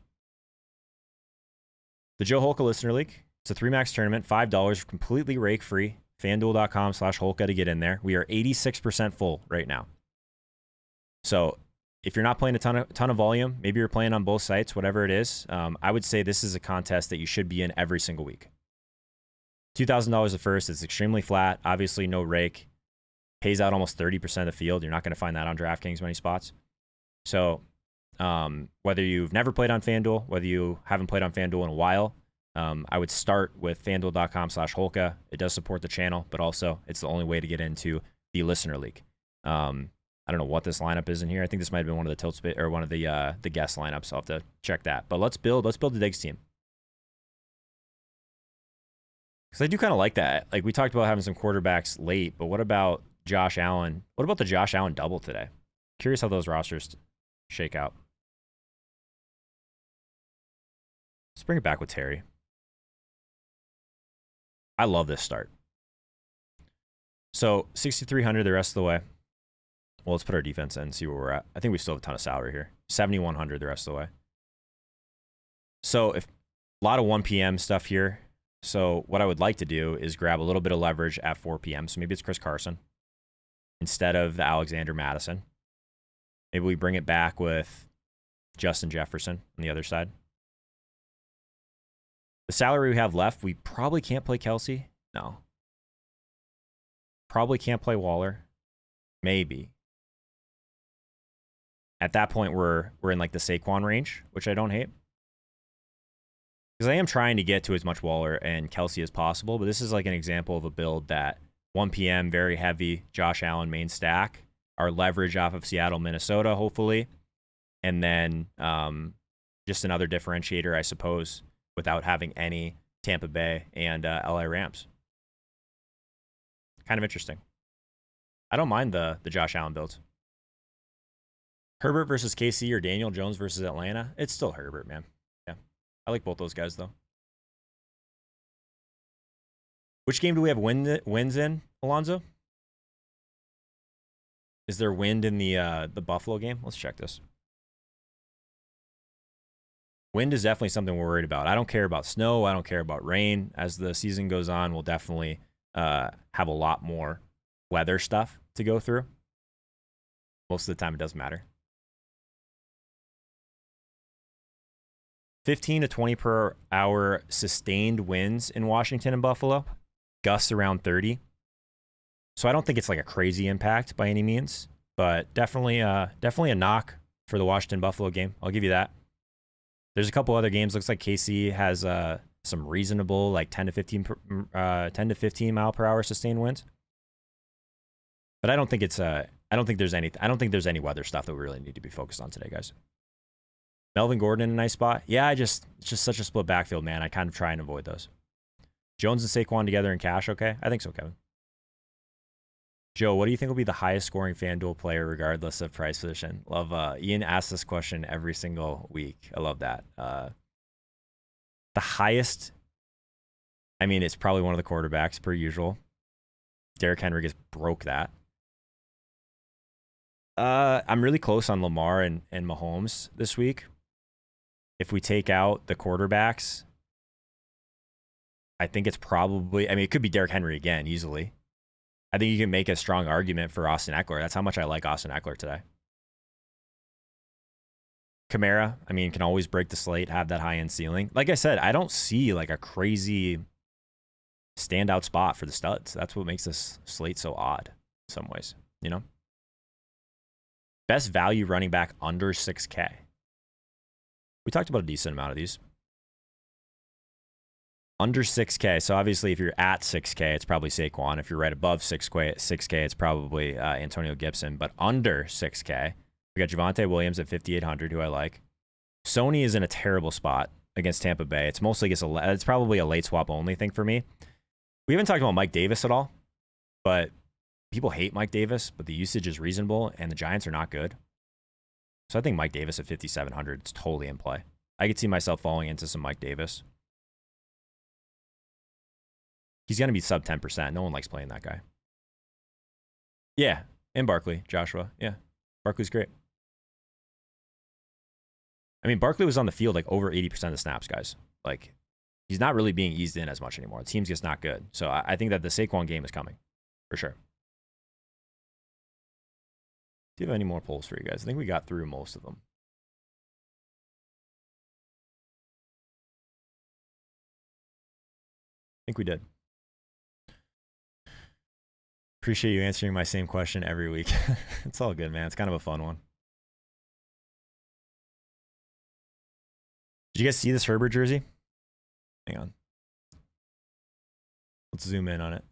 The Joe Holka Listener League. It's a 3-max tournament, $5, completely rake free. Fanduel.com/Holka to get in there. We are 86% full right now. So if you're not playing a ton of volume, maybe you're playing on both sites, whatever it is, I would say this is a contest that you should be in every single week. $2,000 the first. It's extremely flat. Obviously, no rake. pays out almost 30% of the field. You're not going to find that on DraftKings many spots. So whether you've never played on FanDuel, whether you haven't played on FanDuel in a while, I would start with fanduel.com/Holka. It does support the channel, but also it's the only way to get into the listener league. I don't know what this lineup is in here. I think this might have been one of the Tiltspace or one of the guest lineups. I'll have to check that. But let's build the Diggs team. Because I do kind of like that. Like, we talked about having some quarterbacks late, but what about Josh Allen? What about the Josh Allen double today? Curious how those rosters shake out. Let's bring it back with Terry. I love this start. So 6,300 the rest of the way. Well, let's put our defense in and see where we're at. I think we still have a ton of salary here. 7,100 the rest of the way. So if a lot of 1 p.m. stuff here. So what I would like to do is grab a little bit of leverage at 4 p.m. So maybe it's Chris Carson instead of the Alexander Madison. Maybe we bring it back with Justin Jefferson on the other side. The salary we have left, we probably can't play Kelsey. No. Probably can't play Waller. Maybe. At that point, we're in like the Saquon range, which I don't hate. Because I am trying to get to as much Waller and Kelsey as possible, but this is like an example of a build that 1 p.m., very heavy, Josh Allen main stack, our leverage off of Seattle, Minnesota, hopefully, and then just another differentiator, I suppose, without having any Tampa Bay and LA Rams. Kind of interesting. I don't mind the Josh Allen builds. Herbert versus KC or Daniel Jones versus Atlanta. It's still Herbert, man. Yeah. I like both those guys, though. Which game do we have wins in, Alonzo? Is there wind in the Buffalo game? Let's check this. Wind is definitely something we're worried about. I don't care about snow. I don't care about rain. As the season goes on, we'll definitely have a lot more weather stuff to go through. Most of the time, it doesn't matter. 15 to 20 per hour sustained winds in Washington and Buffalo. Gusts around 30. So I don't think it's like a crazy impact by any means, but definitely a knock for the Washington Buffalo game. I'll give you that. There's a couple other games. Looks like KC has some reasonable like 10 to 15 mile per hour sustained winds. But I don't think there's any weather stuff that we really need to be focused on today, guys. Melvin Gordon in a nice spot. Yeah, it's just such a split backfield, man. I kind of try and avoid those. Jones and Saquon together in cash, okay? I think so, Kevin. Joe, what do you think will be the highest scoring FanDuel player regardless of price position? Love, Ian asks this question every single week. I love that. The highest, I mean, it's probably one of the quarterbacks per usual. Derrick Henry just broke that. I'm really close on Lamar and Mahomes this week. If we take out the quarterbacks, I think it's probably, I mean, it could be Derrick Henry again, easily. I think you can make a strong argument for Austin Eckler. That's how much I like Austin Eckler today. Kamara, I mean, can always break the slate, have that high-end ceiling. Like I said, I don't see like a crazy standout spot for the studs. That's what makes this slate so odd in some ways, you know? Best value running back under 6K. We talked about a decent amount of these. Under 6K. So obviously, if you're at 6K, it's probably Saquon. If you're right above 6K, it's probably Antonio Gibson. But under 6K, we got Javonte Williams at 5,800, who I like. Sony is in a terrible spot against Tampa Bay. It's mostly it's probably a late swap only thing for me. We haven't talked about Mike Davis at all, but people hate Mike Davis, but the usage is reasonable, and the Giants are not good. So I think Mike Davis at 5,700 is totally in play. I could see myself falling into some Mike Davis. He's going to be sub 10%. No one likes playing that guy. Yeah, and Barkley, Joshua. Yeah, Barkley's great. I mean, Barkley was on the field like over 80% of the snaps, guys. Like, he's not really being eased in as much anymore. The team's just not good. So I think that the Saquon game is coming, for sure. Do you have any more polls for you guys? I think we got through most of them. I think we did. Appreciate you answering my same question every week. It's all good, man. It's kind of a fun one. Did you guys see this Herbert jersey? Hang on. Let's zoom in on it.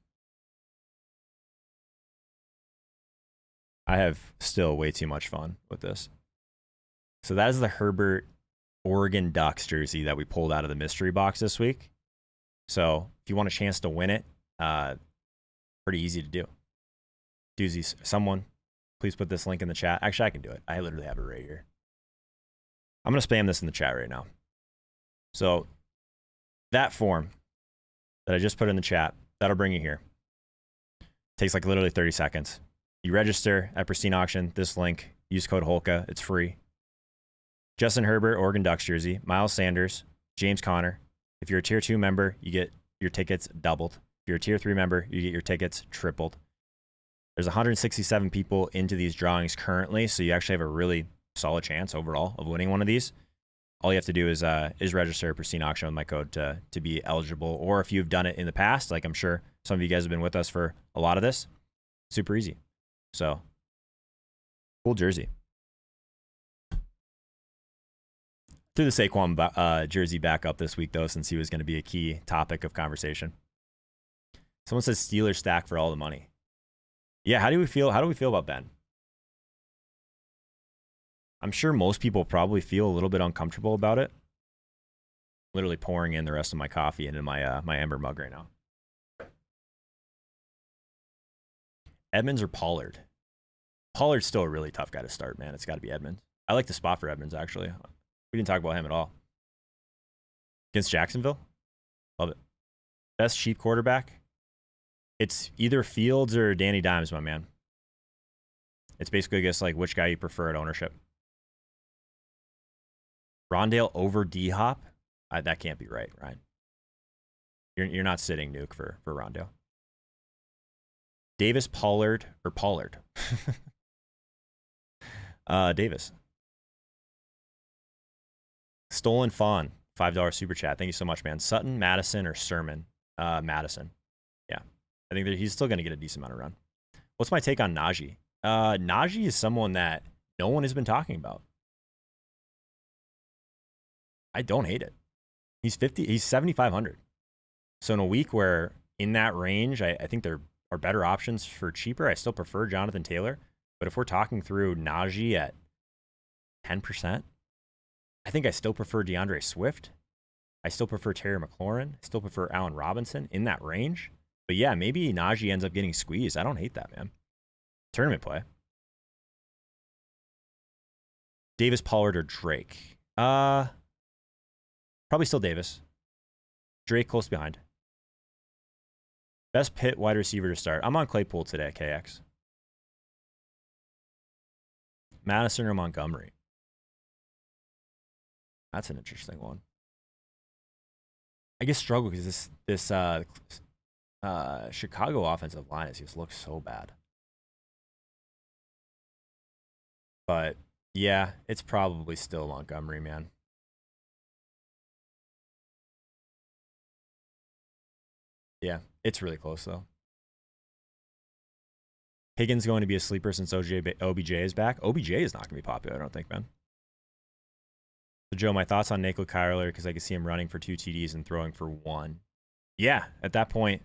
I have still way too much fun with this. So that is the Herbert Oregon Ducks jersey that we pulled out of the mystery box this week. So if you want a chance to win it, pretty easy to do. Doozies, someone, please put this link in the chat. Actually, I can do it. I literally have it right here. I'm going to spam this in the chat right now. So that form that I just put in the chat, that'll bring you here. Takes like literally 30 seconds. You register at Pristine Auction, this link, use code Holka, it's free. Justin Herbert, Oregon Ducks jersey, Miles Sanders, James Conner. If you're a tier 2 member, you get your tickets doubled. If you're a tier 3 member, you get your tickets tripled. There's 167 people into these drawings currently, so you actually have a really solid chance overall of winning one of these. All you have to do is register at Pristine Auction with my code to be eligible. Or if you've done it in the past, like I'm sure some of you guys have been with us for a lot of this, super easy. So, cool jersey. Threw the Saquon jersey back up this week, though, since he was going to be a key topic of conversation. Someone says Steelers stack for all the money. Yeah, how do we feel about Ben? I'm sure most people probably feel a little bit uncomfortable about it. Literally pouring in the rest of my coffee into my my Ember mug right now. Edmonds or Pollard? Pollard's still a really tough guy to start, man. It's got to be Edmonds. I like the spot for Edmonds, actually. We didn't talk about him at all. Against Jacksonville? Love it. Best cheap quarterback? It's either Fields or Danny Dimes, my man. It's basically just like which guy you prefer at ownership. Rondale over D-Hop? That can't be right, Ryan. You're not sitting Nuke for Rondale. Davis, Pollard, or Pollard? Davis. Stolen Fawn, $5 super chat. Thank you so much, man. Sutton, Madison, or Sermon? Madison. Yeah. I think that he's still going to get a decent amount of run. What's my take on Najee? Najee is someone that no one has been talking about. I don't hate it. He's 7,500. So in a week where in that range, I think there are better options for cheaper. I still prefer Jonathan Taylor. But if we're talking through Najee at 10%, I think I still prefer DeAndre Swift. I still prefer Terry McLaurin. I still prefer Allen Robinson in that range. But yeah, maybe Najee ends up getting squeezed. I don't hate that, man. Tournament play. Davis, Pollard, or Drake? Probably still Davis. Drake close behind. Best Pitt wide receiver to start. I'm on Claypool today, KX. Madison or Montgomery? That's an interesting one. I guess struggle because this Chicago offensive line has just looked so bad. But yeah, it's probably still Montgomery, man. Yeah, it's really close though. Higgins going to be a sleeper since OBJ is back. OBJ is not going to be popular, I don't think, man. So, Joe, my thoughts on Nako Kyler, because I can see him running for 2 TDs and throwing for 1. Yeah, at that point,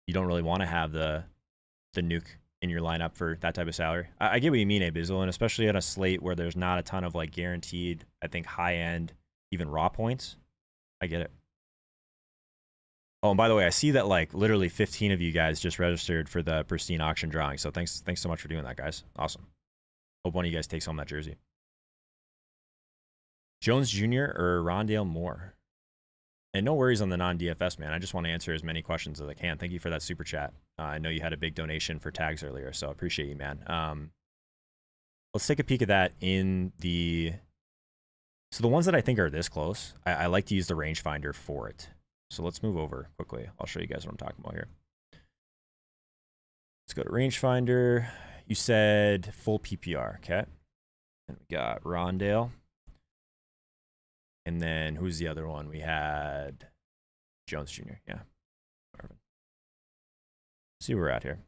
you don't really want to have the nuke in your lineup for that type of salary. I get what you mean, Abizzle, and especially on a slate where there's not a ton of like guaranteed, I think, high-end, even raw points. I get it. Oh, and by the way, I see that like literally 15 of you guys just registered for the Pristine Auction drawing. So thanks so much for doing that, guys. Awesome. Hope one of you guys takes home that jersey. Jones Jr. or Rondale Moore? And no worries on the non-DFS, man. I just want to answer as many questions as I can. Thank you for that super chat. I know you had a big donation for tags earlier, so I appreciate you, man. Let's take a peek at that in the... So the ones that I think are this close, I like to use the rangefinder for it. So let's move over quickly. I'll show you guys what I'm talking about here. Let's go to rangefinder. You said full PPR, okay? And we got Rondale. And then who's the other one? We had Jones Jr. Yeah. Marvin. See where we're at here.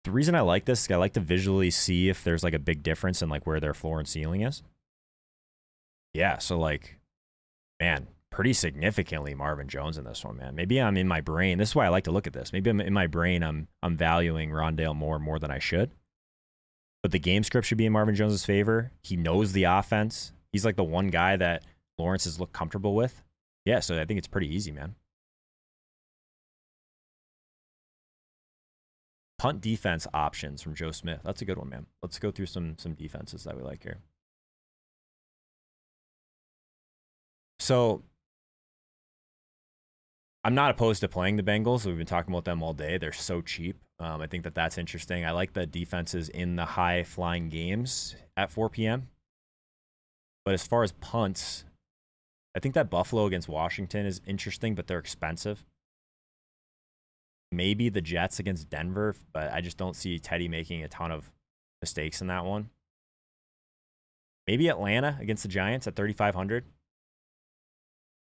The reason I like this is I like to visually see if there's like a big difference in like where their floor and ceiling is. Yeah, so like, man, pretty significantly Marvin Jones in this one, man. Maybe I'm in my brain. This is why I like to look at this. Maybe I'm in my brain. I'm valuing Rondale more than I should. But the game script should be in Marvin Jones's favor. He knows the offense. He's like the one guy that Lawrence has looked comfortable with. Yeah, so I think it's pretty easy, man. Punt defense options from Joe Smith. That's a good one, man. Let's go through some defenses that we like here. So I'm not opposed to playing the Bengals. We've been talking about them all day. They're so cheap. I think that's interesting. I like the defenses in the high-flying games at 4 p.m. But as far as punts, I think that Buffalo against Washington is interesting, but they're expensive. Maybe the Jets against Denver, but I just don't see Teddy making a ton of mistakes in that one. Maybe Atlanta against the Giants at 3,500.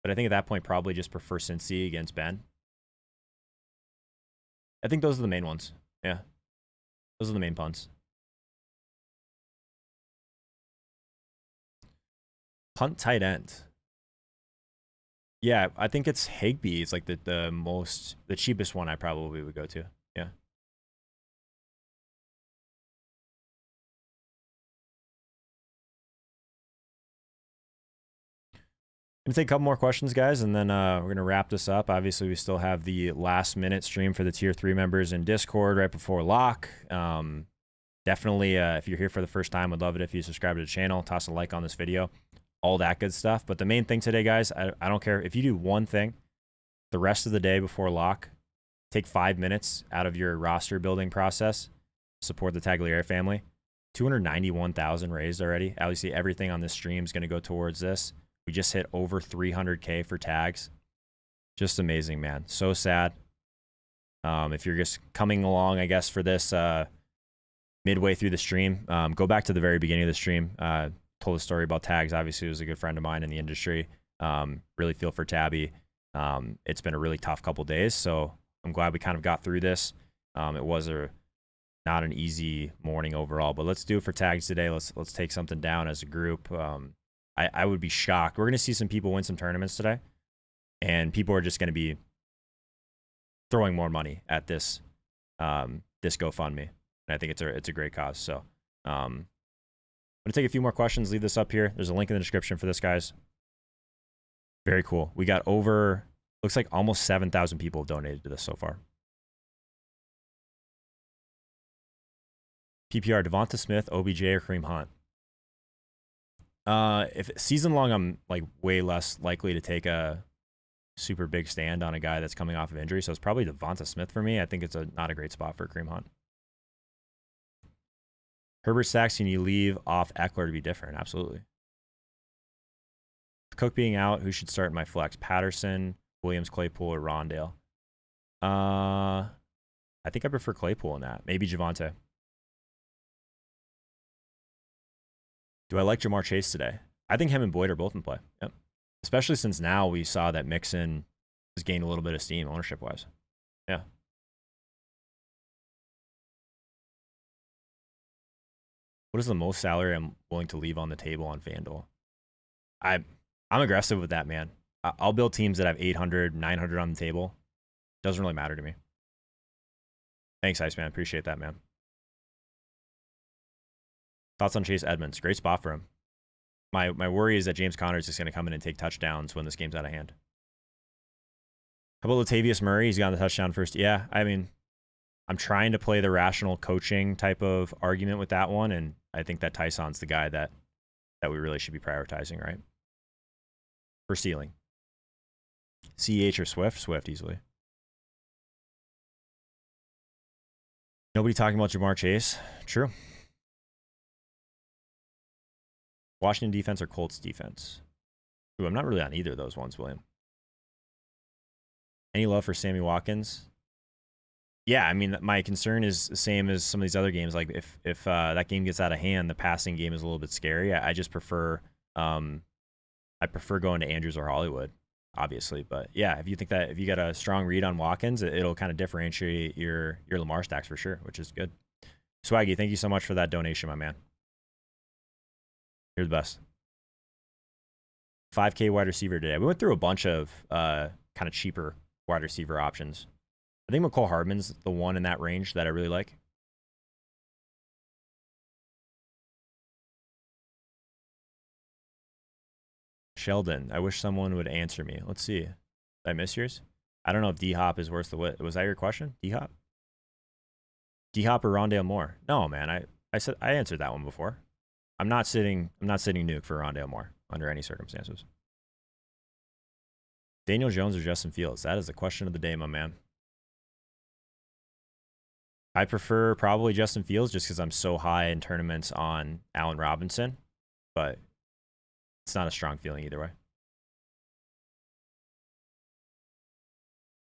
But I think at that point, probably just prefer Cincy against Ben. I think those are the main ones. Yeah. Those are the main punts. Punt tight end. Yeah, I think it's Higby. It's like the cheapest one I probably would go to. Yeah. Gonna take a couple more questions, guys, and then we're gonna wrap this up. Obviously, we still have the last minute stream for the tier 3 members in Discord right before lock. Definitely, if you're here for the first time, I'd love it if you subscribe to the channel, toss a like on this video, all that good stuff. But the main thing today, guys, I don't care if you do one thing the rest of the day before lock. Take 5 minutes out of your roster building process. Support the Tagliere family. 291,000 raised already. Obviously, everything on this stream is going to go towards this. We just hit over 300K for tags. Just amazing, man. So sad. If you're just coming along, I guess, for this midway through the stream, go back to the very beginning of the stream. Told a story about tags. Obviously, he was a good friend of mine in the industry. Really feel for Tabby. It's been a really tough couple days, so I'm glad we kind of got through this. It was not an easy morning overall, but let's do it for tags today. Let's take something down as a group. I would be shocked. We're going to see some people win some tournaments today, and people are just going to be throwing more money at this this GoFundMe. And I think it's a great cause. So I'm going to take a few more questions, leave this up here. There's a link in the description for this, guys. Very cool. We got over, looks like almost 7,000 people have donated to this so far. PPR, Devonta Smith, OBJ, or Kareem Hunt. If season long, I'm like way less likely to take a super big stand on a guy that's coming off of injury. So it's probably Devonta Smith for me. I think it's not a great spot for Kareem Hunt. Herbert stacks, can you leave off Eckler to be different? Absolutely. Cook being out, who should start in my flex? Patterson, Williams, Claypool, or Rondale? I think I prefer Claypool in that. Maybe Javonte. Do I like Jamar Chase today? I think him and Boyd are both in play. Yep. Especially since now we saw that Mixon has gained a little bit of steam ownership-wise. Yeah. What is the most salary I'm willing to leave on the table on Fanduel? I'm aggressive with that, man. I'll build teams that have 800, 900 on the table. Doesn't really matter to me. Thanks, Iceman. Appreciate that, man. Thoughts on Chase Edmonds? Great spot for him. My worry is that James Conner is just going to come in and take touchdowns when this game's out of hand. How about Latavius Murray? He's gotten the touchdown first. Yeah, I mean, I'm trying to play the rational coaching type of argument with that one, and I think that Tyson's the guy that we really should be prioritizing, right? For ceiling. CEH or Swift? Swift easily. Nobody talking about Jamar Chase? True. Washington defense or Colts defense? Ooh, I'm not really on either of those ones, William. Any love for Sammy Watkins? Yeah, I mean, my concern is the same as some of these other games. Like, if that game gets out of hand, the passing game is a little bit scary. I just prefer, I prefer going to Andrews or Hollywood, obviously. But yeah, if you think that if you got a strong read on Watkins, it'll kind of differentiate your Lamar stacks for sure, which is good. Swaggy, thank you so much for that donation, my man. You're the best. 5K wide receiver today. We went through a bunch of kind of cheaper wide receiver options. I think Nicole Hardman's the one in that range that I really like. Sheldon, I wish someone would answer me. Let's see. Did I miss yours? I don't know if D-Hop is worth the wit. Was that your question? D-Hop? D-Hop or Rondale Moore? No, man. I said I answered that one before. I'm not sitting Nuke for Rondale Moore under any circumstances. Daniel Jones or Justin Fields? That is the question of the day, my man. I prefer probably Justin Fields just because I'm so high in tournaments on Allen Robinson, but it's not a strong feeling either way.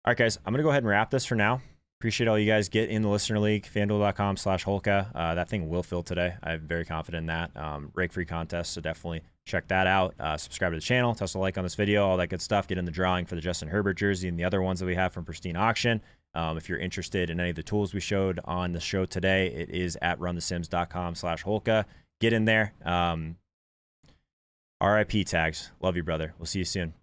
All right, guys, I'm going to go ahead and wrap this for now. Appreciate all you guys. Get in the listener league, fanduel.com/Holka. That thing will fill today. I'm very confident in that. Rake free contest, so definitely check that out. Subscribe to the channel, toss a like on this video, all that good stuff. Get in the drawing for the Justin Herbert jersey and the other ones that we have from Pristine Auction. If you're interested in any of the tools we showed on the show today, it is at runthesims.com/Holka. Get in there. RIP Tags. Love you, brother. We'll see you soon.